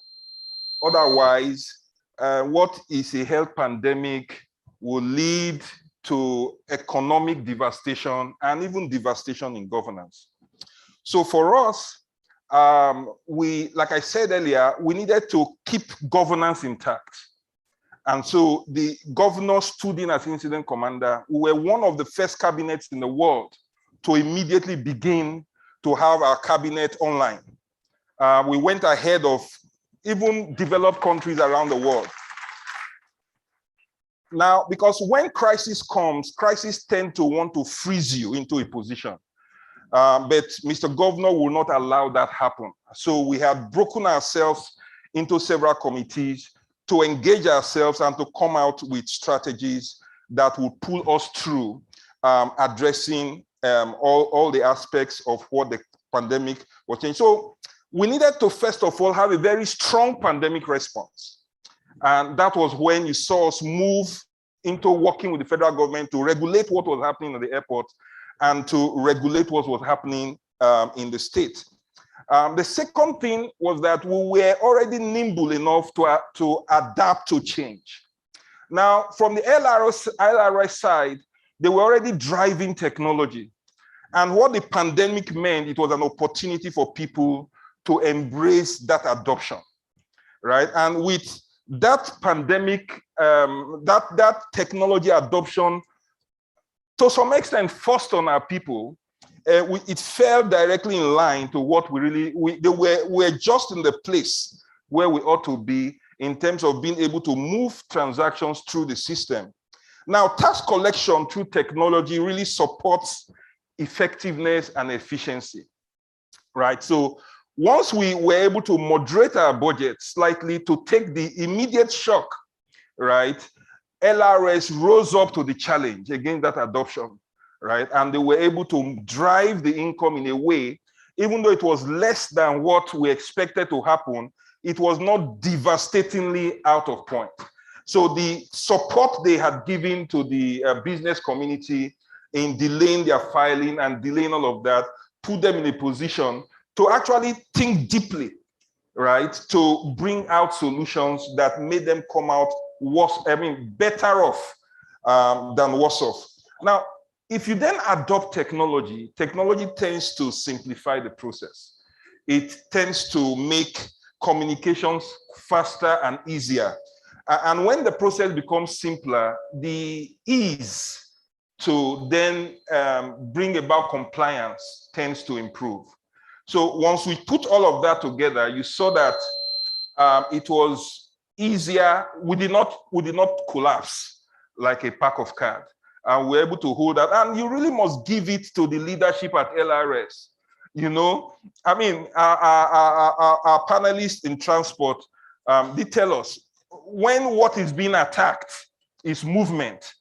Otherwise, what is a health pandemic will lead to economic devastation and even devastation in governance. So for us, like I said earlier, we needed to keep governance intact. And so the governor stood in as incident commander. We were one of the first cabinets in the world to immediately begin to have our cabinet online. We went ahead of even developed countries around the world. Now, because when crisis comes, crises tend to want to freeze you into a position. But Mr. Governor will not allow that happen. So we have broken ourselves into several committees to engage ourselves and to come out with strategies that will pull us through addressing all the aspects of what the pandemic was changing. So we needed to, first of all, have a very strong pandemic response. And that was when you saw us move into working with the federal government to regulate what was happening at the airport and to regulate what was happening in the state. The second thing was that we were already nimble enough to adapt to change. Now, from the LRS side, they were already driving technology. And what the pandemic meant, it was an opportunity for people to embrace that adoption, right? And with that pandemic, that technology adoption, to some extent, forced on our people, it fell directly in line to what we're just in the place where we ought to be in terms of being able to move transactions through the system. Now, tax collection through technology really supports effectiveness and efficiency, right? So once we were able to moderate our budget slightly to take the immediate shock, right, LRS rose up to the challenge against that adoption, right? And they were able to drive the income in a way, even though it was less than what we expected to happen, it was not devastatingly out of point. So the support they had given to the business community in delaying their filing and delaying all of that put them in a position to actually think deeply, right? To bring out solutions that made them come out better off than worse off. Now, if you then adopt technology, technology tends to simplify the process. It tends to make communications faster and easier. And when the process becomes simpler, the ease to then bring about compliance tends to improve. So once we put all of that together, you saw that it was easier. We did not collapse like a pack of cards. And we're able to hold that. And you really must give it to the leadership at LRS. You know, I mean, our panelists in transport, they tell us when what is being attacked is movement.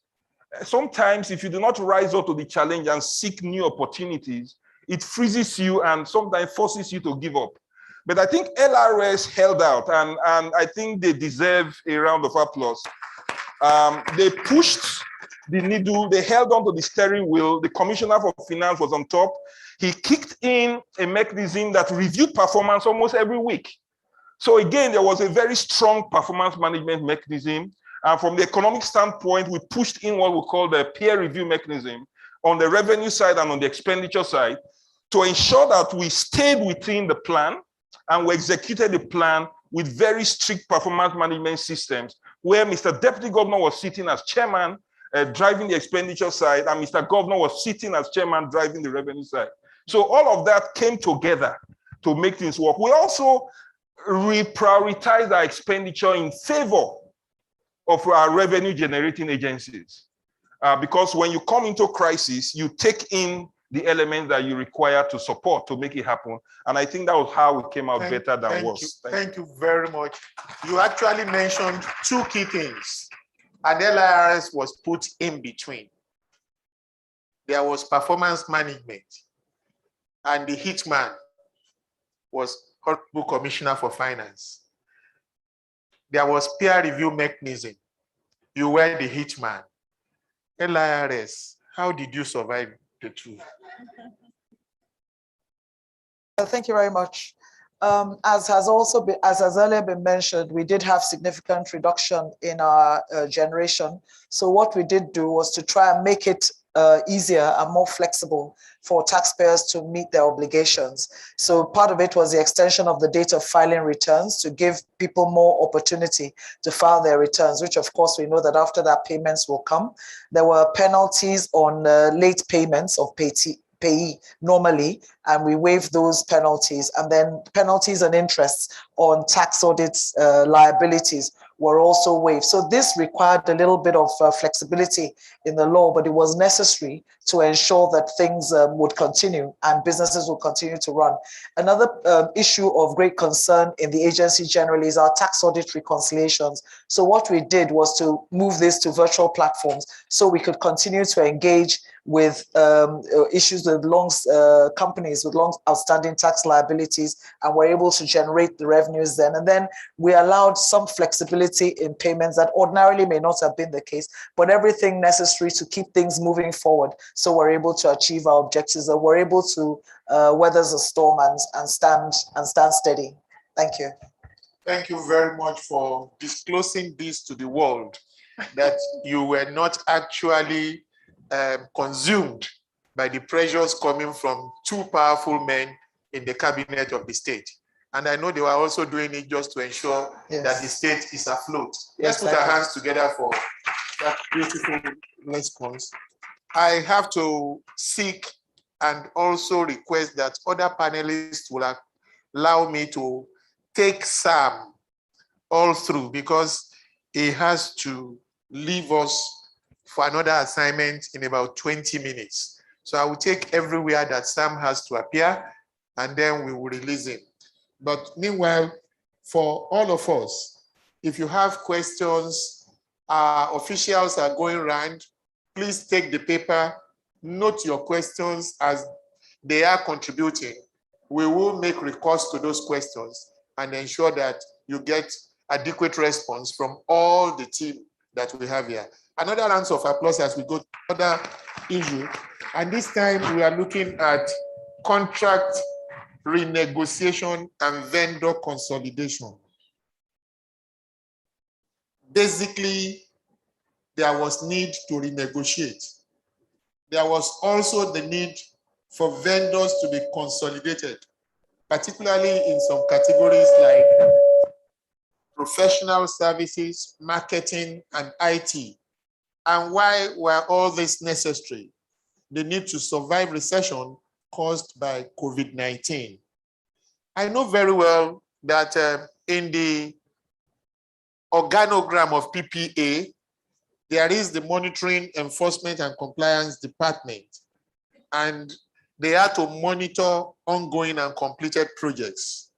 Sometimes if you do not rise up to the challenge and seek new opportunities, it freezes you and sometimes forces you to give up. But I think LRS held out, and I think they deserve a round of applause. They pushed the needle, they held on to the steering wheel. The Commissioner for Finance was on top. He kicked in a mechanism that reviewed performance almost every week. So again, there was a very strong performance management mechanism. And from the economic standpoint, we pushed in what we call the peer review mechanism on the revenue side and on the expenditure side to ensure that we stayed within the plan and we executed the plan with very strict performance management systems where Mr. Deputy Governor was sitting as chairman, driving the expenditure side, and Mr. Governor was sitting as chairman, driving the revenue side. So all of that came together to make things work. We also reprioritized our expenditure in favor of our revenue generating agencies. Because when you come into crisis, you take in the elements that you require to support to make it happen. And I think that was how we came out better than worse. Thank you very much. You actually mentioned two key things, and LRS was put in between. There was performance management, and the hitman was Honorable Commissioner for Finance. There was peer review mechanism. You were the hitman. LRS, how did you survive the two? Thank you very much. As has earlier been mentioned, we did have significant reduction in our generation. So what we did do was to try and make it easier and more flexible for taxpayers to meet their obligations. So part of it was the extension of the date of filing returns to give people more opportunity to file their returns, which of course we know that after that payments will come. There were penalties on late payments of payee normally, and we waived those penalties. And then penalties and interests on tax audits liabilities were also waived. So this required a little bit of flexibility in the law, but it was necessary to ensure that things would continue and businesses will continue to run. Another issue of great concern in the agency generally is our tax audit reconciliations. So what we did was to move this to virtual platforms so we could continue to engage with issues with companies with long outstanding tax liabilities, and were able to generate the revenues then. And then we allowed some flexibility in payments that ordinarily may not have been the case, but everything necessary to keep things moving forward. So we're able to achieve our objectives, and we're able to weather the storm and stand steady. Thank you. Thank you very much for disclosing this to the world, that you were not actually consumed by the pressures coming from two powerful men in the cabinet of the state. And I know they were also doing it just to ensure that the state is afloat. Let's put our hands together for that beautiful response. I have to seek and also request that other panelists will allow me to take Sam all through, because he has to leave us for another assignment in about 20 minutes. So I will take everywhere that Sam has to appear, and then we will release him. But meanwhile, for all of us, if you have questions, officials are going around, please take the paper, note your questions as they are contributing. We will make recourse to those questions and ensure that you get adequate response from all the team that we have here. Another round of applause as we go to another issue. And this time we are looking at contract renegotiation and vendor consolidation. Basically, there was need to renegotiate. There was also the need for vendors to be consolidated, particularly in some categories like professional services, marketing, and IT. And why were all this necessary? The need to survive recession caused by COVID-19. I know very well that in the organogram of PPA, there is the Monitoring, Enforcement, and Compliance Department, and they are to monitor ongoing and completed projects.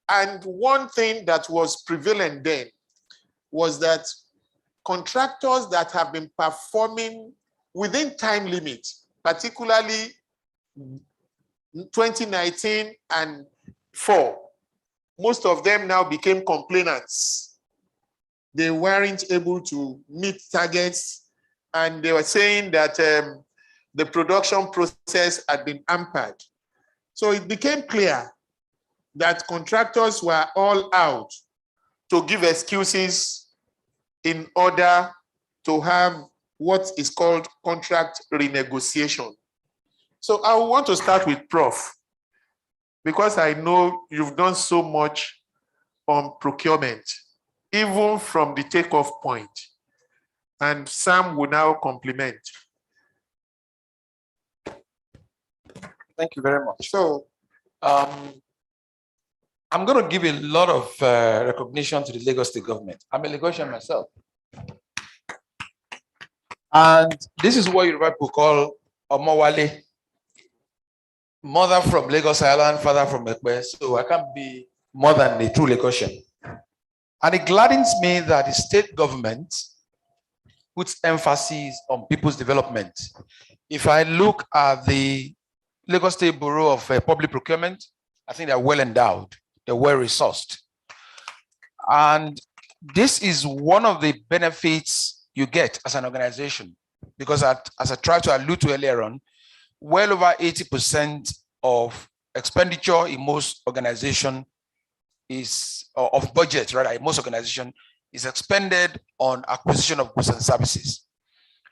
And one thing that was prevalent then was that contractors that have been performing within time limits, particularly 2019 and 4, most of them now became complainants. They weren't able to meet targets, and they were saying that the production process had been hampered. So it became clear that contractors were all out to give excuses in order to have what is called contract renegotiation. So I want to start with Prof, because I know you've done so much on procurement, even from the takeoff point. And Sam will now complement. Thank you very much. So I'm going to give a lot of recognition to the Lagos State government. I'm a Lagosian myself. And this is what Yoruba people call Omowale. Mother from Lagos Island, father from Ekpe. So I can't be more than a true Lagosian. And it gladdens me that the state government puts emphasis on people's development. If I look at the Lagos State Bureau of Public Procurement, I think they're well endowed, they're well resourced. And this is one of the benefits you get as an organization, because as I tried to allude to earlier on, well over 80% of expenditure in most organizations is, or of budget rather, in most organizations, is expended on acquisition of goods and services.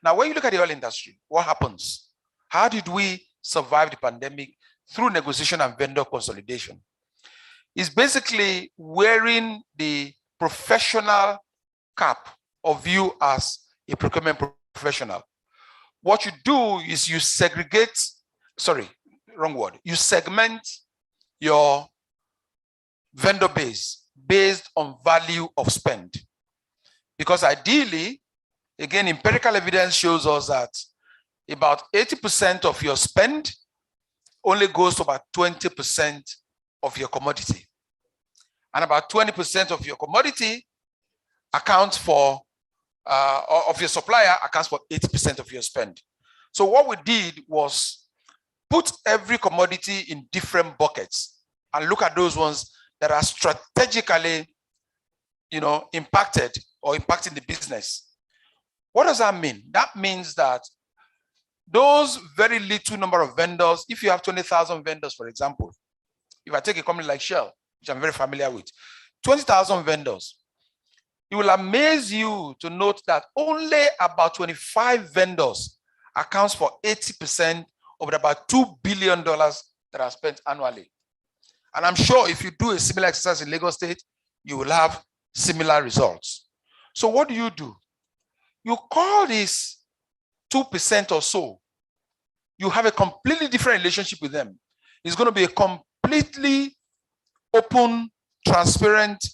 Now, when you look at the oil industry, what happens? How did we survive the pandemic? Through negotiation and vendor consolidation. It's basically wearing the professional cap of you as a procurement professional. What you do is you segregate, sorry, wrong word. You segment your vendor base based on value of spend. Because ideally, again, empirical evidence shows us that about 80% of your spend only goes to about 20% of your commodity. And about 20% of your commodity accounts for, of your supplier accounts for 80% of your spend. So what we did was put every commodity in different buckets and look at those ones that are strategically, impacted or impacting the business. What does that mean? That means that those very little number of vendors, if you have 20,000 vendors, for example, if I take a company like Shell, which I'm very familiar with, 20,000 vendors, it will amaze you to note that only about 25 vendors accounts for 80% of the about $2 billion that are spent annually. And I'm sure if you do a similar exercise in Lagos State, you will have similar results. So what do? You call this 2% or so. You have a completely different relationship with them. It's going to be a completely open, transparent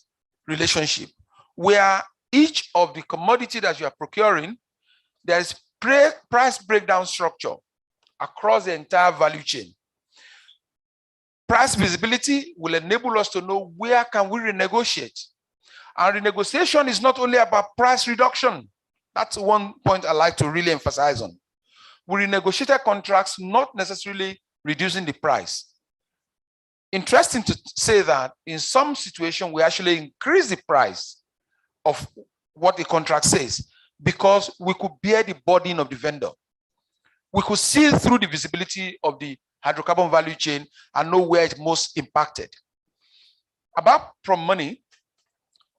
relationship where each of the commodity that you are procuring, there is price breakdown structure across the entire value chain. Price visibility will enable us to know where can we renegotiate. And renegotiation is not only about price reduction. That's one point I like to really emphasize on. We renegotiated contracts, not necessarily reducing the price. Interesting to say that in some situations, we actually increase the price of what the contract says because we could bear the burden of the vendor. We could see through the visibility of the hydrocarbon value chain and know where it's most impacted. Apart from money,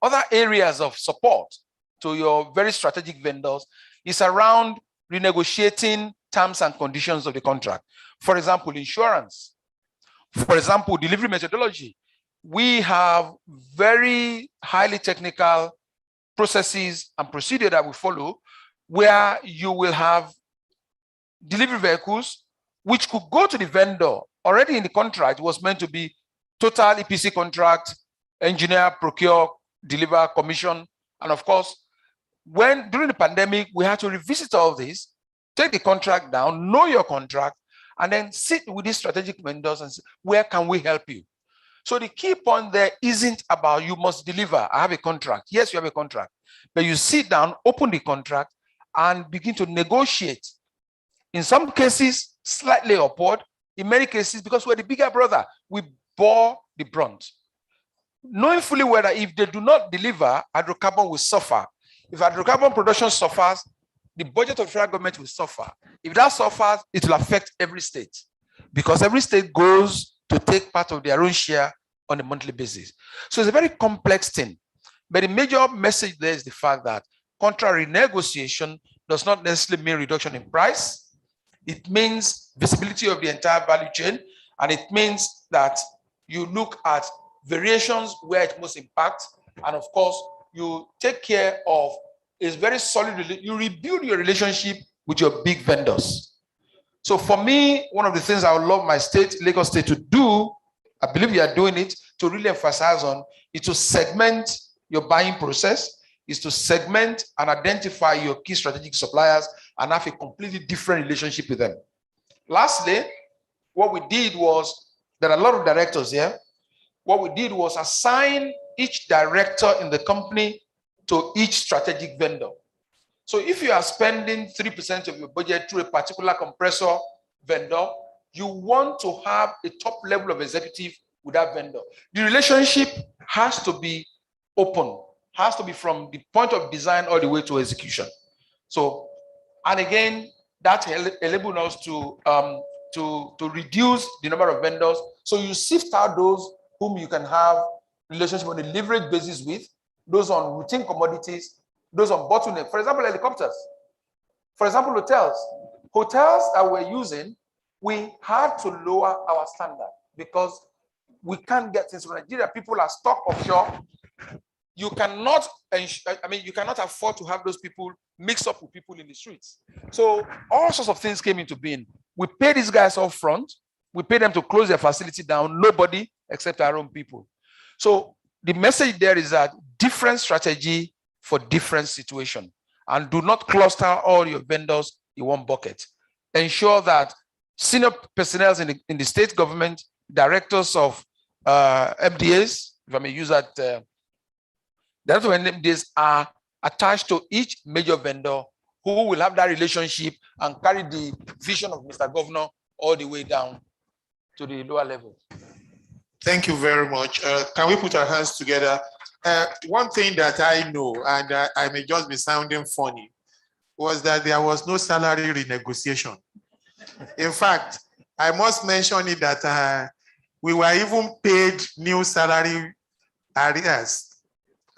other areas of support to your very strategic vendors is around renegotiating terms and conditions of the contract. For example, insurance. For example, delivery methodology. We have very highly technical processes and procedure that we follow where you will have delivery vehicles which could go to the vendor. Already in the contract, it was meant to be total EPC contract, engineer, procure, deliver, commission. And of course, during the pandemic, we had to revisit all this, take the contract down, know your contract, and then sit with these strategic vendors and say, where can we help you? So the key point there isn't about you must deliver. I have a contract. Yes, you have a contract. But you sit down, open the contract, and begin to negotiate. In some cases, slightly upward. In many cases, because we're the bigger brother, we bore the brunt. Knowing fully well that if they do not deliver, hydrocarbon will suffer. If hydrocarbon production suffers, the budget of the federal government will suffer. If that suffers, it will affect every state because every state goes to take part of their own share on a monthly basis. So it's a very complex thing. But the major message there is the fact that contract renegotiation does not necessarily mean reduction in price. It means visibility of the entire value chain, and it means that you look at variations where it most impacts, and of course, you take care of a very solid, you rebuild your relationship with your big vendors. So for me, one of the things I would love my state, Lagos State, to do, I believe we are doing it, to really emphasize on, is to segment your buying process, is to segment and identify your key strategic suppliers and have a completely different relationship with them. Lastly, what we did was, there are a lot of directors here. What we did was assign each director in the company to each strategic vendor. So if you are spending 3% of your budget through a particular compressor vendor, you want to have a top level of executive with that vendor. The relationship has to be open, has to be from the point of design all the way to execution. So, and again, that enables us to reduce the number of vendors. So you sift out those whom you can have relationship on a leverage basis with, those on routine commodities, those on bottleneck. For example, helicopters. For example, hotels. Hotels that we're using, we had to lower our standard because we can't get things from Nigeria. People are stuck offshore. You cannot, you cannot afford to have those people mix up with people in the streets. So all sorts of things came into being. We pay these guys up front. We pay them to close their facility down. Nobody except our own people. So the message there is that different strategy for different situation, and do not cluster all your vendors in one bucket. Ensure that senior personnel in the state government, directors of MDAs, if I may use that, directors of MDAs are attached to each major vendor who will have that relationship and carry the vision of Mr. Governor all the way down to the lower level. Thank you very much. Can we put our hands together? One thing that I know, and I may just be sounding funny, was that there was no salary renegotiation. In fact, I must mention it that we were even paid new salary arrears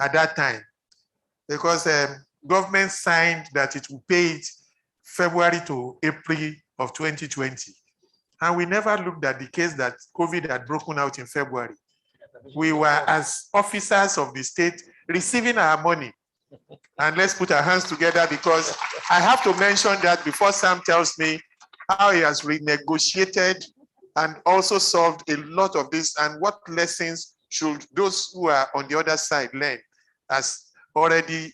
at that time because government signed that it would pay it February to April of 2020. And we never looked at the case that COVID had broken out in February. We were, as officers of the state, receiving our money. And let's put our hands together because I have to mention that before Sam tells me how he has renegotiated and also solved a lot of this and what lessons should those who are on the other side learn as already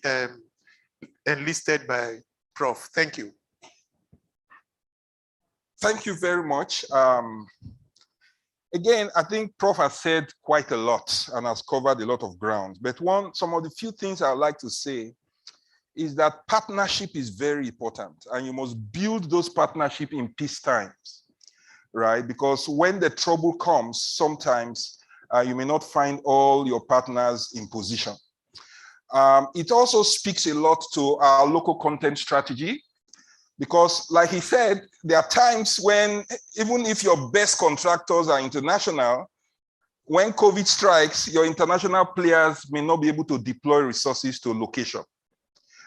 enlisted by Prof. Thank you. Thank you very much. Again, I think Prof has said quite a lot and has covered a lot of ground. But some of the few things I would like to say is that partnership is very important, and you must build those partnerships in peace times, right? Because when the trouble comes, sometimes you may not find all your partners in position. It also speaks a lot to our local content strategy, because like he said, there are times when even if your best contractors are international, when COVID strikes, your international players may not be able to deploy resources to location.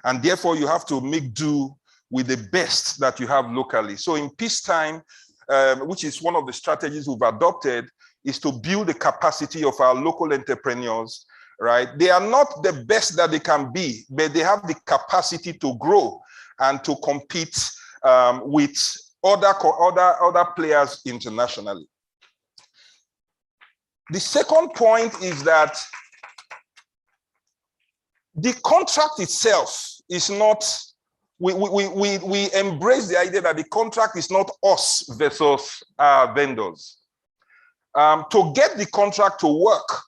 And therefore you have to make do with the best that you have locally. So in peacetime, which is one of the strategies we've adopted, is to build the capacity of our local entrepreneurs, right? They are not the best that they can be, but they have the capacity to grow and to compete with other players internationally. The second point is that the contract itself is not, we embrace the idea that the contract is not us versus vendors. To get the contract to work,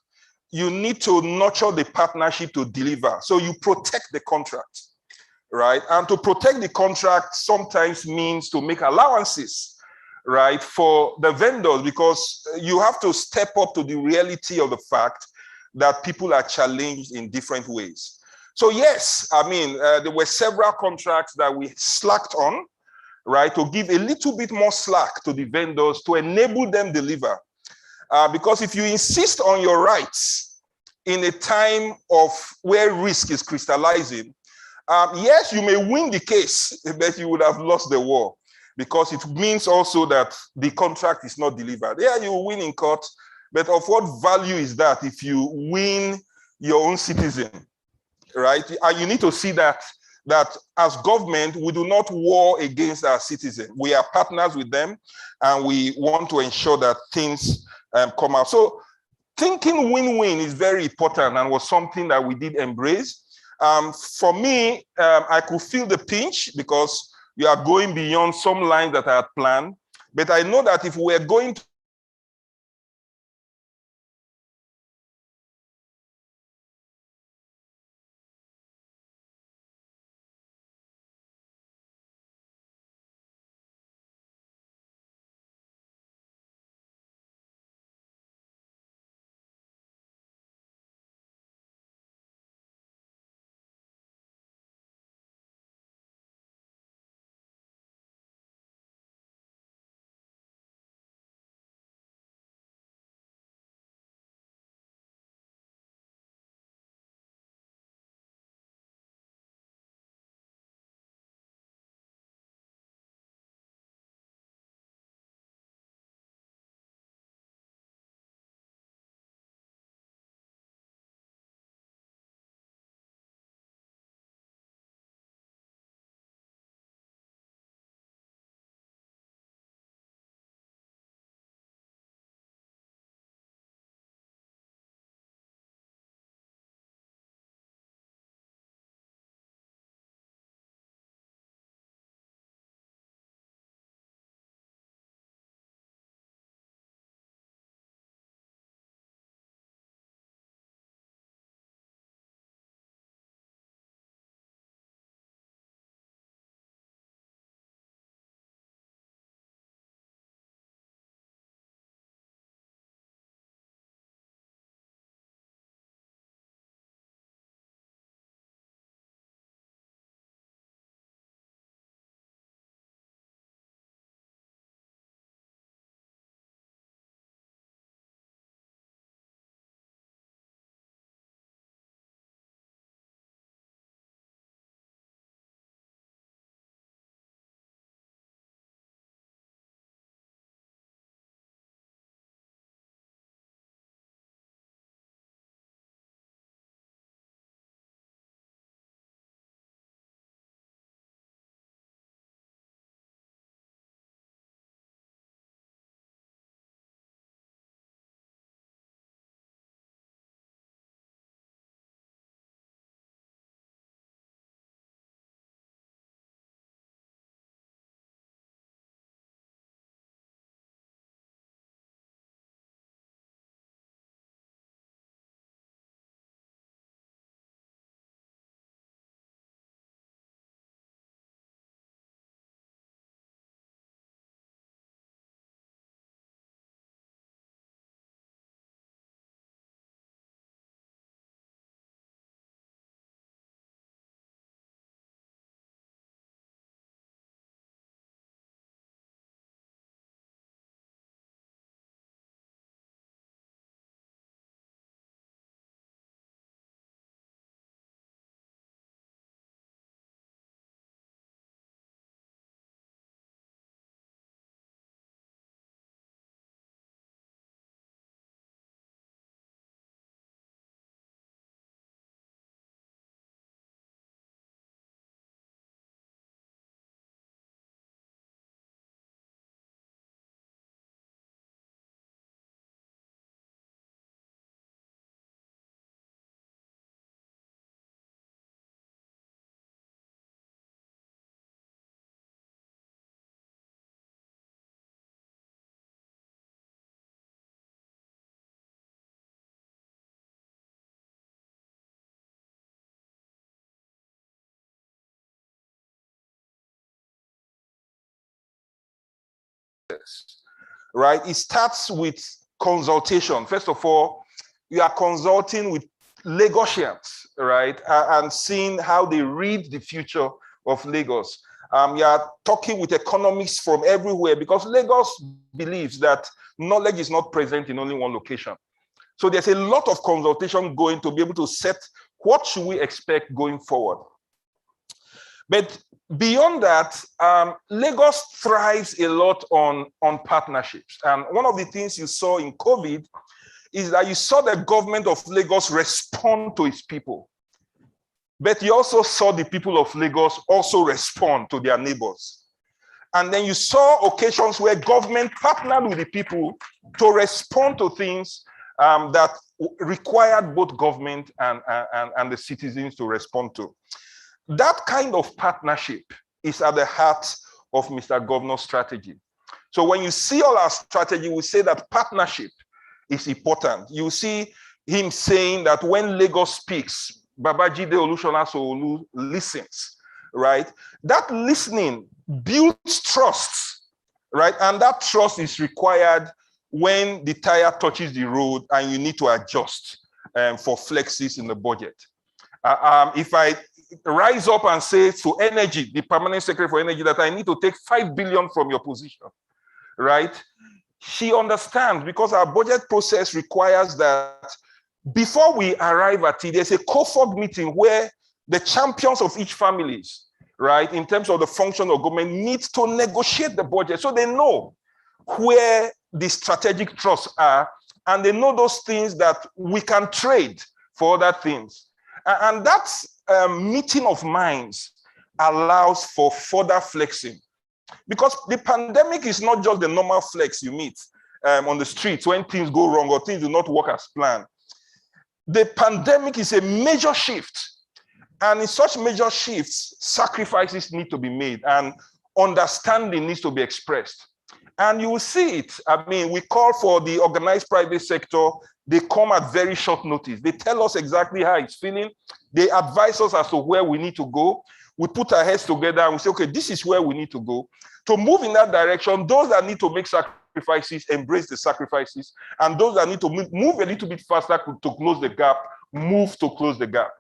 you need to nurture the partnership to deliver. So you protect the contract, right? And to protect the contract sometimes means to make allowances, right, for the vendors, because you have to step up to the reality of the fact that people are challenged in different ways. So yes, I mean, there were several contracts that we slacked on, right, to give a little bit more slack to the vendors to enable them deliver. Because if you insist on your rights in a time of where risk is crystallizing, yes, you may win the case, but you would have lost the war, because it means also that the contract is not delivered. Yeah, you win in court, but of what value is that if you win your own citizen, right? And you need to see that as government, we do not war against our citizens. We are partners with them, and we want to ensure that things come out. So thinking win-win is very important and was something that we did embrace. For me, I could feel the pinch because we are going beyond some lines that I had planned. But I know that if we're going to process, right? It starts with consultation. First of all, you are consulting with Lagosians, right? And seeing how they read the future of Lagos. You are talking with economists from everywhere because Lagos believes that knowledge is not present in only one location. So there's a lot of consultation going to be able to set what should we expect going forward. But beyond that, Lagos thrives a lot on partnerships. And one of the things you saw in COVID is that you saw the government of Lagos respond to its people. But you also saw the people of Lagos also respond to their neighbors. And then you saw occasions where government partnered with the people to respond to things that required both government and the citizens to respond to. That kind of partnership is at the heart of Mr. Governor's strategy. So when you see all our strategy, we say that partnership is important. You see him saying that when Lagos speaks, Babajide Olusola Sanwo-Olu listens, right? That listening builds trust, right? And that trust is required when the tire touches the road and you need to adjust for flexes in the budget. If I rise up and say to Energy, the Permanent Secretary for Energy, that I need to take 5 billion from your position, right? She understands because our budget process requires that before we arrive at it, there's a COFOG meeting where the champions of each families, right, in terms of the function of government, need to negotiate the budget so they know where the strategic thrusts are and they know those things that we can trade for other things. And that meeting of minds allows for further flexing. Because the pandemic is not just the normal flex you meet on the streets when things go wrong or things do not work as planned. The pandemic is a major shift. And in such major shifts, sacrifices need to be made and understanding needs to be expressed. And you will see it. I mean, we call for the organized private sector. They come at very short notice. They tell us exactly how it's feeling. They advise us as to where we need to go. We put our heads together and we say, okay, this is where we need to go. To move in that direction, those that need to make sacrifices, embrace the sacrifices. And those that need to move a little bit faster to close the gap, move to close the gap.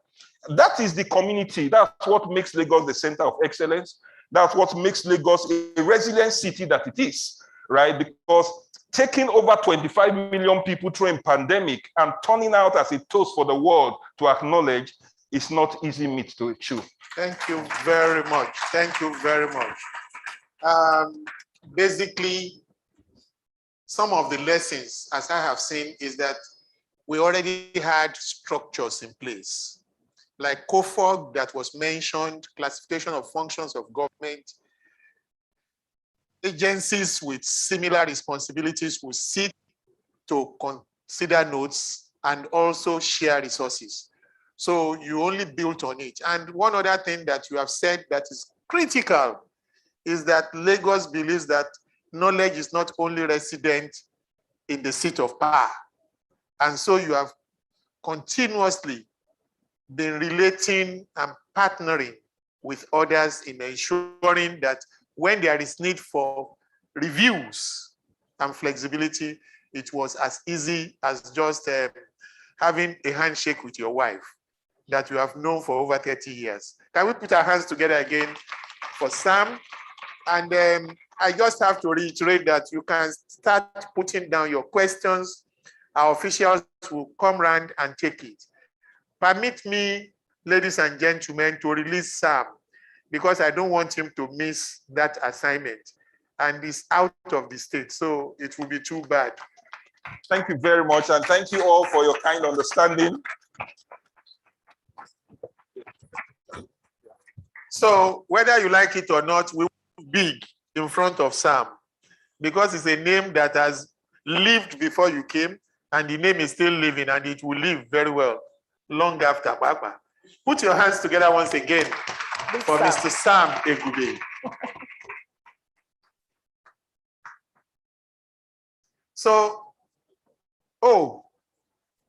That is the community. That's what makes Lagos the center of excellence. That's what makes Lagos a resilient city that it is, right? Because taking over 25 million people through a pandemic and turning out as a toast for the world to acknowledge is not easy meat to chew. Thank you very much. Thank you very much. Basically, some of the lessons, as I have seen, is that we already had structures in place, like COFOG that was mentioned, classification of functions of government. Agencies with similar responsibilities will sit to consider notes and also share resources. So you only built on it. And one other thing that you have said that is critical is that Lagos believes that knowledge is not only resident in the seat of power. And so you have continuously been relating and partnering with others in ensuring that when there is need for reviews and flexibility, it was as easy as just having a handshake with your wife that you have known for over 30 years. Can we put our hands together again for Sam? And I just have to reiterate that you can start putting down your questions. Our officials will come around and take it. Permit me, ladies and gentlemen, to release Sam because I don't want him to miss that assignment. And he's out of the state, so it will be too bad. Thank you very much, and thank you all for your kind understanding. So whether you like it or not, we will be big in front of Sam because it's a name that has lived before you came, and the name is still living, and it will live very well long after Papa. Put your hands together once again for Mr. Sam Egube. So,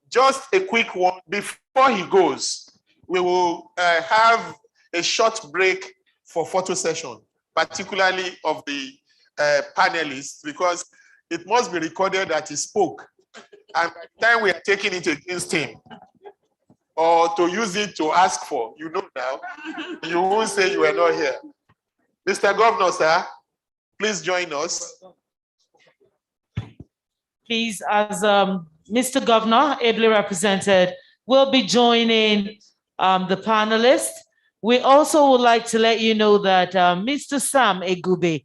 just a quick one. Before he goes, we will have a short break for photo session, particularly of the panelists, because it must be recorded that he spoke. And by the time we are taking it against him, or to use it to ask for, you know now, you won't say you were not here. Mr. Governor, sir, please join us. Please, as Mr. Governor, ably represented, will be joining the panelists. We also would like to let you know that Mr. Sam Egube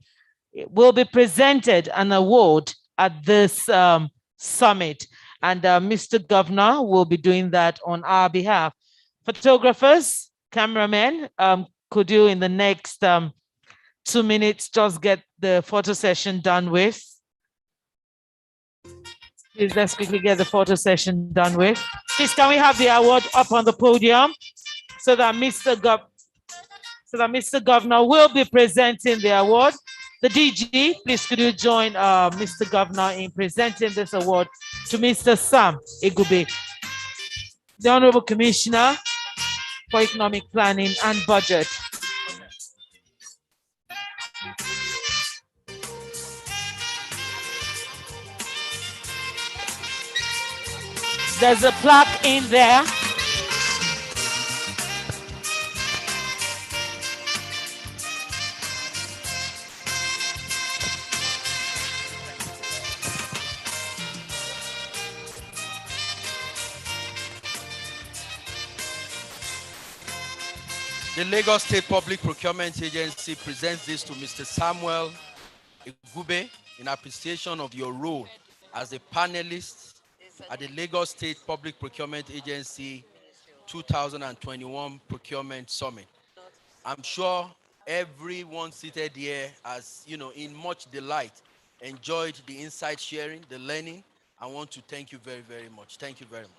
will be presented an award at this summit. And Mr. Governor will be doing that on our behalf. Photographers, cameramen, could you in the next 2 minutes just get the photo session done with? Please, let's quickly get the photo session done with. Please, can we have the award up on the podium so that Mr. Governor will be presenting the award. The DG, please could you join Mr. Governor in presenting this award to Mr. Sam Egube, the Honorable Commissioner for Economic Planning and Budget. There's a plaque in there. The Lagos State Public Procurement Agency presents this to Mr. Samuel Egube in appreciation of your role as a panelist at the Lagos State Public Procurement Agency 2021 Procurement Summit. I'm sure everyone seated here has, in much delight, enjoyed the insight sharing, the learning. I want to thank you very, very much. Thank you very much.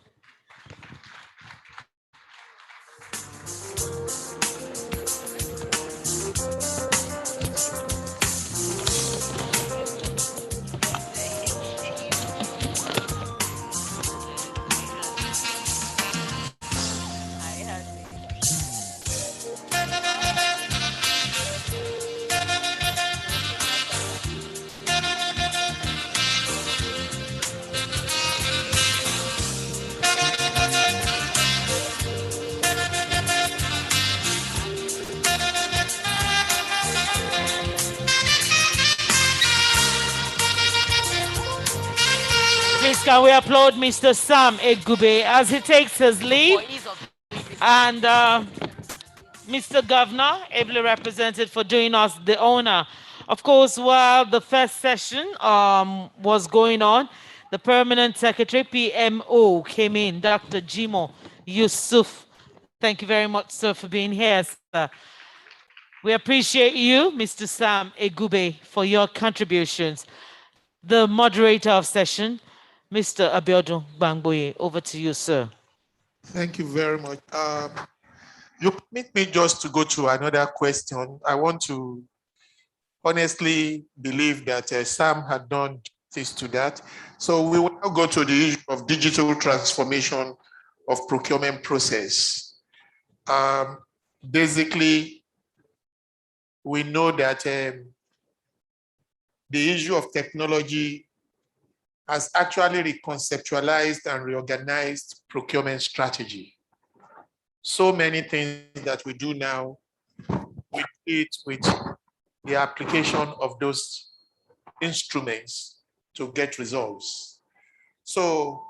Please, can we applaud Mr. Sam Egube as he takes his leave? And Mr. Governor, ably represented, for doing us the honor. Of course, while the first session was going on, the Permanent Secretary, PMO, came in, Dr. Jimo Yusuf. Thank you very much, sir, for being here, sir. We appreciate you, Mr. Sam Egube, for your contributions. The moderator of session, Mr. Abiodun Bangboye, over to you, sir. Thank you very much. You permit me just to go to another question. I want to honestly believe that Sam had done this to that. So we will now go to the issue of digital transformation of procurement process. Basically, we know that the issue of technology has actually reconceptualized and reorganized procurement strategy. So many things that we do now, we do it with the application of those instruments to get results. So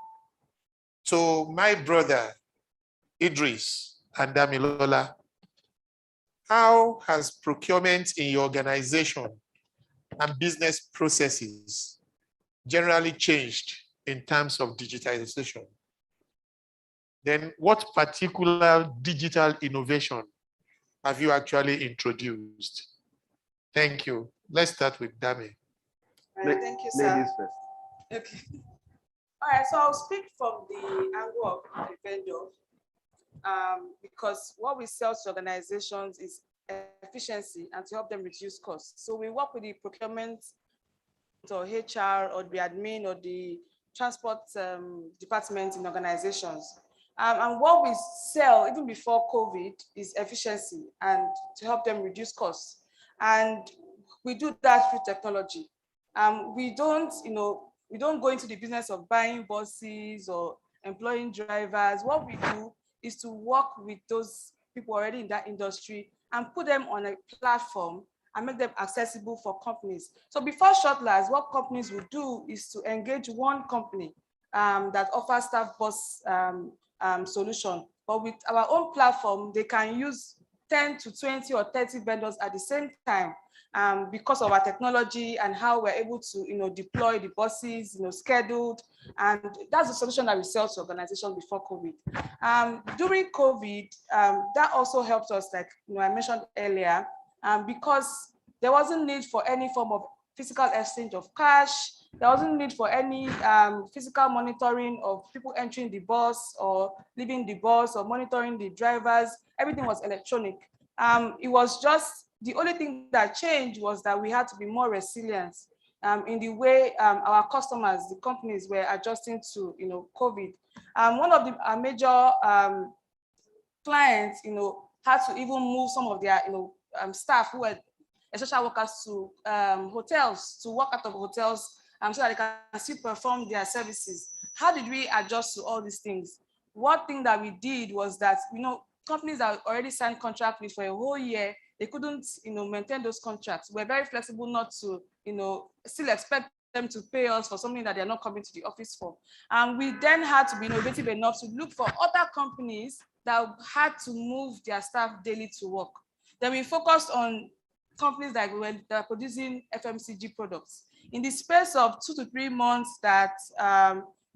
my brother, Idris and Damilola, how has procurement in your organization and business processes generally changed in terms of digitization? Then what particular digital innovation have you actually introduced? Thank you. Let's start with Dami. Thank you, sir. Ladies first. Okay. All right, so I'll speak from the angle of the vendor, because what we sell to organizations is efficiency and to help them reduce costs. So we work with the procurement or HR or the admin or the transport department in organizations. And what we sell, even before COVID, is efficiency and to help them reduce costs. And we do that through technology. We don't go into the business of buying buses or employing drivers. What we do is to work with those people already in that industry and put them on a platform and make them accessible for companies. So before Shotlers, what companies would do is to engage one company that offers staff bus solution. But with our own platform, they can use 10 to 20 or 30 vendors at the same time because of our technology and how we're able to deploy the buses, scheduled. And that's the solution that we sell to organizations before COVID. During COVID, that also helped us, like I mentioned earlier, because there wasn't need for any form of physical exchange of cash. There wasn't need for any physical monitoring of people entering the bus or leaving the bus or monitoring the drivers. Everything was electronic. It was just the only thing that changed was that we had to be more resilient in the way our customers, the companies, were adjusting to COVID. One of the major clients, had to even move some of their staff who were essential workers to hotels, to work out of hotels so that they can still perform their services. How did we adjust to all these things? One thing that we did was that, companies that already signed contract with for a whole year, they couldn't, maintain those contracts. We're very flexible not to, still expect them to pay us for something that they're not coming to the office for. And we then had to be innovative enough to look for other companies that had to move their staff daily to work. Then we focused on companies that are producing FMCG products. In the space of 2 to 3 months that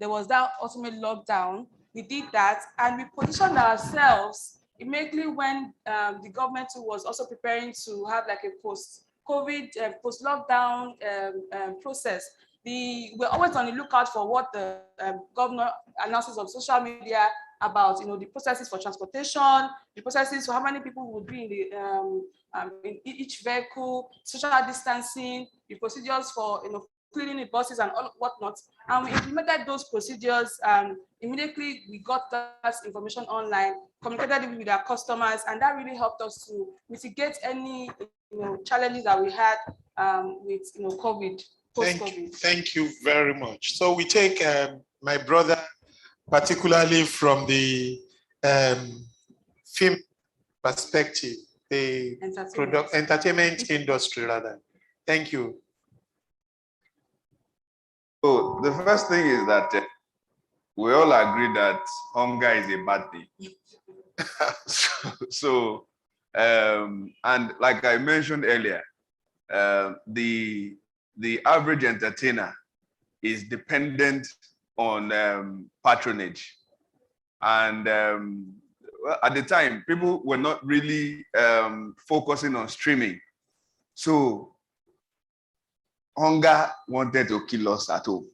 there was that ultimate lockdown, we did that, and we positioned ourselves immediately when the government was also preparing to have like a post-COVID, post-lockdown process. We're always on the lookout for what the governor announces on social media about, the processes for transportation, the processes for how many people would be in each vehicle, social distancing, the procedures for cleaning the buses and all whatnot. And we implemented those procedures. Immediately, we got that information online, communicated it with our customers, and that really helped us to mitigate any challenges that we had with COVID, post-COVID. Thank you very much. So we take my brother, particularly from the film perspective, the entertainment industry rather. Thank you. So the first thing is that we all agree that hunger is a bad thing. And like I mentioned earlier, the average entertainer is dependent on patronage. And at the time, people were not really focusing on streaming. So hunger wanted to kill us at home.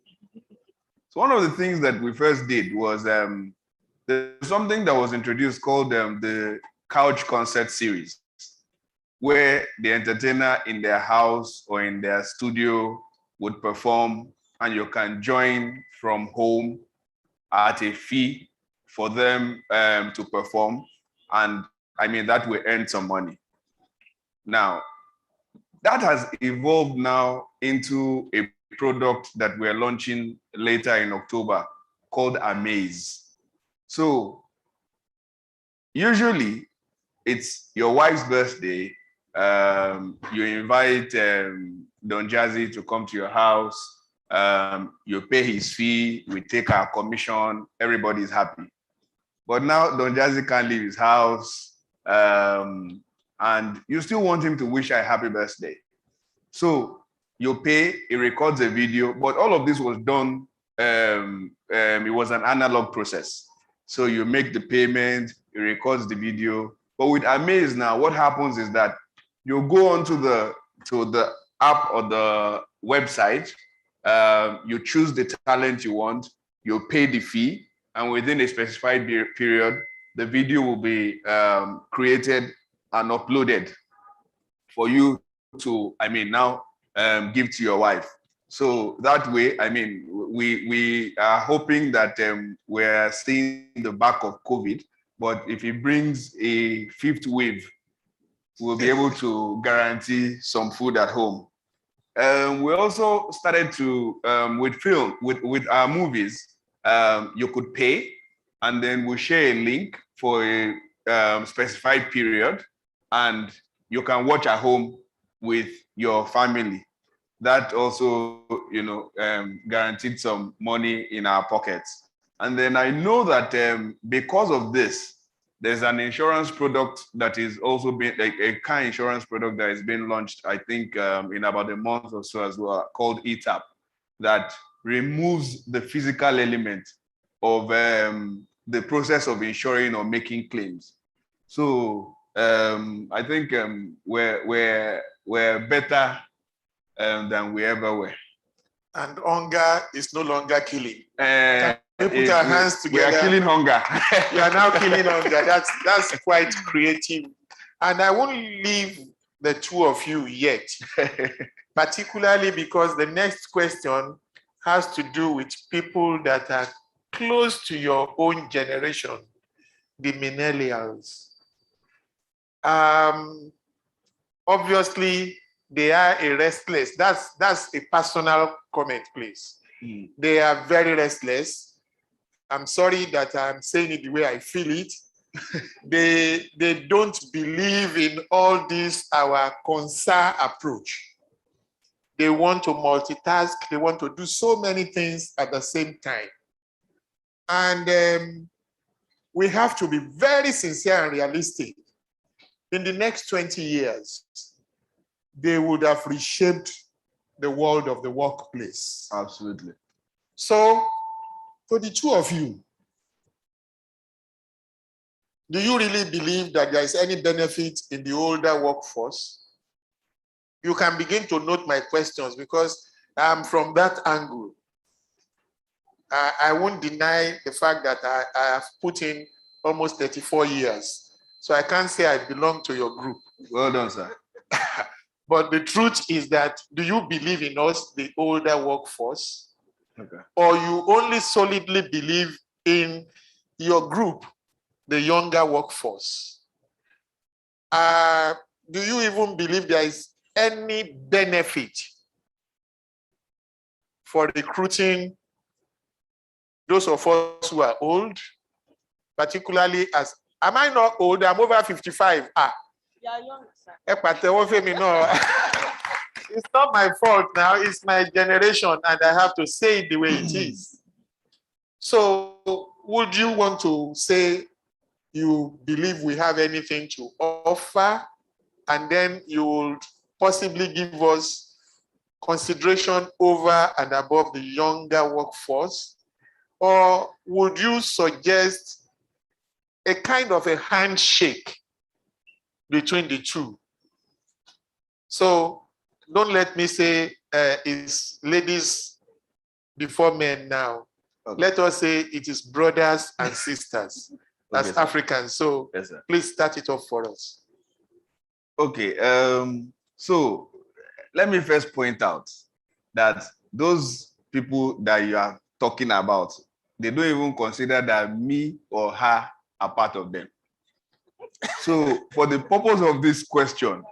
So one of the things that we first did was there's something that was introduced called the couch concert series, where the entertainer in their house or in their studio would perform, and you can join from home at a fee for them to perform. And I mean, that will earn some money. Now, that has evolved now into a product that we're launching later in October called Amaze. So usually it's your wife's birthday. You invite Don Jazzy to come to your house. You pay his fee, we take our commission, everybody's happy. But now Don Jazzy can't leave his house, and you still want him to wish a happy birthday. So you pay, he records a video, but all of this was done, it was an analog process. So you make the payment, he records the video. But with Amaze now, what happens is that you go onto the app or the website, you choose the talent you want, you pay the fee, and within a specified period, the video will be created and uploaded for you to, now give to your wife. So that way, we are hoping that we're seeing the back of COVID, but if it brings a fifth wave, we'll be able to guarantee some food at home. We also started to, with film, with our movies, you could pay, and then we'll share a link for a specified period, and you can watch at home with your family. That also, guaranteed some money in our pockets. And then I know that because of this, there's an insurance product that is also being, like a car insurance product that is being launched, I think in about a month or so as well, called ETAP, that removes the physical element of the process of insuring or making claims. So I think we're better than we ever were. And hunger is no longer killing. Can we put our hands together? We are killing hunger. You are now killing hunger. That's quite creative. And I won't leave the two of you yet, particularly because the next question has to do with people that are close to your own generation, the millennials. Obviously, they are a restless. That's a personal comment, please. They are very restless. I'm sorry that I'm saying it the way I feel it. They don't believe in all this, our concern approach. They want to multitask. They want to do so many things at the same time. And we have to be very sincere and realistic. In the next 20 years, they would have reshaped the world of the workplace. Absolutely. So, for the two of you, do you really believe that there is any benefit in the older workforce? You can begin to note my questions because I'm from that angle. I won't deny the fact that I have put in almost 34 years. So I can't say I belong to your group. Well done, sir. But the truth is that, do you believe in us, the older workforce? Okay. Or you only solidly believe in your group, the younger workforce? Do you even believe there is any benefit for recruiting those of us who are old, particularly as, am I not old? I'm over 55. You are young, sir. It's not my fault now, it's my generation, and I have to say it the way it is. So, would you want to say you believe we have anything to offer, and then you would possibly give us consideration over and above the younger workforce? Or would you suggest a kind of a handshake between the two? So don't let me say it's ladies before men now. Okay. Let us say it is brothers and sisters as okay, Africans. So yes, please start it off for us. Okay, so let me first point out that those people that you are talking about, they don't even consider that me or her are part of them. So for the purpose of this question,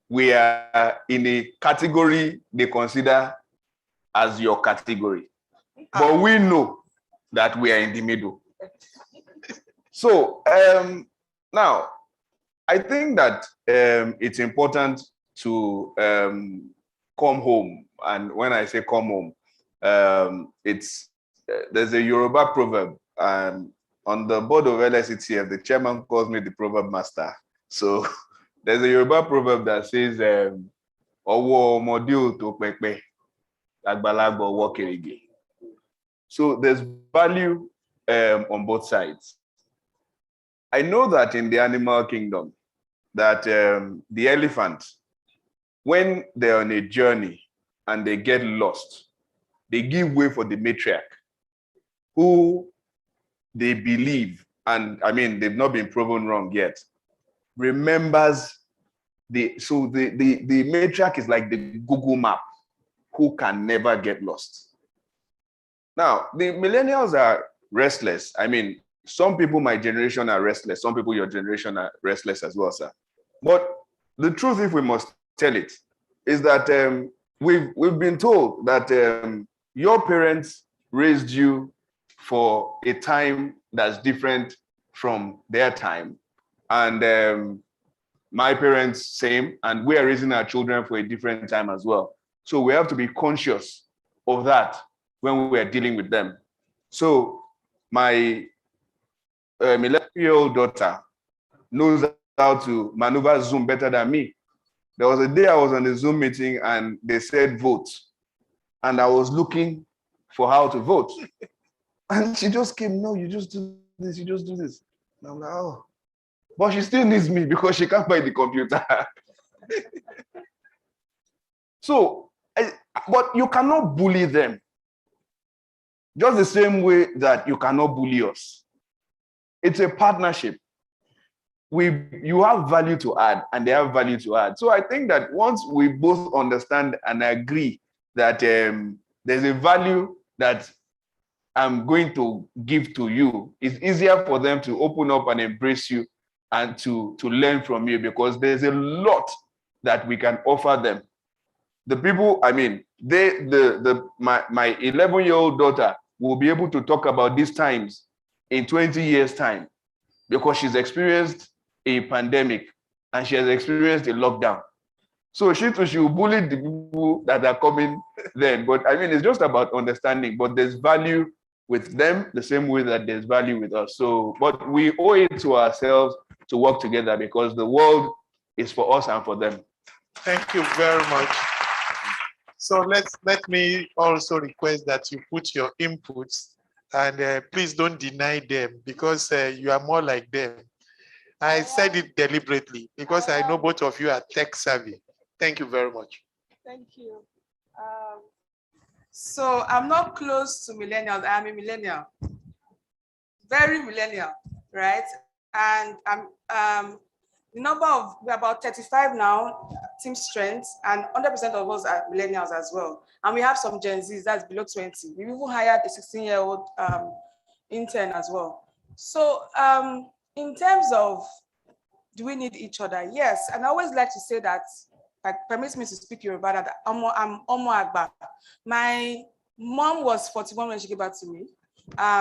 we are in a category they consider as your category. But we know that we are in the middle. So now, I think that it's important to come home. And when I say come home, there's a Yoruba proverb. On the board of LSETF, the chairman calls me the proverb master. So there's a Yoruba proverb that says, "Owo omode to pepe, agbalagba owo kerege." So there's value on both sides. I know that in the animal kingdom, that the elephant, when they're on a journey and they get lost, they give way for the matriarch, who they believe, and I mean, they've not been proven wrong yet, remembers the matriarch is like the Google map, who can never get lost. Now, the millennials are restless. I mean, some people my generation are restless. Some people your generation are restless as well, sir. But the truth, if we must tell it, is that we've been told that your parents raised you for a time that's different from their time. And my parents, same, and we are raising our children for a different time as well. So we have to be conscious of that when we are dealing with them. So my 11-year-old daughter knows how to maneuver Zoom better than me. There was a day I was on a Zoom meeting and they said vote. And I was looking for how to vote. And she just came, no, you just do this, you just do this. And I'm like, oh. But she still needs me because she can't buy the computer. So, but you cannot bully them. Just the same way that you cannot bully us. It's a partnership. You have value to add and they have value to add. So I think that once we both understand and agree that there's a value that I'm going to give to you, it's easier for them to open up and embrace you and to learn from you, because there's a lot that we can offer them. The people, I mean, my 11-year-old daughter will be able to talk about these times in 20 years' time, because she's experienced a pandemic and she has experienced a lockdown. So she will bully the people that are coming then. But I mean, it's just about understanding, but there's value with them the same way that there's value with us. So, but we owe it to ourselves to work together, because the world is for us and for them. Thank you very much. So let me also request that you put your inputs, and please don't deny them, because you are more like them. I said it deliberately because I know both of you are tech savvy. Thank you very much. Thank you. So I'm not close to millennials. I'm a millennial, very millennial, right? And we're about 35 now, team strength, and 100% of us are millennials as well. And we have some Gen Zs that's below 20. We even hired a 16-year-old intern as well. So in terms of, do we need each other? Yes, and I always like to say that, like, permits me to speak Yoruba, that I'm Omo Agba. My mom was 41 when she gave birth to me.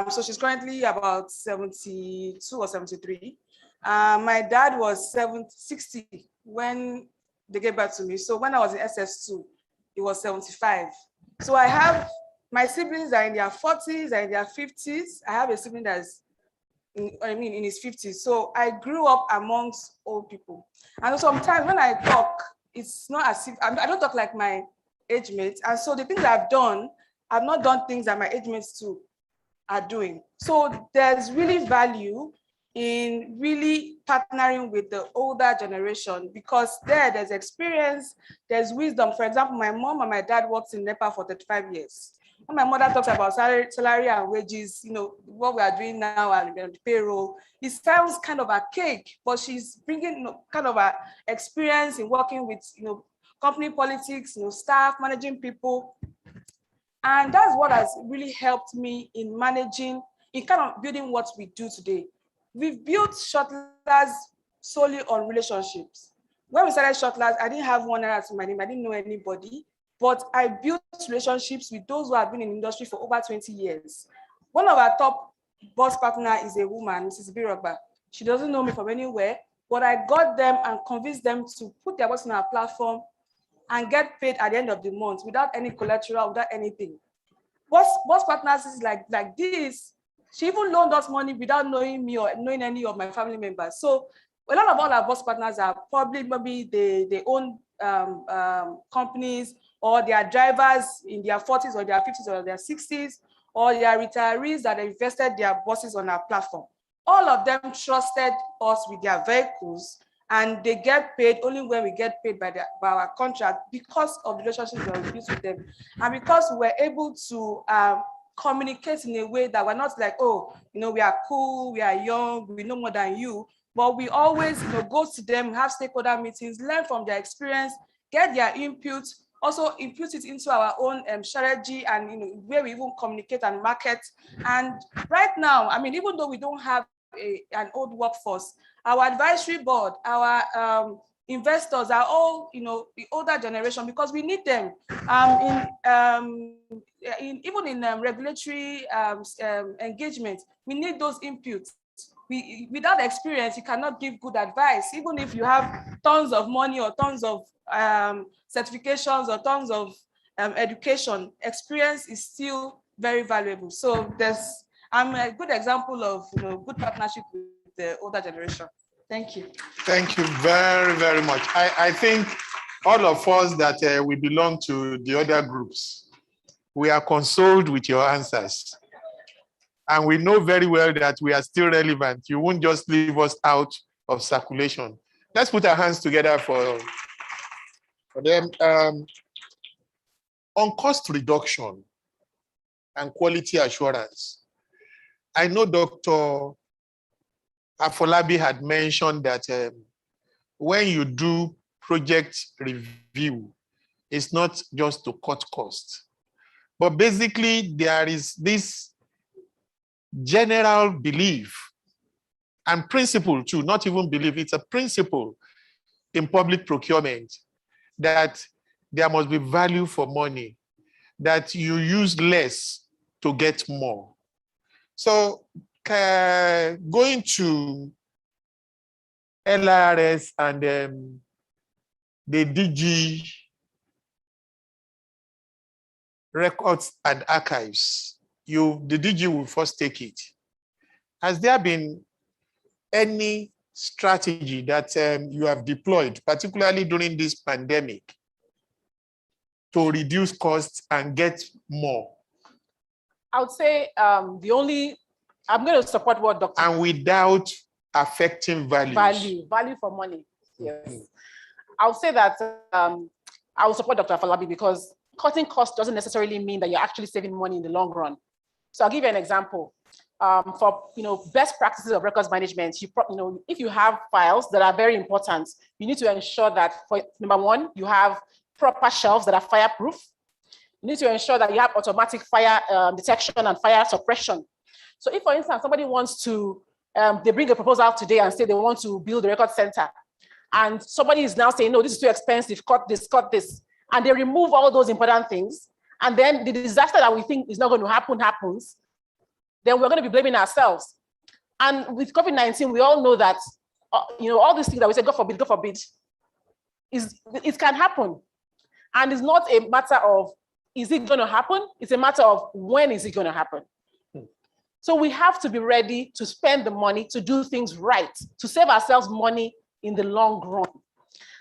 So she's currently about 72 or 73. My dad was 60 when they gave birth to me. So when I was in SS2, he was 75. So I have, my siblings are in their 40s, are in their 50s. I have a sibling that's in his 50s. So I grew up amongst old people. And sometimes when I talk, it's not as if, I don't talk like my age mates. And so the things I've done, I've not done things that my age mates too are doing. So there's really value in really partnering with the older generation, because there's experience, there's wisdom. For example, my mom and my dad worked in NEPA for 35 years. When my mother talks about salary and wages, you know, what we are doing now and the payroll, it sounds kind of archaic, but she's bringing, you know, kind of a experience in working with, you know, company politics, you know, staff, managing people. And that's what has really helped me in managing, in kind of building what we do today. We've built Shotlers solely on relationships. When we started Shotlers, I didn't have one naira to my name, I didn't know anybody. But I built relationships with those who have been in the industry for over 20 years. One of our top boss partner is a woman, Mrs. Birogba. She doesn't know me from anywhere, but I got them and convinced them to put their boss on our platform and get paid at the end of the month without any collateral, without anything. Boss partners is like this. She even loaned us money without knowing me or knowing any of my family members. So a lot of all our boss partners are probably maybe they own companies, or they are drivers in their 40s or their 50s or their 60s, or they are retirees that invested their bosses on our platform. All of them trusted us with their vehicles, and they get paid only when we get paid by our contract, because of the relationships that we built with them. And because we're able to communicate in a way that we're not like, oh, you know, we are cool, we are young, we know more than you, but we always, you know, go to them, have stakeholder meetings, learn from their experience, get their input, also input it into our own strategy, and, you know, where we even communicate and market. And right now, I mean, even though we don't have an old workforce. Our advisory board, our investors are all, the older generation, because we need them even in regulatory engagement. We need those inputs. Without experience, you cannot give good advice, even if you have tons of money or tons of certifications or tons of education. Experience is still very valuable. So I'm a good example of good partnership with the older generation. Thank you. Thank you very, very much. I think all of us that we belong to the other groups, we are consoled with your answers. And we know very well that we are still relevant. You won't just leave us out of circulation. Let's put our hands together for them. On cost reduction and quality assurance, I know Dr. Afolabi had mentioned that when you do project review, it's not just to cut costs, but basically there is this general belief and principle too, not even belief, it's a principle in public procurement that there must be value for money, that you use less to get more. So going to LRS and the DG records and archives, the DG will first take it. Has there been any strategy that you have deployed, particularly during this pandemic, to reduce costs and get more? I would say I'm going to support what Dr. And without affecting values. Value for money, yes. I would say that I will support Dr. Afolabi, because cutting costs doesn't necessarily mean that you're actually saving money in the long run. So I'll give you an example. For best practices of records management, if you have files that are very important, you need to ensure that, for number one, you have proper shelves that are fireproof. You need to ensure that you have automatic fire detection and fire suppression. So if, for instance, somebody wants to, they bring a proposal today and say they want to build a record center, and somebody is now saying, no, this is too expensive, cut this, and they remove all those important things, and then the disaster that we think is not going to happen happens, then we're going to be blaming ourselves. And with COVID-19, we all know that, all these things that we say, God forbid, it can happen. And it's not a matter of, is it going to happen? It's a matter of, when is it going to happen? So we have to be ready to spend the money to do things right, to save ourselves money in the long run.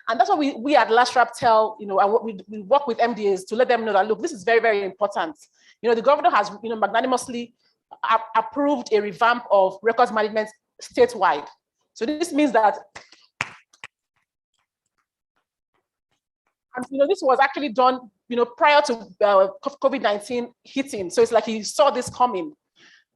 And that's what we at LASRAP tell, we work with MDAs to let them know that, look, this is very, very important. The governor has, magnanimously approved a revamp of records management statewide. So this means that, and this was actually done, prior to COVID-19 hitting. So it's like he saw this coming.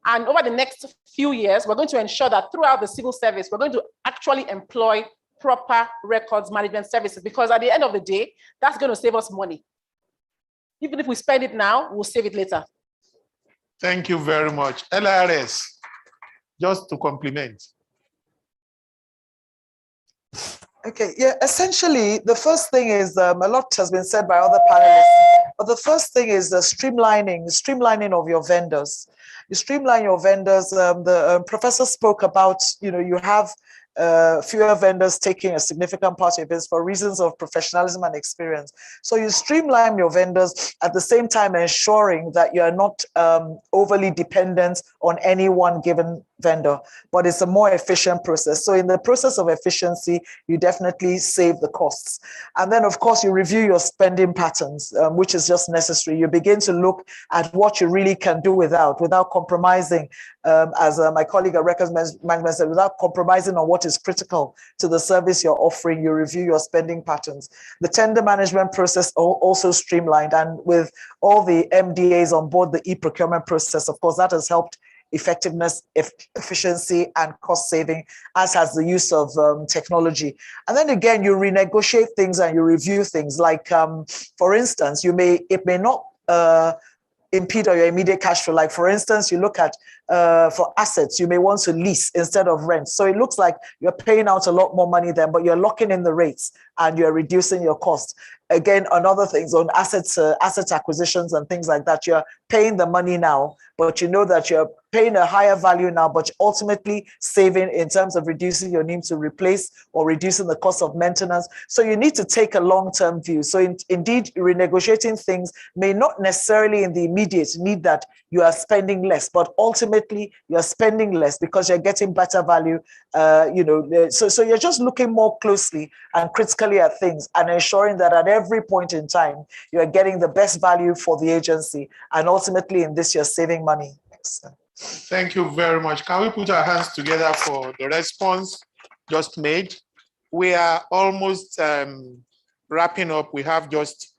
And over the next few years, we're going to ensure that throughout the civil service, we're going to actually employ proper records management services, because at the end of the day, that's going to save us money. Even if we spend it now, we'll save it later. Thank you very much. LRS, just to compliment. Okay, yeah, essentially, the first thing is, a lot has been said by other panelists, but the first thing is the streamlining of your vendors. You streamline your vendors. The professor spoke about, you have fewer vendors taking a significant part of it for reasons of professionalism and experience. So you streamline your vendors, at the same time ensuring that you are not overly dependent on any one given vendor, but it's a more efficient process. So in the process of efficiency, you definitely save the costs. And then, of course, you review your spending patterns, which is just necessary. You begin to look at what you really can do without compromising, as my colleague at Records Management said, without compromising on what is critical to the service you're offering. You review your spending patterns. The tender management process also streamlined, and with all the MDAs on board the e-procurement process, of course, that has helped effectiveness, efficiency, and cost saving, as has the use of technology. And then again, you renegotiate things and you review things. Like, for instance, it may not impede on your immediate cash flow. Like for instance, you look at for assets, you may want to lease instead of rent. So it looks like you're paying out a lot more money then, but you're locking in the rates and you're reducing your cost. Again, on other things, on assets, asset acquisitions and things like that, you're paying the money now, but you know that you're paying a higher value now, but ultimately saving in terms of reducing your need to replace or reducing the cost of maintenance. So you need to take a long-term view. So indeed, renegotiating things may not necessarily in the immediate need that you are spending less, but ultimately you're spending less because you're getting better value. So you're just looking more closely and critically at things and ensuring that at every point in time, you're getting the best value for the agency. And ultimately in this, you're saving money. Thank you very much. Can we put our hands together for the response just made? We are almost wrapping up. We have just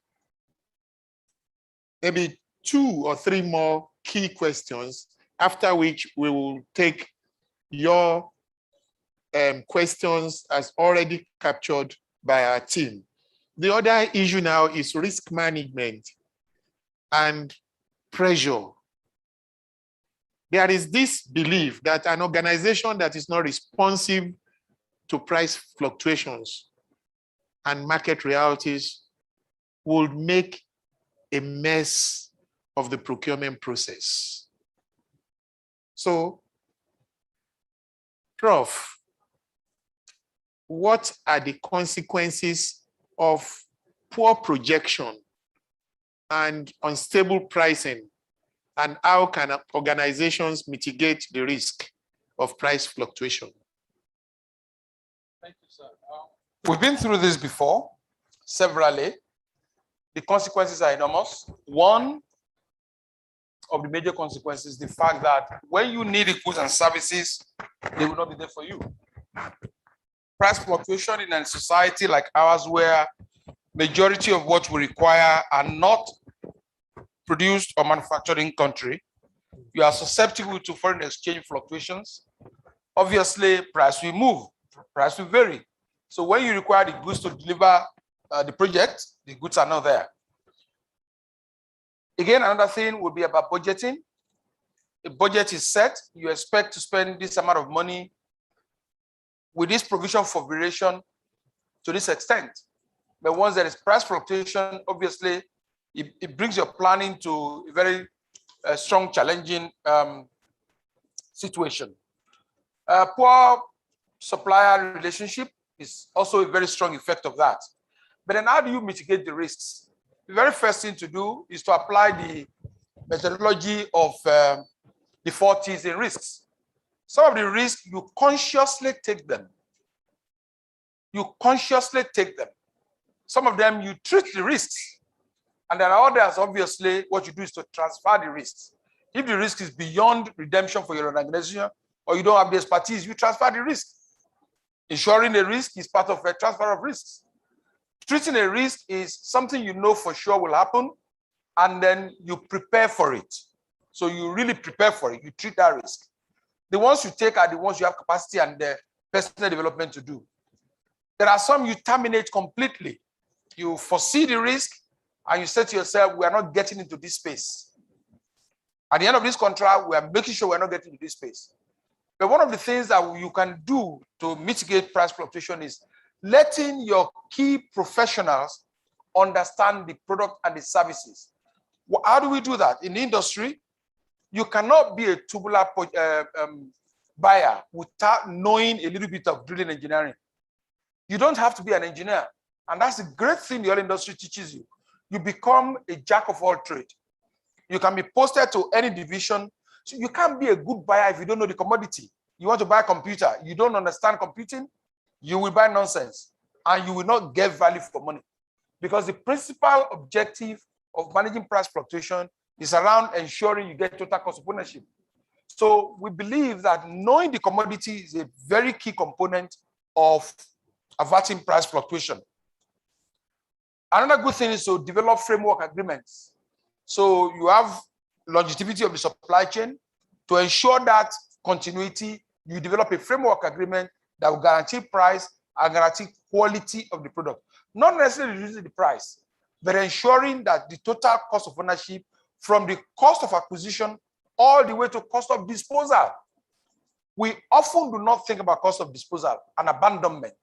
maybe 2 or 3 more key questions, after which we will take your questions as already captured by our team. The other issue now is risk management and pressure. There is this belief that an organization that is not responsive to price fluctuations and market realities will make a mess of the procurement process. So, Prof, what are the consequences of poor projection and unstable pricing, and how can organizations mitigate the risk of price fluctuation? Thank you, sir. We've been through this before, severally. The consequences are enormous. One of the major consequences is the fact that when you need the goods and services, they will not be there for you. Price fluctuation in a society like ours, where majority of what we require are not produced or manufactured in country, you are susceptible to foreign exchange fluctuations. Obviously, price will move, price will vary. So when you require the goods to deliver the project, the goods are not there. Again, another thing would be about budgeting. A budget is set, you expect to spend this amount of money with this provision for variation to this extent. But once there is price fluctuation, obviously, it brings your planning to a very strong, challenging situation. Poor supplier relationship is also a very strong effect of that. But then how do you mitigate the risks? The very first thing to do is to apply the methodology of the 4 T's in risks. Some of the risks, you consciously take them. You consciously take them. Some of them, you treat the risks. And there are others, obviously, what you do is to transfer the risks. If the risk is beyond redemption for your organization, or you don't have the expertise, you transfer the risk. Ensuring the risk is part of a transfer of risks. Treating a risk is something you know for sure will happen, and then you prepare for it. So you really prepare for it. You treat that risk. The ones you take are the ones you have capacity and personal development to do. There are some you terminate completely. You foresee the risk, and you say to yourself, we are not getting into this space. At the end of this contract, we are making sure we're not getting into this space. But one of the things that you can do to mitigate price fluctuation is letting your key professionals understand the product and the services. Well, how do we do that? In the industry, you cannot be a tubular buyer without knowing a little bit of drilling engineering. You don't have to be an engineer. And that's a great thing the oil industry teaches you. You become a jack of all trades. You can be posted to any division. So you can't be a good buyer if you don't know the commodity. You want to buy a computer, you don't understand computing, you will buy nonsense and you will not get value for money. Because the principal objective of managing price fluctuation is around ensuring you get total cost of ownership. So we believe that knowing the commodity is a very key component of averting price fluctuation. Another good thing is to develop framework agreements. So you have longevity of the supply chain. To ensure that continuity, you develop a framework agreement that will guarantee price and guarantee quality of the product. Not necessarily reducing the price, but ensuring that the total cost of ownership from the cost of acquisition all the way to cost of disposal. We often do not think about cost of disposal and abandonment.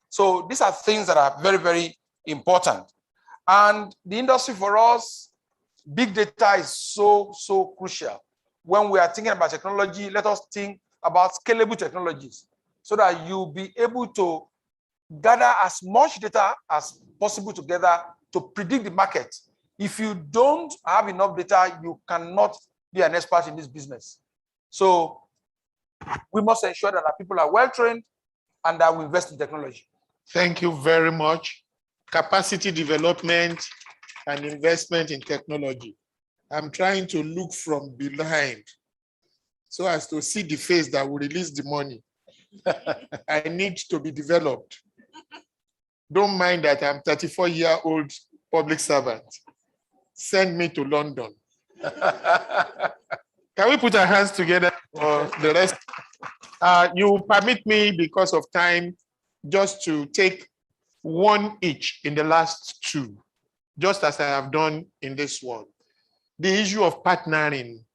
So these are things that are very, very important. And the industry for us, big data is so, so crucial. When we are thinking about technology, let us think about scalable technologies so that you'll be able to gather as much data as possible together to predict the market. If you don't have enough data, you cannot be an expert in this business. So we must ensure that our people are well trained and that we invest in technology. Thank you very much. Capacity development and investment in technology. I'm trying to look from behind so as to see the face that will release the money. I need to be developed. Don't mind that I'm 34-year-old public servant. Send me to London. Can we put our hands together for the rest? You permit me, because of time, just to take one each in the last two, just as I have done in this one. The issue of partnering,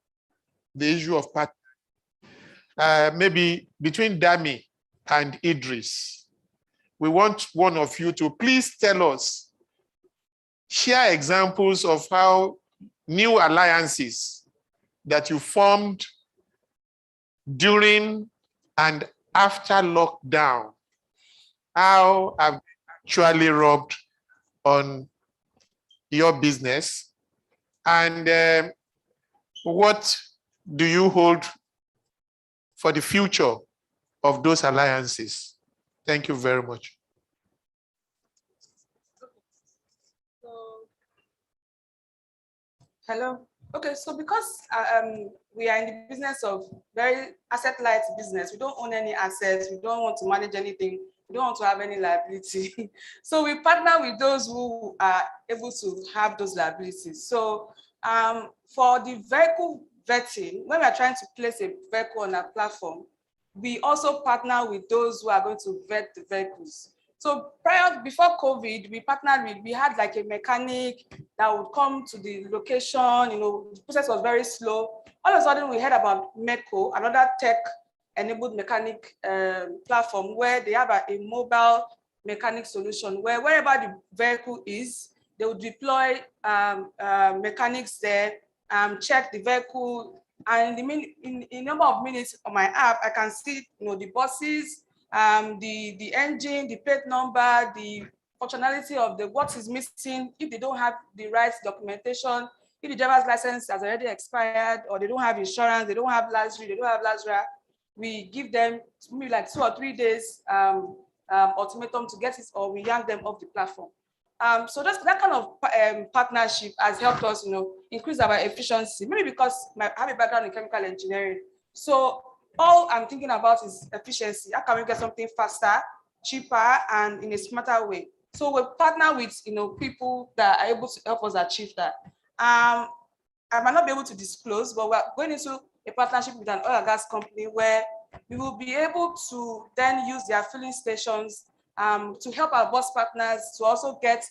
maybe between Dami and Idris. We want one of you to please tell us, share examples of how new alliances that you formed during and after lockdown, how have you actually rubbed on your business, and what do you hold for the future of those alliances? Thank you very much. Hello. Okay, so because we are in the business of very asset-light business, we don't own any assets, we don't want to manage anything, we don't want to have any liability. So we partner with those who are able to have those liabilities. So for the vehicle vetting, when we are trying to place a vehicle on a platform, we also partner with those who are going to vet the vehicles. So before COVID, we had like a mechanic that would come to the location, the process was very slow. All of a sudden we heard about MECO, another tech-enabled mechanic platform where they have a mobile mechanic solution where wherever the vehicle is, they will deploy mechanics there, check the vehicle, and in a number of minutes on my app, I can see the buses, the engine, the plate number, the functionality of what is missing, if they don't have the right documentation, if the driver's license has already expired, or they don't have insurance, they don't have LASRA, we give them maybe like 2 or 3 days ultimatum to get it, or we yank them off the platform. So that kind of partnership has helped us, increase our efficiency. Maybe because I have a background in chemical engineering. So all I'm thinking about is efficiency. How can we get something faster, cheaper, and in a smarter way? So we partner with people that are able to help us achieve that. I might not be able to disclose, but we're going into a partnership with an oil and gas company where we will be able to then use their filling stations to help our bus partners to also get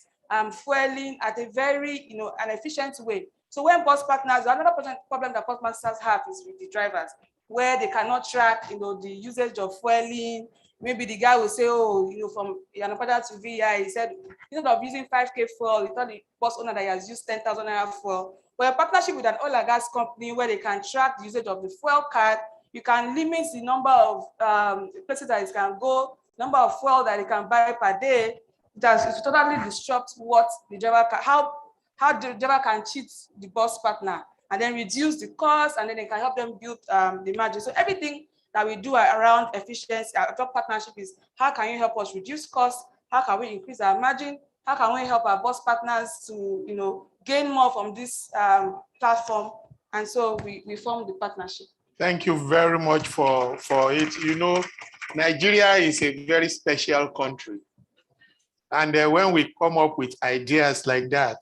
fueling at a very an efficient way. So when bus partners, another problem that bus partners have is with the drivers, where they cannot track the usage of fueling. Maybe the guy will say, from Yanapada to VI, he said, instead of using 5K fuel, he told the bus owner that he has used 10,000 naira fuel. But a partnership with an oil and gas company where they can track the usage of the fuel card, you can limit the number of places that it can go, number of fuel that it can buy per day. It totally disrupt what the driver can, how the driver can cheat the bus partner, and then reduce the cost, and then they can help them build the margin. So everything that we do around efficiency, our job partnership is how can you help us reduce costs? How can we increase our margin? How can we help our bus partners to gain more from this platform? And so we form the partnership. Thank you very much for it. Nigeria is a very special country. And when we come up with ideas like that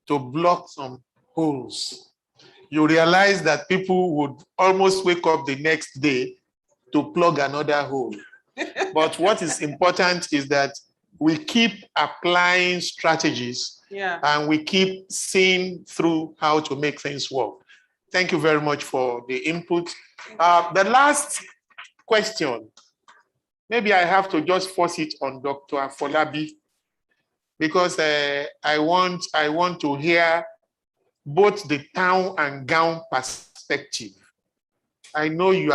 to block some holes, you realize that people would almost wake up the next day to plug another hole. But what is important is that we keep applying strategies, and we keep seeing through how to make things work. Thank you very much for the input. The last question, maybe I have to just force it on Dr. Afolabi, because I want to hear both the town and gown perspective. I know you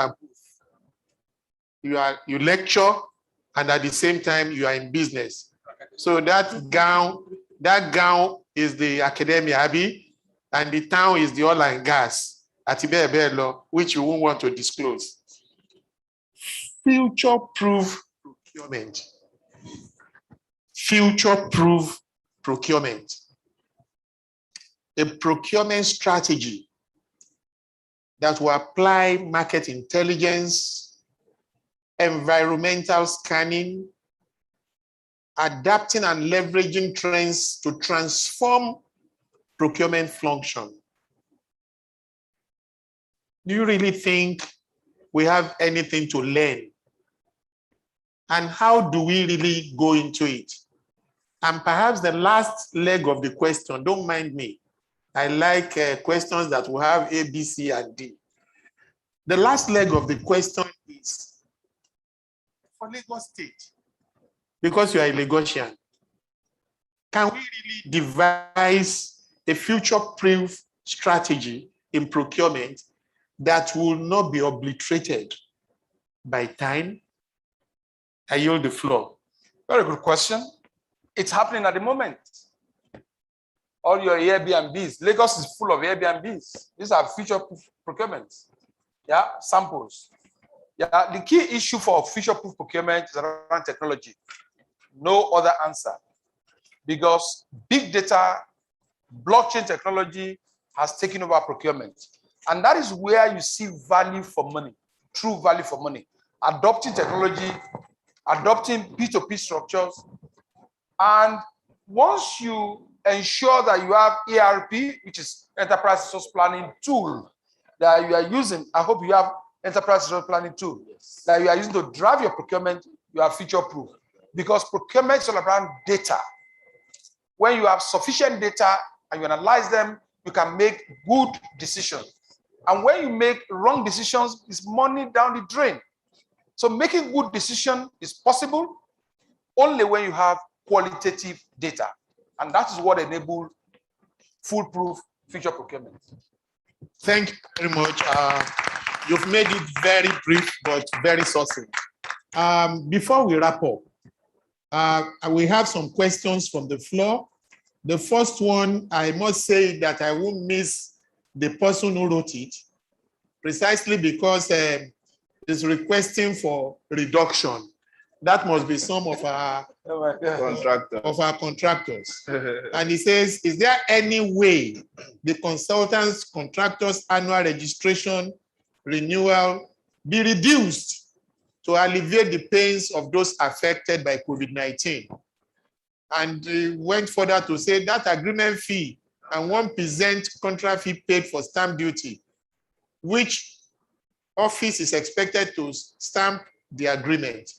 lecture, and at the same time you are in business. So that gown is the academia, Abi, and the town is the oil and gas at Ibebelo, which you won't want to disclose. Future-proof procurement. Future-proof procurement. A procurement strategy that will apply market intelligence, environmental scanning, adapting and leveraging trends to transform procurement function. Do you really think we have anything to learn? And how do we really go into it? And perhaps the last leg of the question, don't mind me. I like questions that will have A, B, C, and D. The last leg of the question is, for Lagos State, because you are a Lagosian, can we really devise a future-proof strategy in procurement that will not be obliterated by time? I yield the floor. Very good question. It's happening at the moment. All your Airbnbs, Lagos is full of Airbnbs. These are future procurements. Yeah, samples. Yeah, the key issue for future-proof procurement is around technology. No other answer. Because big data, blockchain technology has taken over procurement. And that is where you see value for money, true value for money. Adopting technology, adopting P2P structures. And once you ensure that you have ERP, which is Enterprise Resource Planning tool that you are using, I hope you have Enterprise Resource Planning tool that you are using to drive your procurement, you are future-proof. Because procurement is all about data. When you have sufficient data and you analyze them, you can make good decisions. And when you make wrong decisions, it's money down the drain. So making good decisions is possible only when you have qualitative data. And that is what enables foolproof future procurement. Thank you very much. You've made it very brief, but very succinct. Before we wrap up, we have some questions from the floor. The first one, I must say that I won't miss the person who wrote it, precisely because it's requesting for reduction. That must be some of our contractors. And he says, is there any way the consultants, contractors' annual registration renewal be reduced to alleviate the pains of those affected by COVID-19? And went further to say that agreement fee and 1% contract fee paid for stamp duty, which office is expected to stamp the agreement.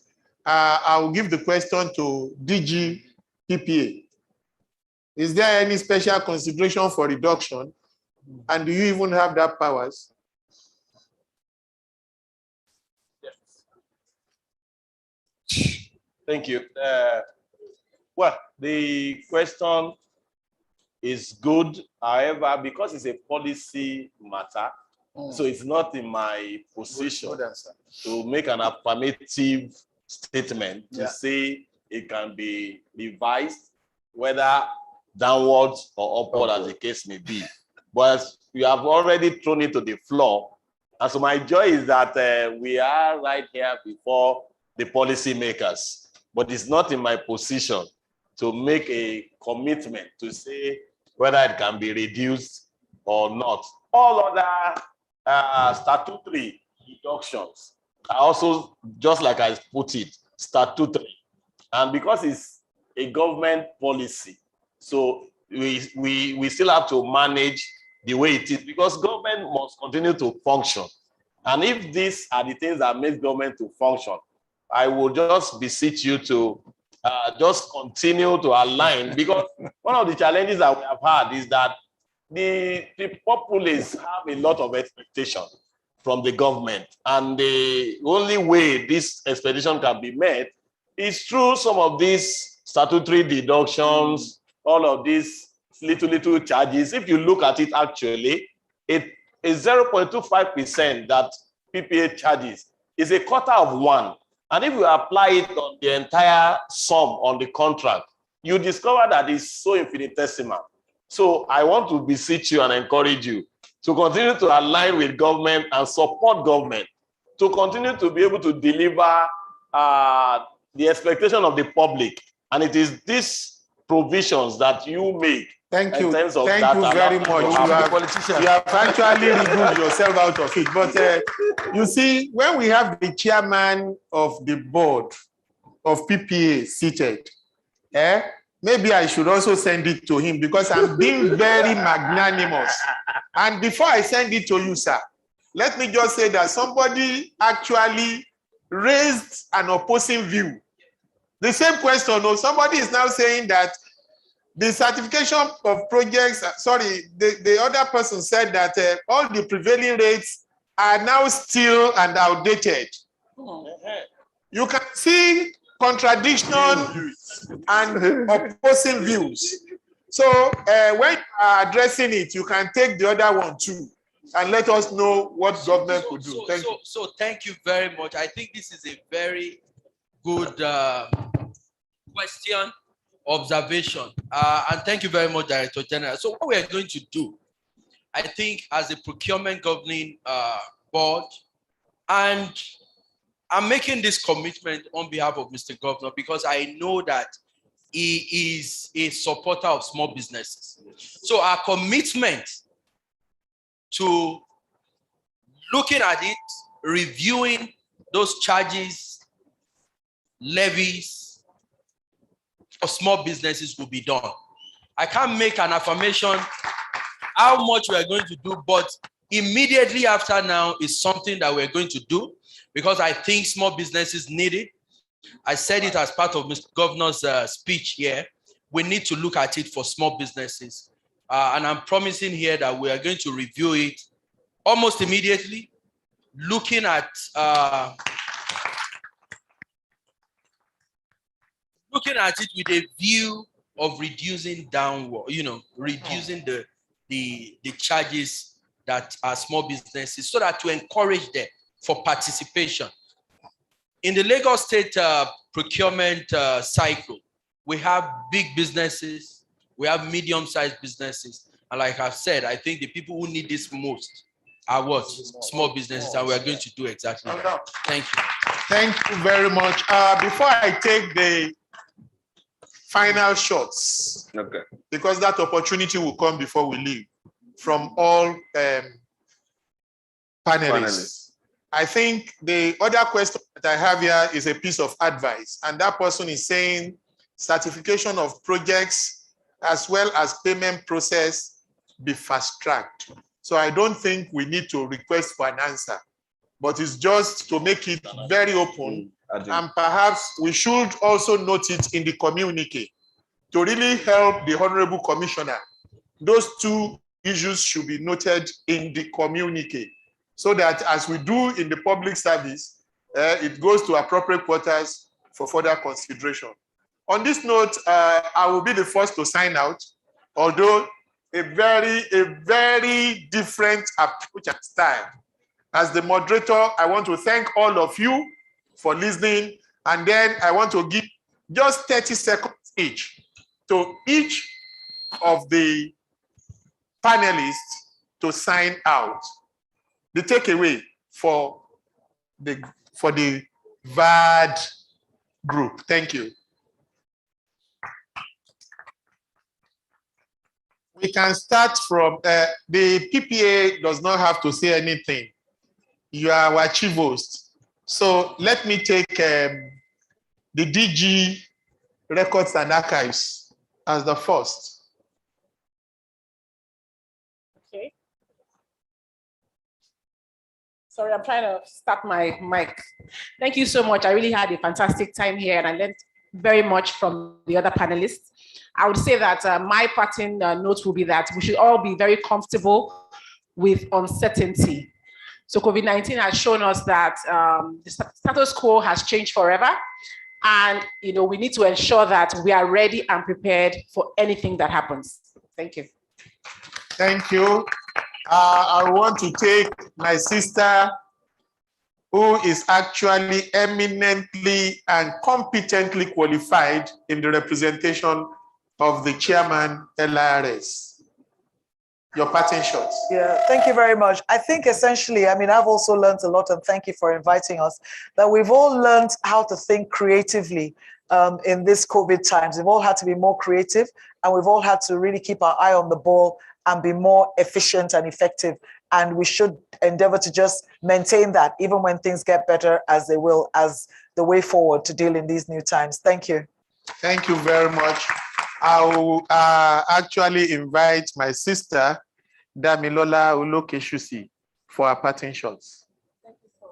I will give the question to DG PPA. Is there any special consideration for reduction? And do you even have that powers? Yes. Thank you. Well, the question is good. However, because it's a policy matter, so it's not in my position to make an affirmative statement to say it can be revised, whether downwards or upward as the case may be. But you have already thrown it to the floor. And so my joy is that we are right here before the policymakers, but it's not in my position to make a commitment to say whether it can be reduced or not. All other statutory reductions are also, just like I put it, statutory. And because it's a government policy, so we still have to manage the way it is, because government must continue to function. And if these are the things that make government to function, I will just beseech you to just continue to align, because one of the challenges that we have had is that the populace have a lot of expectation from the government, and the only way this expectation can be met is through some of these statutory deductions, all of these little charges. If you look at it, actually, it is 0.25% that PPA charges is a quarter of one. And if you apply it on the entire sum on the contract, you discover that it's so infinitesimal. So I want to beseech you and encourage you to continue to align with government and support government to continue to be able to deliver the expectation of the public. And it is these provisions that you make. Thank you. In terms of Thank you very much. You have actually removed yourself out of it. But you see, when we have the chairman of the board of PPA seated, maybe I should also send it to him, because I'm being very magnanimous. And before I send it to you, sir, let me just say that somebody actually raised an opposing view. The same question, or somebody is now saying that the certification of projects, the other person said that all the prevailing rates are now still and outdated. You can see contradiction and opposing views. So when you are addressing it, you can take the other one too, and let us know what government could do. So thank you very much. I think this is a very good question, observation, and thank you very much, Director General. So what we are going to do, I think, as a procurement governing board, and I'm making this commitment on behalf of Mr. Governor, because I know that he is a supporter of small businesses. So our commitment to looking at it, reviewing those charges, levies for small businesses will be done. I can't make an affirmation how much we are going to do, but immediately after now is something that we're going to do, because I think small businesses need it. I said it as part of Mr. Governor's speech here. We need to look at it for small businesses. And I'm promising here that we are going to review it almost immediately, looking at it with a view of reducing downward, reducing the charges that are small businesses, so that to encourage them for participation. In the Lagos State procurement cycle, we have big businesses, we have medium-sized businesses. And like I've said, I think the people who need this most are what? Small businesses, and we are going to do exactly that. Thank you. Thank you very much. Before I take the final shots, because that opportunity will come before we leave, from all panelists. I think the other question that I have here is a piece of advice, and that person is saying certification of projects as well as payment process be fast-tracked. So I don't think we need to request for an answer, but it's just to make it very open, and perhaps we should also note it in the communique to really help the Honorable Commissioner. Those two issues should be noted in the communique, so that as we do in the public service, it goes to appropriate quarters for further consideration. On this note, I will be the first to sign out, although a very different approach and style. As the moderator, I want to thank all of you for listening, and then I want to give just 30 seconds each to each of the panelists to sign out. The takeaway for the VAD group. Thank you. We can start from the PPA does not have to say anything. You are our chief host. So let me take the DG Records and Archives as the first. Okay. Sorry, I'm trying to start my mic. Thank you so much. I really had a fantastic time here, and I learned very much from the other panelists. I would say that my parting note will be that we should all be very comfortable with uncertainty. So COVID-19 has shown us that the status quo has changed forever. And we need to ensure that we are ready and prepared for anything that happens. Thank you. Thank you. I want to take my sister, who is actually eminently and competently qualified in the representation of the chairman LRS. Your parting shots. Yeah, thank you very much. I think essentially, I've also learned a lot, and thank you for inviting us, that we've all learned how to think creatively in this COVID times. We've all had to be more creative, and we've all had to really keep our eye on the ball and be more efficient and effective. And we should endeavor to just maintain that, even when things get better, as they will, as the way forward to deal in these new times. Thank you. Thank you very much. I will actually invite my sister, Damilola Ulokeshusi, for her parting shots. Thank you for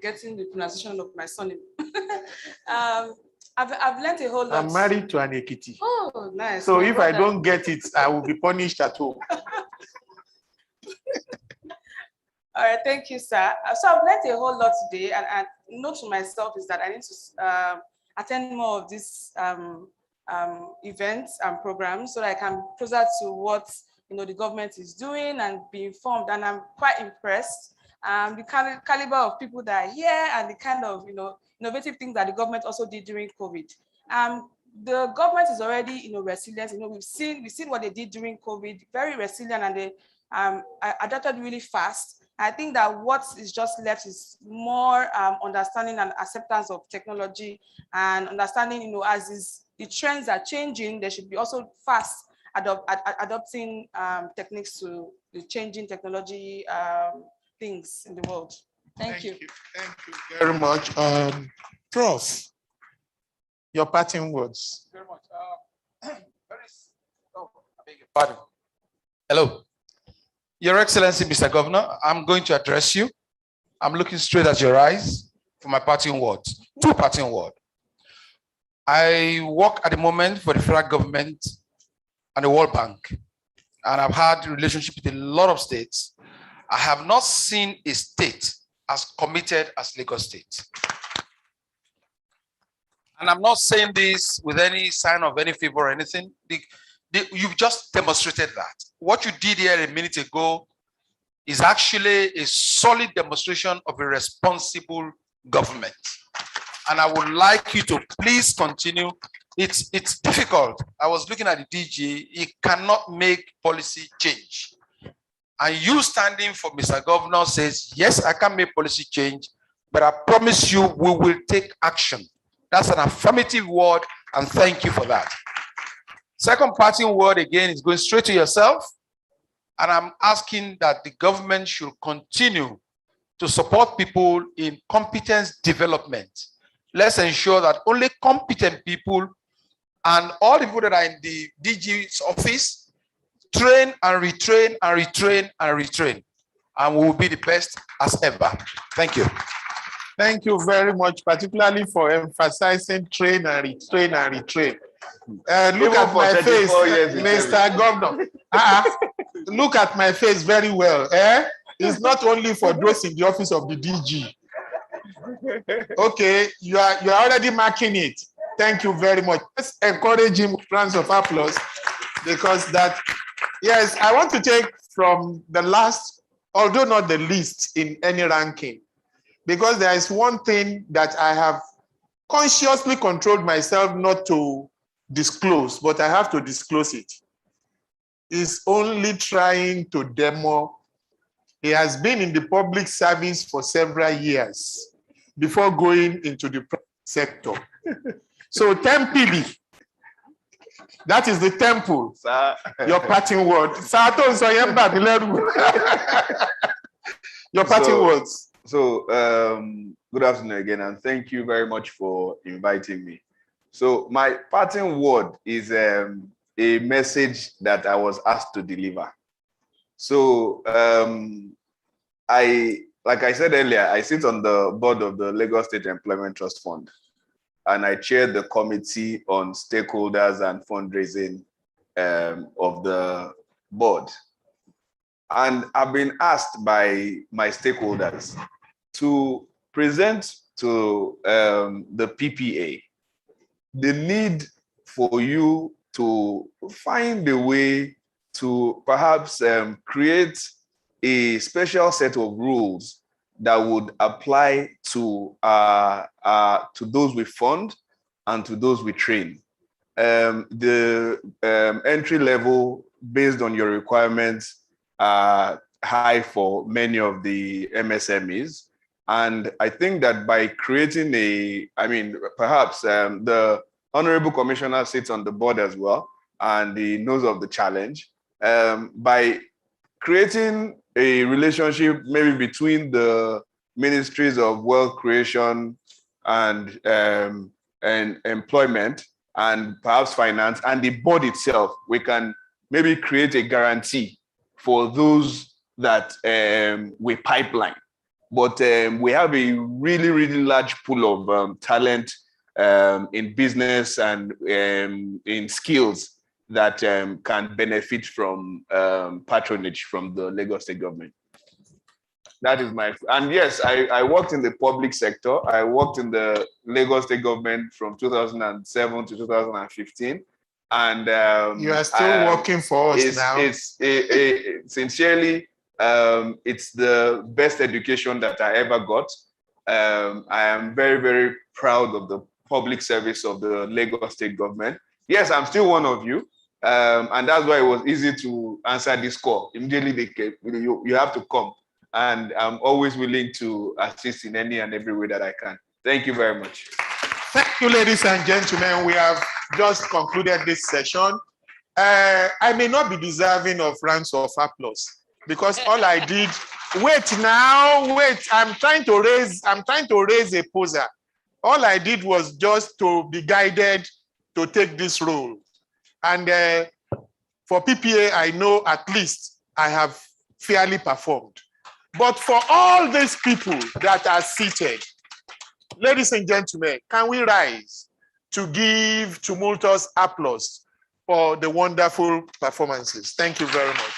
getting the pronunciation of my surname. I've learned a whole lot. I'm married to an Ekiti. Oh, nice. So my if brother. I don't get it, I will be punished at home. All right, thank you, sir. So I've learned a whole lot today, and note to myself is that I need to attend more of these events and programs so that I can closer to what the government is doing and be informed. And I'm quite impressed. The caliber of people that are here and the kind of innovative things that the government also did during COVID. The government is already resilient. We've seen what they did during COVID, very resilient, and they adapted really fast. I think that what is just left is more understanding and acceptance of technology, and understanding, as the trends are changing, they should be also fast adopting techniques to the changing technology things in the world. Thank you. Thank you very much. Prof, your parting words. Very much. Pardon. Hello. Your Excellency, Mr. Governor, I'm going to address you. I'm looking straight at your eyes for my parting words. Two parting words. I work at the moment for the federal government and the World Bank, and I've had a relationship with a lot of states. I have not seen a state as committed as Lagos State. And I'm not saying this with any sign of any favor or anything. You've just demonstrated that. What you did here a minute ago is actually a solid demonstration of a responsible government. And I would like you to please continue. It's difficult. I was looking at the DG. He cannot make policy change. And you standing for Mr. Governor says, yes, I can make policy change, but I promise you we will take action. That's an affirmative word, and thank you for that. Second parting word, again, is going straight to yourself. And I'm asking that the government should continue to support people in competence development. Let's ensure that only competent people and all the people that are in the DG's office train and retrain and retrain and retrain. And we will be the best as ever. Thank you. Thank you very much, particularly for emphasizing train and retrain and retrain. Look at my face, Mr. Governor. Look at my face very well. It's not only for those in the office of the DG. Okay, you are already marking it. Thank you very much. Let's encourage him with rounds of applause, because that, yes, I want to take from the last, although not the least in any ranking, because there is one thing that I have consciously controlled myself not to disclose, but I have to disclose it. Is only trying to demo. He has been in the public service for several years before going into the private sector. So Tempili, that is the temple. Sir. Your parting word. Your parting words. So good afternoon again, and thank you very much for inviting me. So my parting word is a message that I was asked to deliver. So like I said earlier, I sit on the board of the Lagos State Employment Trust Fund. and I chair the committee on stakeholders and fundraising of the board. And I've been asked by my stakeholders to present to the PPA the need for you to find a way to perhaps create a special set of rules that would apply to those we fund and to those we train. The entry level based on your requirements are high for many of the MSMEs. And I think that by creating perhaps the Honorable Commissioner sits on the board as well, and he knows of the challenge. By creating a relationship maybe between the ministries of wealth creation and employment and perhaps finance and the board itself, we can maybe create a guarantee for those that we pipeline. But we have a really, really large pool of talent in business and in skills that can benefit from patronage from the Lagos State government. That is and yes, I worked in the public sector. I worked in the Lagos State government from 2007 to 2015. And you are still working for us now. Sincerely, it's the best education that I ever got. I am very, very proud of the public service of the Lagos State government. Yes, I'm still one of you. And that's why it was easy to answer this call. Immediately they came, you have to come. And I'm always willing to assist in any and every way that I can. Thank you very much. Thank you, ladies and gentlemen. We have just concluded this session. I may not be deserving of rounds of applause because all I did, wait, I'm trying to raise a poser. All I did was just to be guided to take this role. And for PPA, I know at least I have fairly performed. But for all these people that are seated, ladies and gentlemen, can we rise to give tumultuous applause for the wonderful performances? Thank you very much.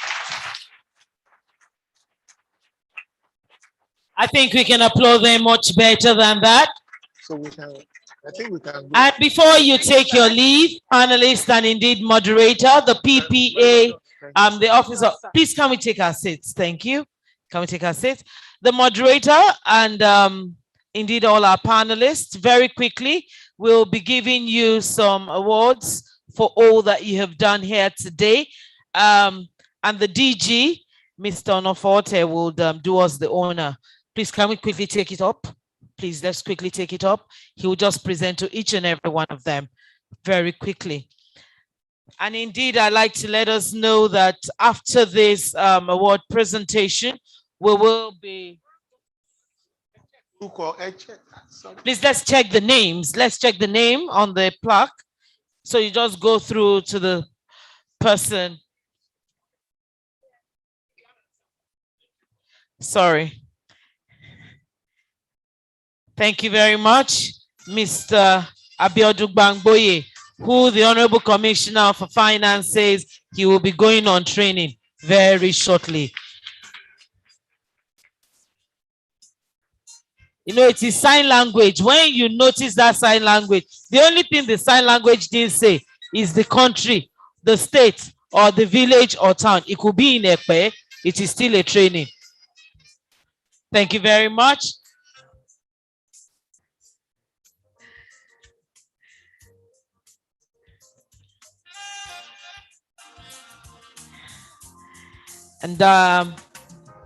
I think we can applaud them much better than that. So I think we can. And before you take your leave, panelists and indeed moderator, the PPA, the officer, please can we take our seats? Thank you. Can we take our seats? The moderator and indeed all our panelists, very quickly, will be giving you some awards for all that you have done here today. And the DG, Mr. Onoforte, will do us the honor. Please, can we quickly take it up? Please, let's quickly take it up. He will just present to each and every one of them very quickly. And indeed, I'd like to let us know that after this award presentation, we will be... Please, let's check the names. Let's check the name on the plaque. So you just go through to the person. Sorry. Thank you very much, Mr. Abiodun Bangboye, who the Honorable Commissioner for Finance says he will be going on training very shortly. You know, it is sign language. When you notice that sign language, the only thing the sign language didn't say is the country, the state, or the village or town. It could be in Ekpe. It is still a training. Thank you very much. And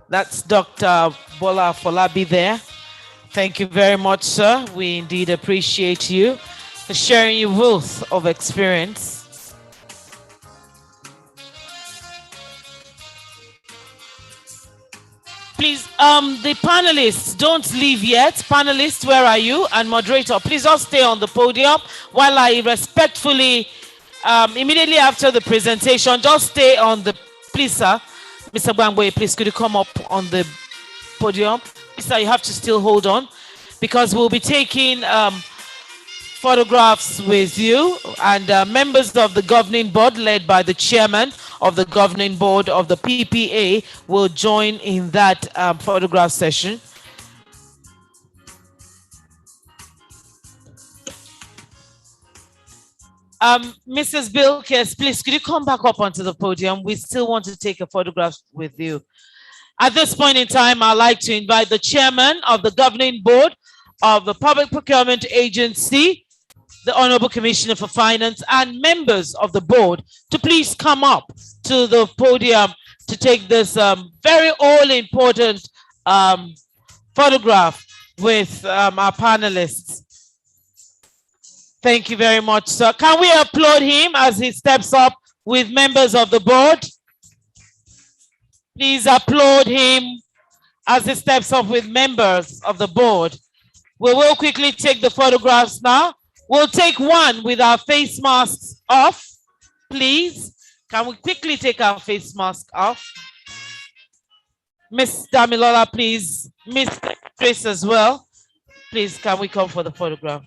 that's Dr. Bola Folabi there. Thank you very much, sir. We indeed appreciate you for sharing your wealth of experience. Please, the panelists, don't leave yet. Panelists, where are you? And moderator, please all stay on the podium while I respectfully, immediately after the presentation, just stay on the, please, sir. Mr. Bangboy, please, could you come up on the podium? Sir, you have to still hold on because we'll be taking 4 photographs with you, and members of the governing board led by the chairman of the governing board of the PPA will join in that photograph session. Mrs. Bilkes, please, could you come back up onto the podium? We still want to take a photograph with you. At this point in time, I'd like to invite the chairman of the governing board of the Public Procurement Agency, the Honorable Commissioner for Finance, and members of the board to please come up to the podium to take this very all-important photograph with our panelists. Thank you very much, sir. Can we applaud him as he steps up with members of the board? Please applaud him as he steps up with members of the board. We will quickly take the photographs now. We'll take one with our face masks off, please. Can we quickly take our face mask off? Miss Damilola, please. Miss Trace as well. Please, can we come for the photograph?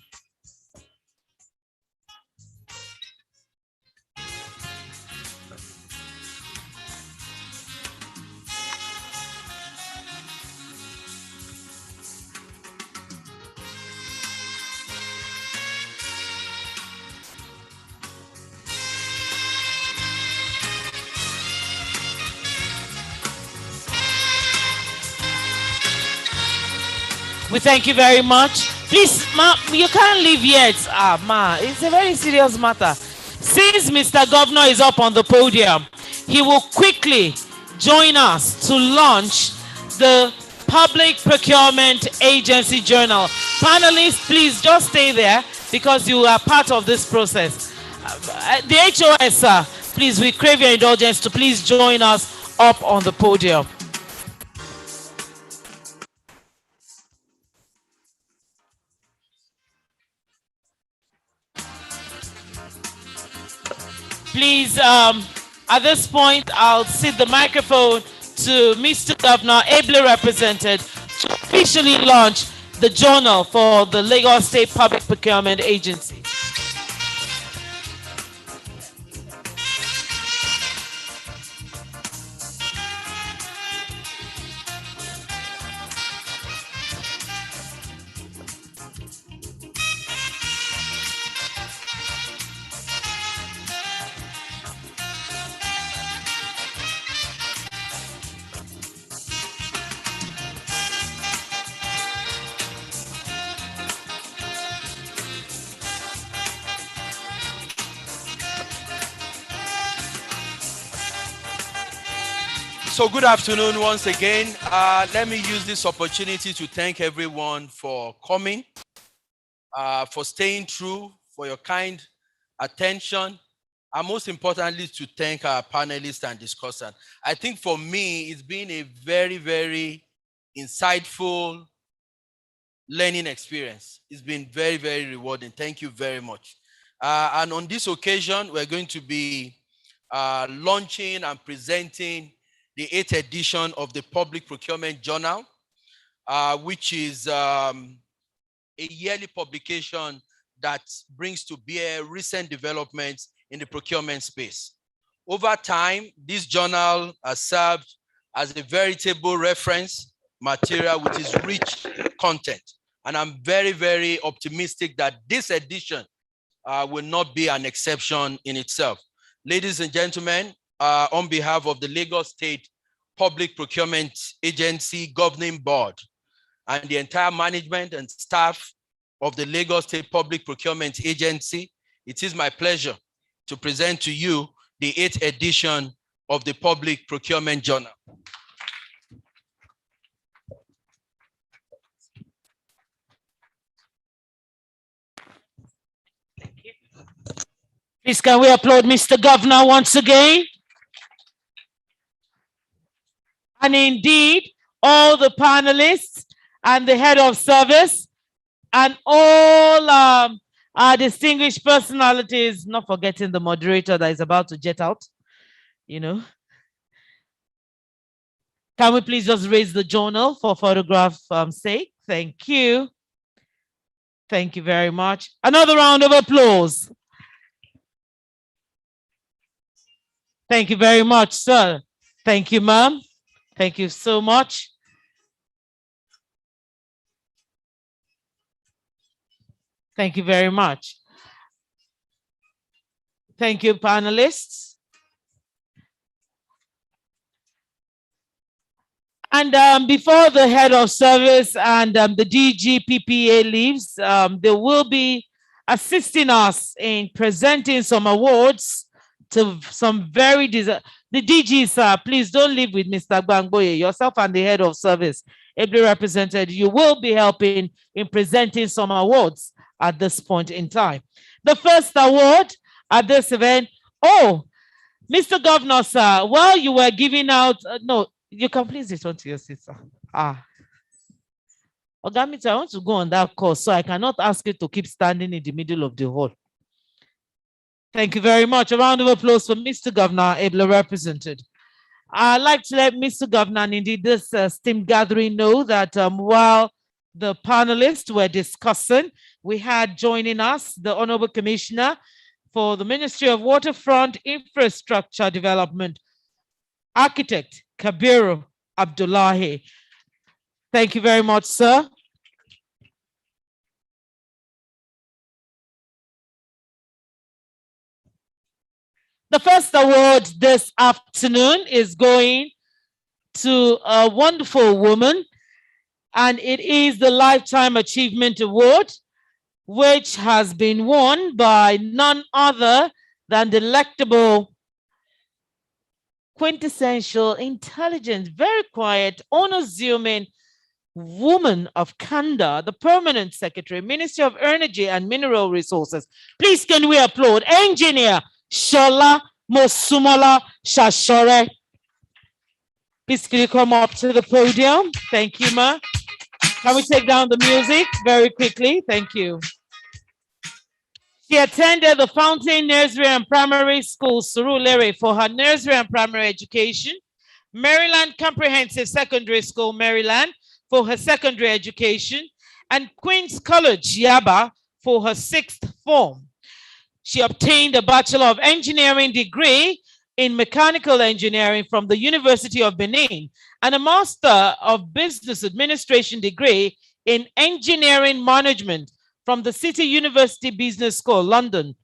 We thank you very much. Please, ma, you can't leave yet. Ma, it's a very serious matter. Since Mr. Governor is up on the podium, he will quickly join us to launch the Public Procurement Agency Journal. Panelists, please just stay there because you are part of this process. The HOS, please, we crave your indulgence to please join us up on the podium. Please, at this point, I'll cede the microphone to Mr. Governor, ably represented, to officially launch the journal for the Lagos State Public Procurement Agency. So good afternoon once again. Let me use this opportunity to thank everyone for coming, for staying true, for your kind attention, and most importantly, to thank our panelists and discussants. I think for me, it's been a very, very insightful learning experience. It's been very, very rewarding. Thank you very much. And on this occasion, we're going to be launching and presenting the 8th edition of the Public Procurement Journal, which is a yearly publication that brings to bear recent developments in the procurement space. Over time, this journal has served as a veritable reference material with its rich content. And I'm very, very optimistic that this edition will not be an exception in itself. Ladies and gentlemen, on behalf of the Lagos State Public Procurement Agency Governing Board and the entire management and staff of the Lagos State Public Procurement Agency, it is my pleasure to present to you the 8th edition of the Public Procurement Journal. Please, can we applaud Mr. Governor once again? And indeed, all the panelists and the head of service and all our distinguished personalities, not forgetting the moderator that is about to jet out, you know. Can we please just raise the journal for photograph sake? Thank you. Thank you very much. Another round of applause. Thank you very much, sir. Thank you, ma'am. Thank you so much. Thank you very much. Thank you, panelists. And before the head of service and the DGPPA leaves, they will be assisting us in presenting some awards to some very the DG, sir. Please don't leave with Mr. Gbangboye. Yourself and the head of service, ably represented, you will be helping in presenting some awards at this point in time. The first award at this event, oh, Mr. Governor, sir, while you were giving out, no, you can please return to your seat, sir. Ogamita, I want to go on that course, so I cannot ask you to keep standing in the middle of the hall. Thank you very much. A round of applause for Mr. Governor, ably represented. I'd like to let Mr. Governor and indeed this STEAM gathering know that while the panelists were discussing, we had joining us the Honorable Commissioner for the Ministry of Waterfront Infrastructure Development, Architect Kabiru Abdullahi. Thank you very much, sir. The first award this afternoon is going to a wonderful woman, and it is the Lifetime Achievement Award, which has been won by none other than delectable, quintessential, intelligent, very quiet, unassuming woman of Kanda, the Permanent Secretary, Ministry of Energy and Mineral Resources. Please can we applaud Engineer Shola Mosumola Shashore. Please can you come up to the podium? Thank you, ma. Can we take down the music very quickly? Thank you. She attended the Fountain Nursery and Primary School, Surulere, for her nursery and primary education, Maryland Comprehensive Secondary School, Maryland, for her secondary education, and Queen's College, Yaba, for her 6th form. She obtained a Bachelor of Engineering degree in Mechanical Engineering from the University of Benin and a Master of Business Administration degree in Engineering Management from the City University Business School, London.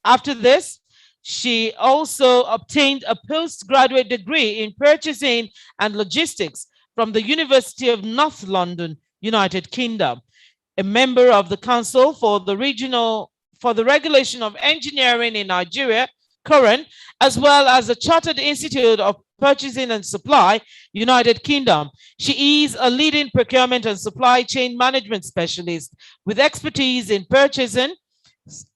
After this, she also obtained a postgraduate degree in Purchasing and Logistics from the University of North London, United Kingdom. A member of the Council for the Regulation of Engineering in Nigeria, current, as well as the Chartered Institute of Purchasing and Supply, United Kingdom. She is a leading procurement and supply chain management specialist with expertise in purchasing,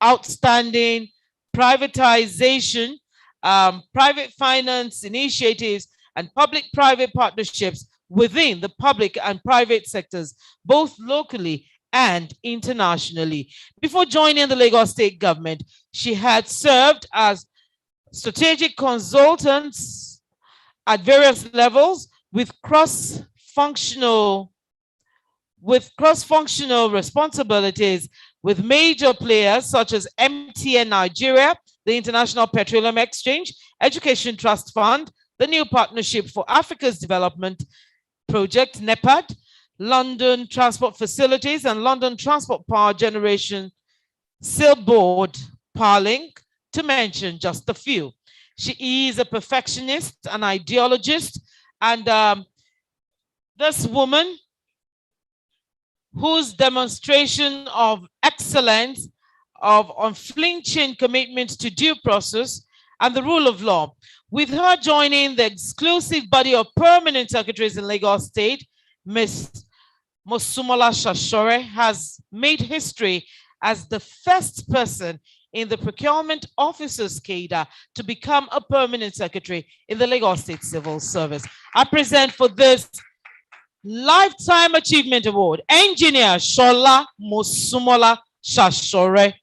outstanding privatization, private finance initiatives, and public-private partnerships within the public and private sectors, both locally and internationally. Before joining the Lagos State government, she had served as strategic consultants at various levels with cross-functional responsibilities with major players such as MTN Nigeria, the International Petroleum Exchange, Education Trust Fund, the New Partnership for Africa's Development Project, NEPAD, London Transport Facilities, and London Transport Power Generation, Sailboard, Parlink, to mention just a few. She is a perfectionist, an ideologist, and this woman whose demonstration of excellence, of unflinching commitment to due process and the rule of law, with her joining the exclusive body of permanent secretaries in Lagos State, Ms. Mosumola Shashore has made history as the first person in the procurement officers cadre to become a permanent secretary in the Lagos State Civil Service. I present for this Lifetime Achievement Award, Engineer Shola Mosumola Shashore.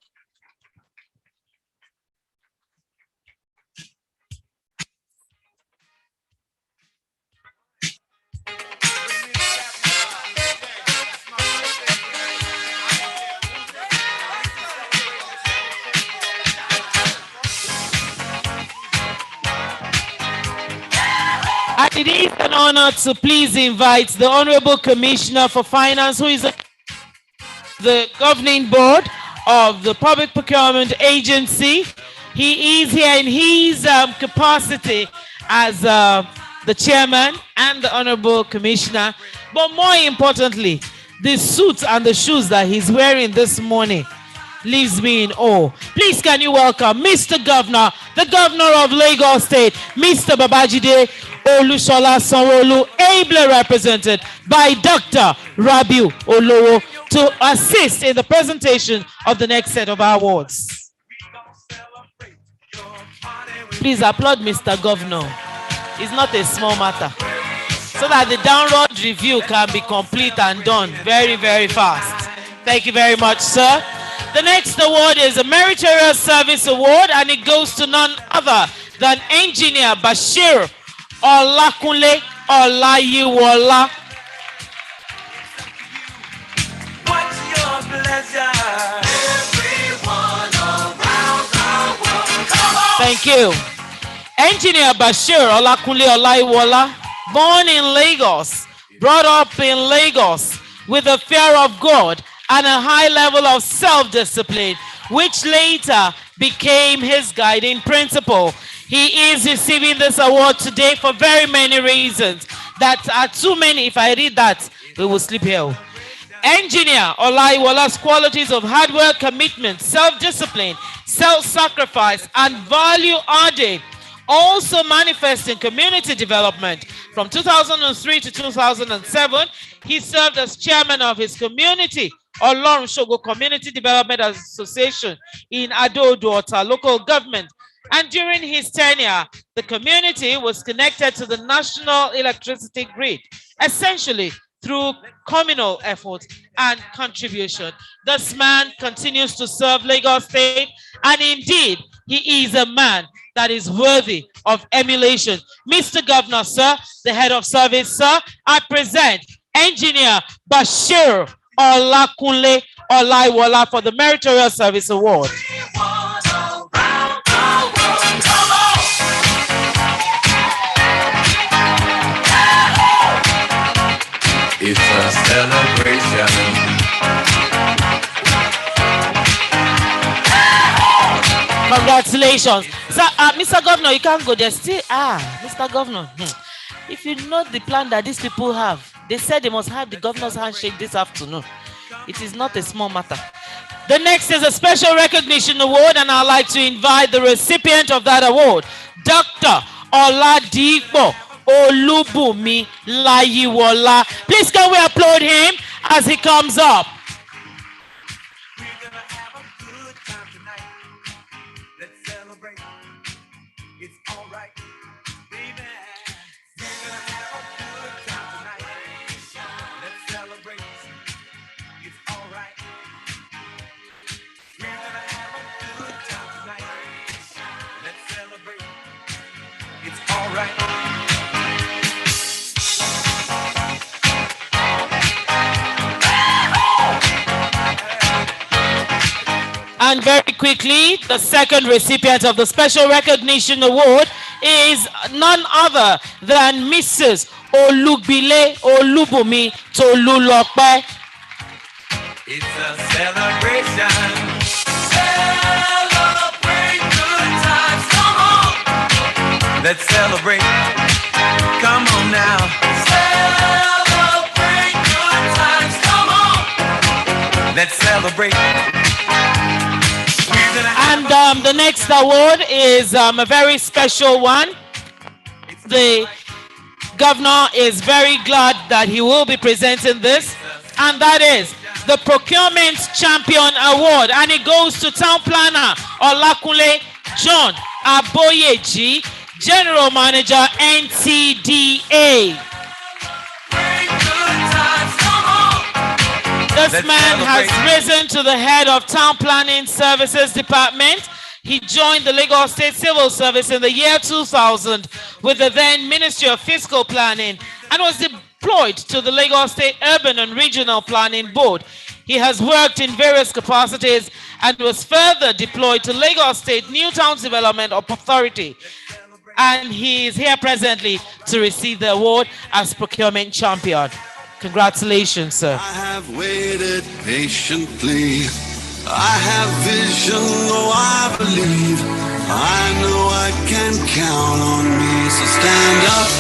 It is an honor to please invite the Honorable Commissioner for Finance, who is the governing board of the Public Procurement Agency. He is here in his capacity as the chairman and the Honorable Commissioner. But more importantly, the suit and the shoes that he's wearing this morning leaves me in awe. Please can you welcome Mr. Governor, the Governor of Lagos State, Mr. Babajide Olusola Sanwo-Olu, ably represented by Dr. Rabiu Olowo, to assist in the presentation of the next set of awards. Please applaud Mr. Governor. It's not a small matter, so that the download review can be complete and done very, very fast. Thank you very much, sir. The next award is a Meritorious Service Award, and it goes to none other than Engineer Bashir Olakunle Olayiwola. What's your pleasure? Everyone around the world. Come on. Thank you. Engineer Bashir Olakunle Olayiwola, born in Lagos, brought up in Lagos with a fear of God and a high level of self-discipline, which later became his guiding principle. He is receiving this award today for very many reasons that are too many. If I read that, we will sleep here. Engineer Olayiwola's qualities of hard work, commitment, self-discipline, self-sacrifice, and value added also manifest in community development. From 2003 to 2007, he served as chairman of his community, Olorun Shogo Community Development Association in Ado-Ota local government. And during his tenure, the community was connected to the national electricity grid, essentially through communal effort and contribution. This man continues to serve Lagos State, and indeed, he is a man that is worthy of emulation. Mr. Governor, sir, the head of service, sir, I present Engineer Bashir Olakunle Olayiwola for the Meritorious Service Award. It's a celebration. Congratulations. So, Mr. Governor, you can't go there still. Mr. Governor, if you know the plan that these people have, they said they must have the governor's handshake this afternoon. It is not a small matter. The next is a special recognition award, and I'd like to invite the recipient of that award, Dr. Oladipo Olubumi Layiwola. Please can we applaud him as he comes up? And very quickly, the second recipient of the Special Recognition Award is none other than Mrs. Olubile Olubumi Tolulope. It's a celebration. Celebrate good times. Come on. Let's celebrate. Come on now. Celebrate good times. Come on. Let's celebrate. And the next award is a very special one. The governor is very glad that he will be presenting this, and that is the Procurement Champion Award, and it goes to Town Planner Olakunle John Aboyeji, General Manager NTDA. This man has risen to the head of Town Planning Services Department. He joined the Lagos State Civil Service in the year 2000 with the then Ministry of Fiscal Planning and was deployed to the Lagos State Urban and Regional Planning Board. He has worked in various capacities and was further deployed to Lagos State New Towns Development Authority and he is here presently to receive the award as procurement champion. Congratulations, sir. I have waited patiently. I have vision, oh, I believe. I know I can count on me. So stand up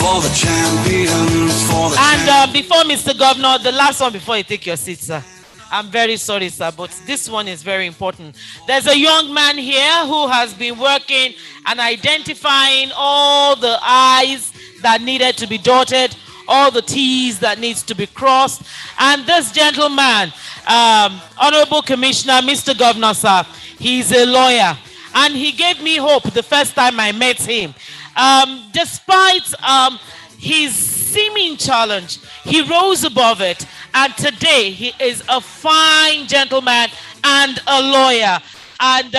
for the champions, for the And before Mr. Governor, the last one before you take your seat, sir. I'm very sorry, sir, but this one is very important. There's a young man here who has been working and identifying all the I's that needed to be dotted, all the T's that needs to be crossed. And this gentleman, Honorable Commissioner, Mr. Governor, sir, he's a lawyer. And he gave me hope the first time I met him. Despite his seeming challenge, he rose above it. And today he is a fine gentleman and a lawyer. And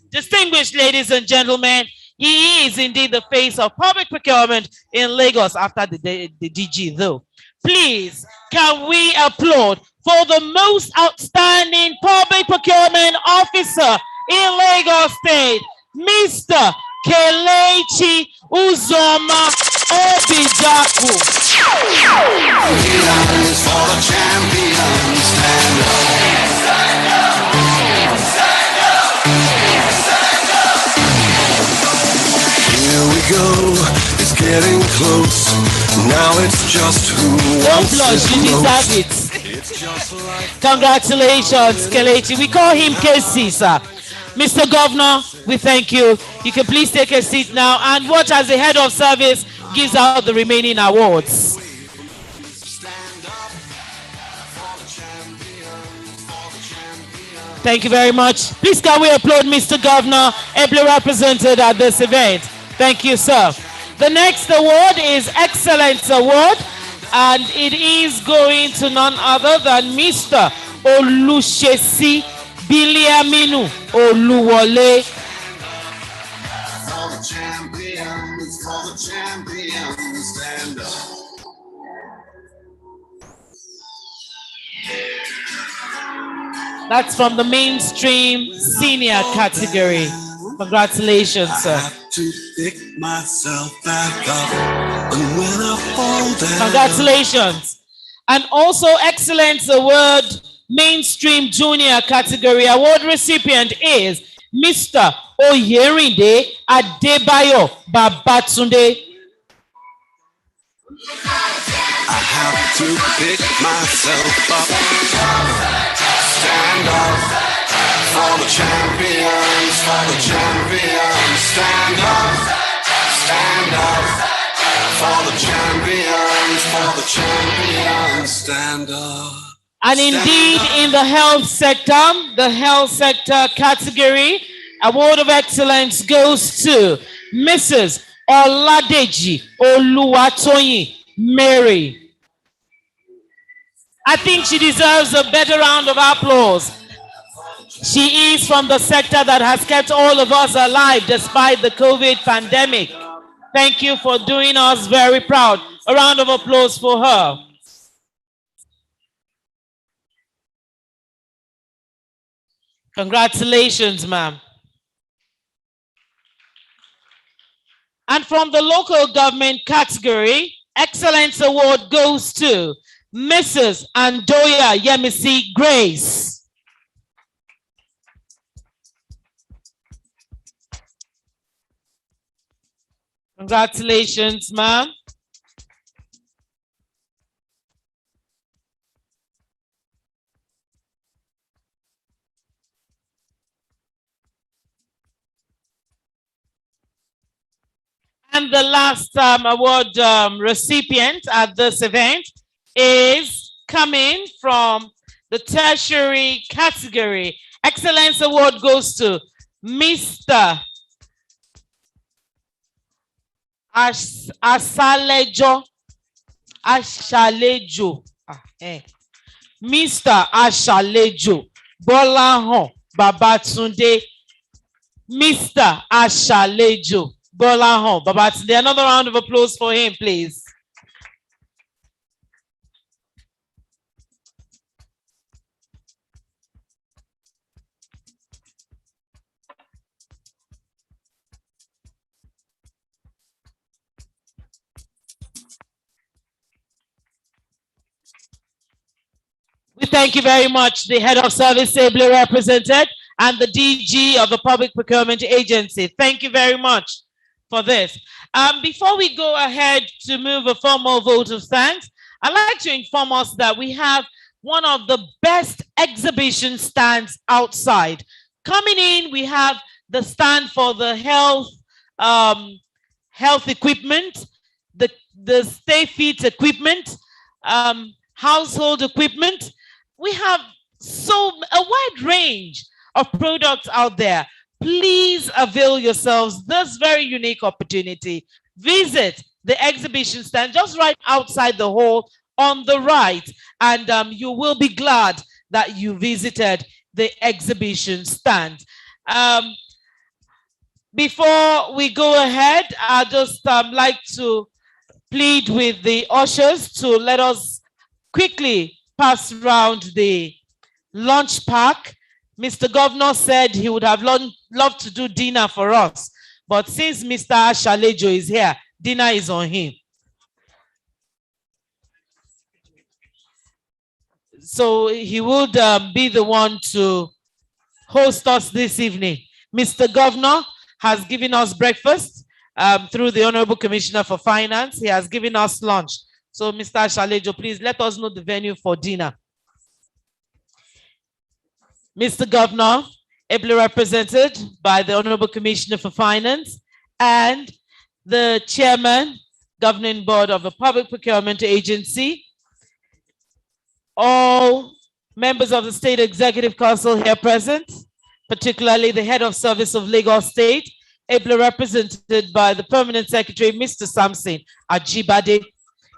distinguished ladies and gentlemen, he is indeed the face of public procurement in Lagos after the DG though. Please, can we applaud for the most outstanding public procurement officer in Lagos State, Mr. Kelechi Uzoma Obijaku. for the champions, stand up. Here we go, it's getting close. Now it's just who wants it most. It's just like Congratulations, Kelechi. We call him KC, sir. Mr. Governor, we thank you. You can please take a seat now and watch as the head of service gives out the remaining awards. Thank you very much. Please can we applaud Mr. Governor, ably represented at this event. Thank you, sir. The next award is Excellence Award, and it is going to none other than Mr. Olushesi Biliaminu Oluwole. For the champions, stand up. That's from the mainstream senior category. Congratulations, sir. I have to pick myself back up, and when I fall down. Congratulations. And also Excellence Award mainstream junior category award recipient is Mr. Oyerinde Adebayo Babatunde. I have to pick myself up. Stand up for the champions, for the champions. Stand up for the champions, stand up. And indeed, in the health sector category, Award of Excellence goes to Mrs. Oladeji Oluwatoyin Mary. I think she deserves a better round of applause. She is from the sector that has kept all of us alive despite the COVID pandemic. Thank you for doing us very proud. A round of applause for her. Congratulations, ma'am. And from the local government category, Excellence Award goes to Mrs. Andoya Yemisi Grace. Congratulations, ma'am. And the last award recipient at this event is coming from the tertiary category. Excellence Award goes to Mr. Ashalejo. Mr. Ashalejo Bolahan Babatunde. Mr. Ashalejo Bolahan Babatunde. Another round of applause for him, please. thank you very much. The head of service ably represented and the DG of the Public Procurement Agency. Thank you very much for this. Before we go ahead to move a formal vote of thanks, I'd like to inform us that we have one of the best exhibition stands outside. Coming in, we have the stand for the health equipment, the stay fit equipment, household equipment. We have a wide range of products out there. Please avail yourselves this very unique opportunity. Visit the exhibition stand just right outside the hall on the right, and you will be glad that you visited the exhibition stand. Before we go ahead, I'd just like to plead with the ushers to let us quickly pass around the lunch pack. Mr. Governor said he would have loved to do dinner for us, but since Mr. Shalejo is here, dinner is on him. So he would be the one to host us this evening. Mr. Governor has given us breakfast through the Honorable Commissioner for Finance. He has given us lunch. So Mr. Shalejo, please let us know the venue for dinner. Mr. Governor, ably represented by the Honorable Commissioner for Finance and the Chairman, Governing Board of the Public Procurement Agency, all members of the State Executive Council here present, particularly the Head of Service of Lagos State, ably represented by the Permanent Secretary, Mr. Samson Ajibade.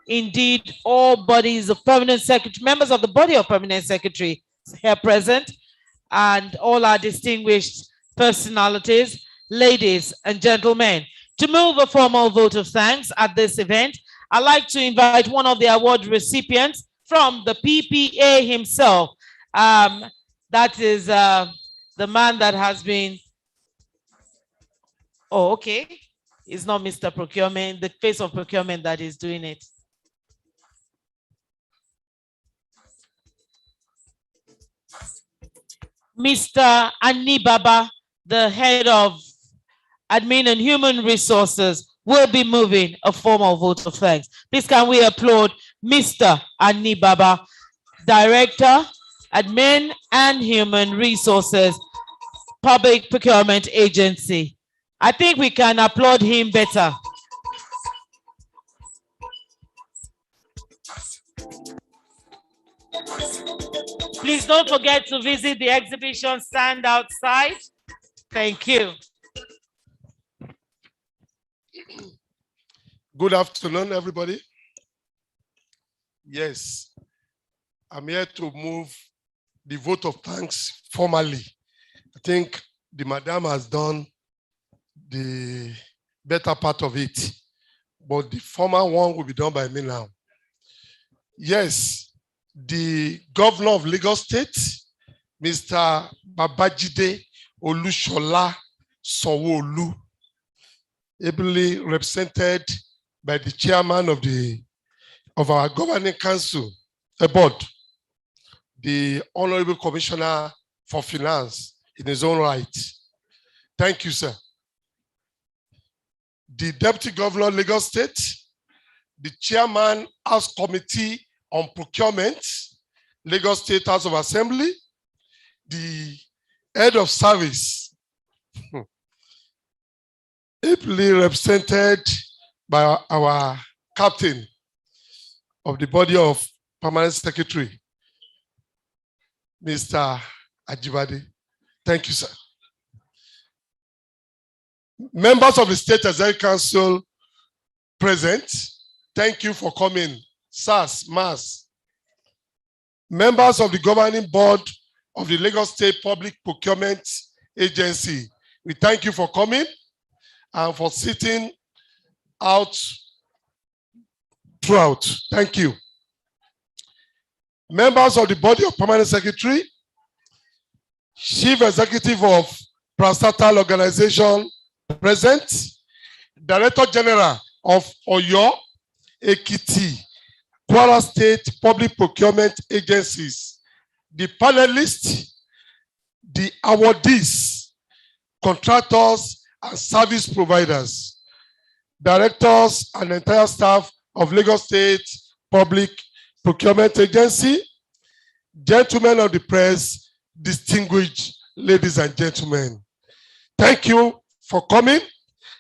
Indeed, all bodies of Permanent Secretary, members of the body of Permanent Secretary here present, and all our distinguished personalities, ladies and gentlemen. To move a formal vote of thanks at this event, I'd like to invite one of the award recipients from the PPA himself. That is the man that has been, oh, okay. It's not Mr. Procurement, the face of procurement that is doing it. Mr. Anibaba, the head of Admin and Human Resources, will be moving a formal vote of thanks. Please can we applaud Mr. Anibaba, Director, Admin and Human Resources, Public Procurement Agency. I think we can applaud him better. Please don't forget to visit the exhibition stand outside. Thank you. Good afternoon, everybody. Yes, I'm here to move the vote of thanks formally. I think the madam has done the better part of it, but the formal one will be done by me now. Yes, the governor of Lagos State, Mr. Babajide Olushola Sanwo-Olu, ably represented by the chairman of our governing council, the board, the Honorable Commissioner for Finance in his own right. Thank you, sir. The Deputy Governor of Lagos State, the Chairman House Committee on Procurement, Lagos State House of Assembly, the Head of Service, ably represented by our Captain of the body of Permanent Secretary, Mr. Ajibade. Thank you, sir. Members of the State Executive Council present, thank you for coming. SAS, MAS. Members of the Governing Board of the Lagos State Public Procurement Agency, we thank you for coming and for sitting out throughout. Thank you. Members of the body of Permanent Secretary, Chief Executive of Parastatal Organization present, Director General of Oyo, Ekiti, Kwara State Public Procurement Agencies the panelists, the awardees, contractors and service providers, directors and entire staff of Lagos State Public Procurement Agency, gentlemen of the press, distinguished ladies and gentlemen. Thank you for coming.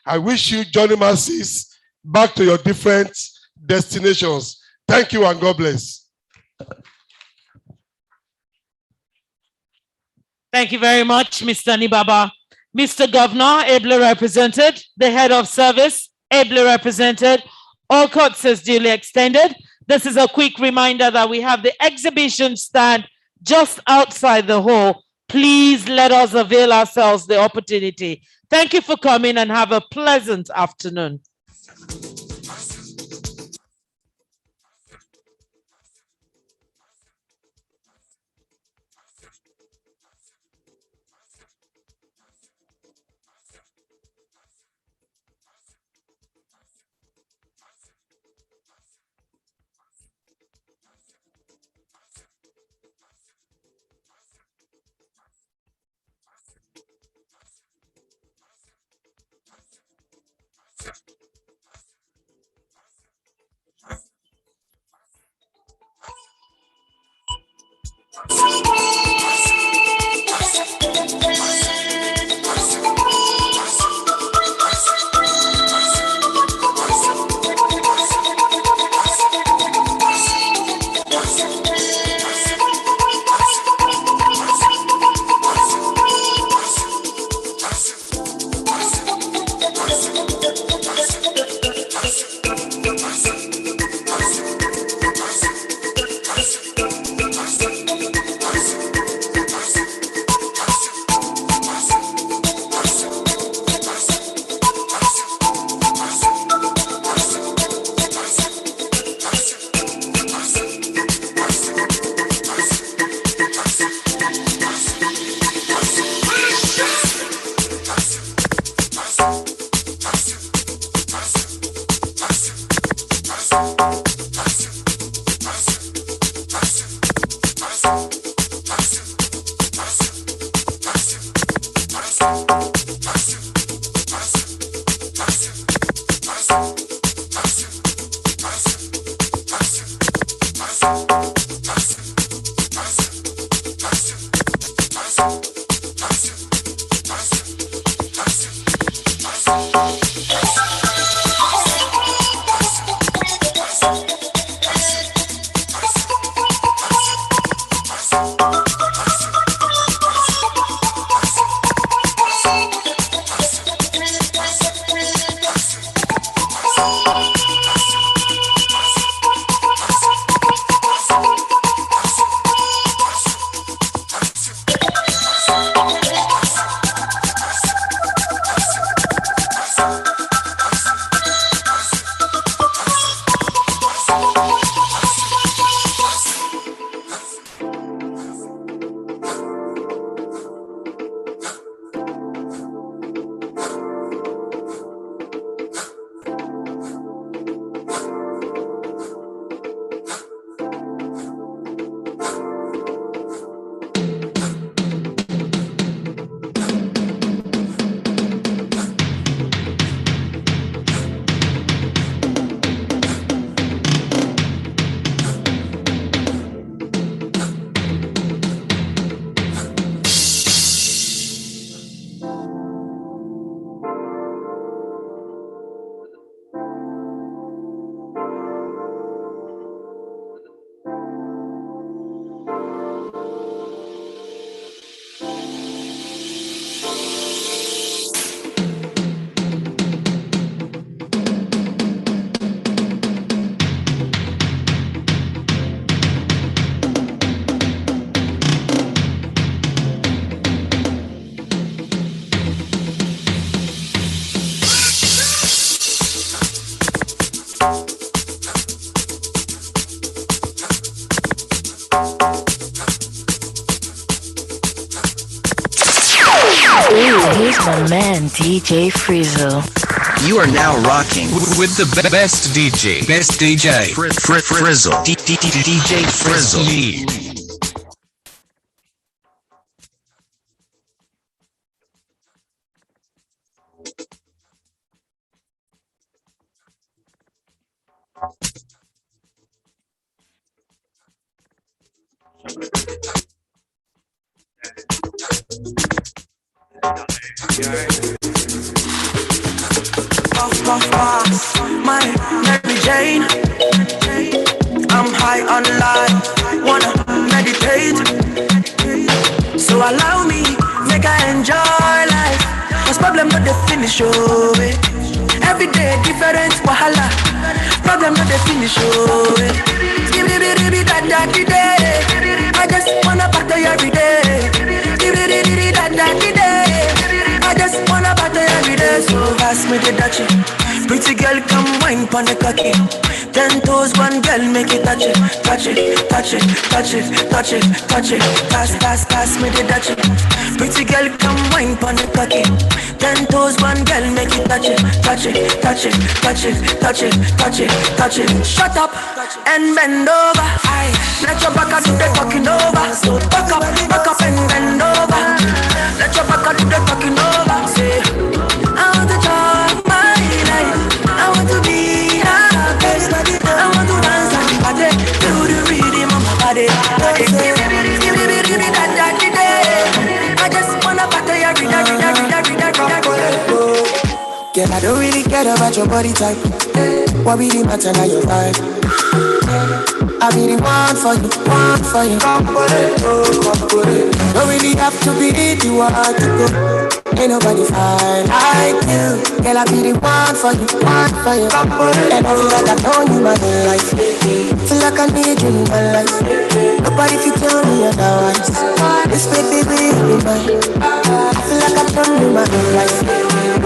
I wish you journey mercies back to your different destinations. Thank you and God bless. Thank you very much, Mr. Nibaba. Mr. Governor, ably represented. The head of service, ably represented. All courtesies duly extended. This is a quick reminder that we have the exhibition stand just outside the hall. Please let us avail ourselves the opportunity. Thank you for coming and have a pleasant afternoon. Here's my man, DJ Frizzle. You are now rocking with the best DJ. Best DJ. Frizzle. DJ Frizzle. My Mary Jane, I'm high on life, wanna meditate. So allow me, make I enjoy life. Cause problem not the finish, oh eh. Every day different wahala. Problem not the finish, oh eh. Give me that day. I just wanna party every day. Give me that day. I just wanna party every day. So pass me the dutchie. Pretty girl, come wine pon the cocky. 10 toes, one girl, make it touch it, touch it, touch it, touch it, touch it, touch it. Pass me the dutchie. Pretty girl, come wine pon the cocky. 10 toes, one girl, make it touch it, touch it, touch it, touch it, touch it, touch it, touch it. Shut up and bend over. Let your back do the talking over. So back up and bend over. Let your back do the talking over. Say, I want to try my life. I want to be happy. I want to dance and party to the rhythm of my body. I just wanna party every day. Girl, I don't really care about your body type. What really matter now your vibe. I be the one for you, one for you. Don't really have to be the one to go. Ain't nobody fine like you. Girl, I be the one for you, one for you. And I feel like I've known you my whole life. Feel like I need you in my life. Nobody can tell me otherwise. This baby will be mine. I feel like I've known you my whole life.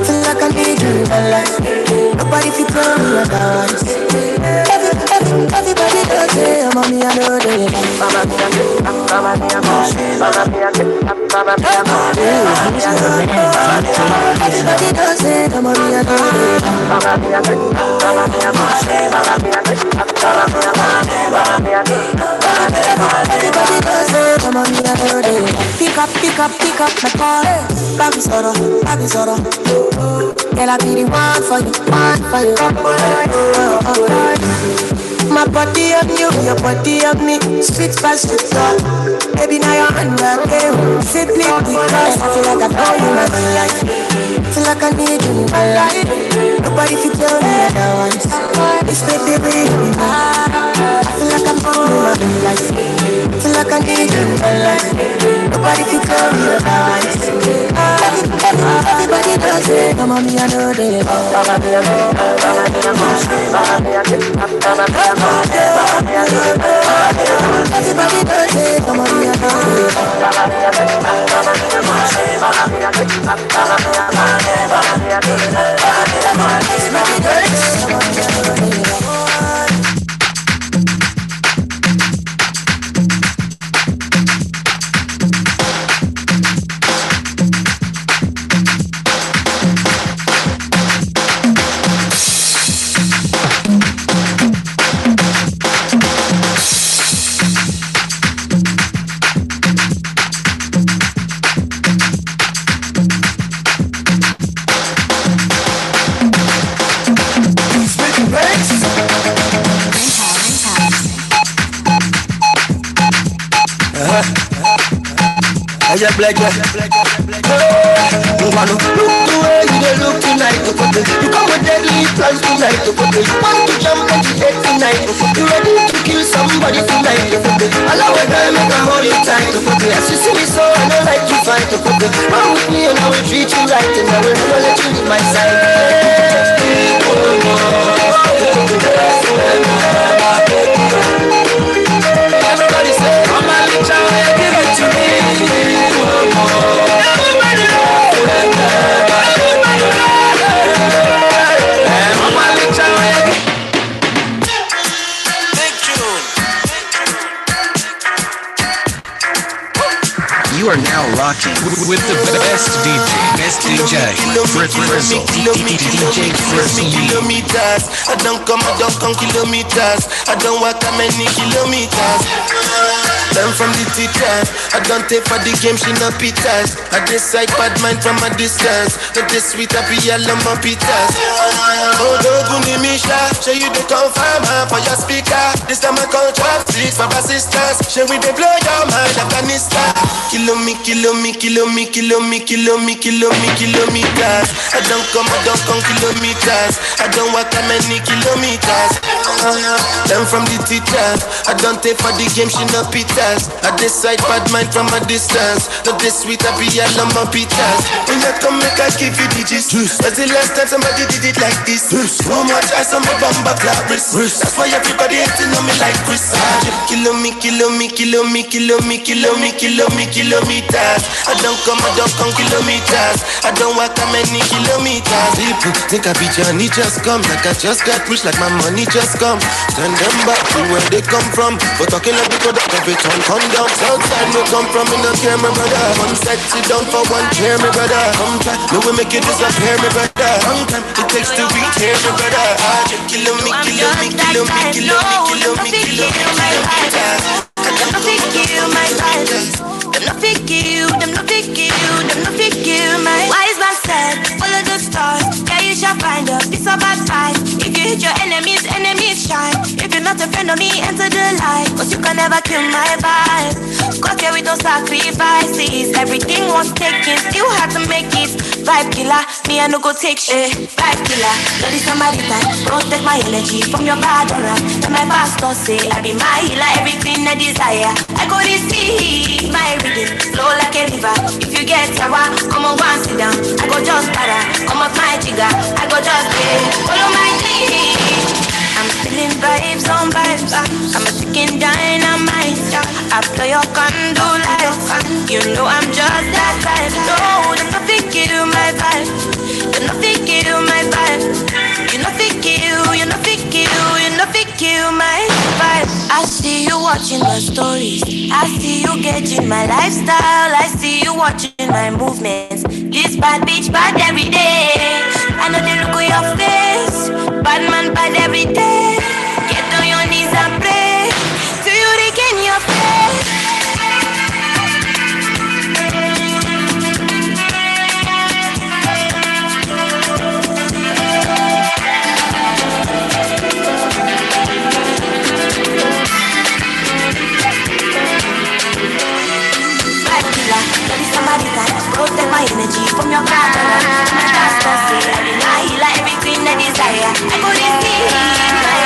Feel like I need you in my life. Nobody can tell me otherwise. Everybody does it. Mommy, I know they Mama mia, mama mia, mama mia, mama mia. Everybody does it. Mommy, I know they Mama mia, mama mia, mama mia, mama mia. Everybody does it. Mommy, I know they pick up my call. Baby Zoro. Girl, I be the one for you, one for you. My body of you, your body of me. Sweet past the top. Baby, now you're on my game. Simply because I feel like I know you my whole life. Feel like I need you in my life. Nobody can tell me otherwise. This baby will be mine. I feel like I'm on my whole life. Feel like I need you in my life. Nobody can tell me otherwise. Everybody does it. Mama, me, I know they Mama, me, I know. Mama, me, I know. Everybody does it. Mama, me, I yeah, black. You wanna look the way you dey look tonight, you come with deadly plans tonight, you want to jump and you hate tonight, you ready to kill somebody tonight, allow a guy make a hold you tight, as you see me so I don't like to fight, run with me and I will treat you right, and I will never let you leave my side. Everybody say, I'm a little child, give it to me. You are now rocking with the best DJ, Frizzle, DJ Frizzle. Kilometers, I don't come kilometers. I don't walk that many kilometers. Learn from the teacher. I don't take for the game, she no pitas. I decide bad mind from a distance. Not this sweet, I be yellow, my pitas. Oh, don't give me shot. Show you the confirm for your speaker. This time I contract, 6 for my sisters. Show we they blow your mind, Afghanistan. kilometers. I don't come kilometers. I don't walk that many kilometers. Learn from the teachers. I don't take for the game, she no pitas. I decide bad mind from a distance. Not this sweet, I be all on my pitas. When you come make I give you digits. That's the last time somebody did it like this. So much ice on my bumper clap wrist. That's why everybody hating on me like Chris. Kilometers. I don't come kilometers. I don't walk that many kilometers. People think I be Johnny just come. Like I just got rich, like my money just come. Send them back to where they come from. But talking like the product of it on condom. Southside no come from, me no care, my brother. Come set sit down for one chair, my brother. Come try, no we make you disappear, my brother. Long time it takes to reach here, my brother. Kilometers. Them no fit kill my vibes. Them no fit kill my wise man said, follow the stars. Yeah, you shall find a piece of advice. If you hit your enemies shine. If you're not a friend of me, enter the light. Cause you can never kill my vibe. Got here with no sacrifices. Everything was taken, still had to make it. Vibe killer, me I no go take shit. Vibe killer, bloody somebody time. Protect my energy from your bad aura. And my pastor say, I be my healer, everything I desire. I go receive my reading, flow like a river. If you get sour, come on, go and sit down. I go just para, come up my jigger. I go just pay, follow my lead. I'm feeling vibes on vibes. I'm a chicken dynamite. I blow your candle lights. You know I'm just that type. No, there's nothing kill my vibe. There's nothing kill my vibe. You nothing kill, you nothing kill, you nothing kill my vibe. I see you watching my stories. I see you getting my lifestyle. I see you watching my movements. This bad bitch bad every day. I know they look at your face. Bad man bad every day. Get on your knees and pray till you regain your faith. Somebody can protect my energy from your brother. My pastor say I be my healer, everything I desire. I go receive my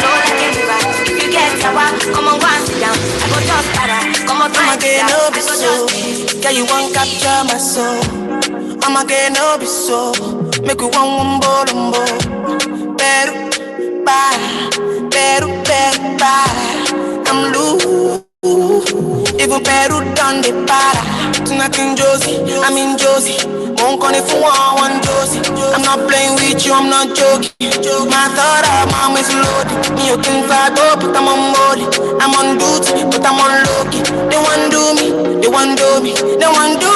flow like a river. If you get sour, come on, go and sit down. I go just para, come on, my girl, no be so. Girl, you won't capture my soul. I'm a girl, no be so. Make you one bolombo. Peru, I'm loose. Even Peru done the para. Tonight in Josie, I'm in Josie. Won't call it for one Josie. I'm not playing with you, I'm not joking. My thought of mom is loaded. Me you can fat up, but I'm on molly. I'm on duty, but I'm on low key. They want do me, they want do me, they want do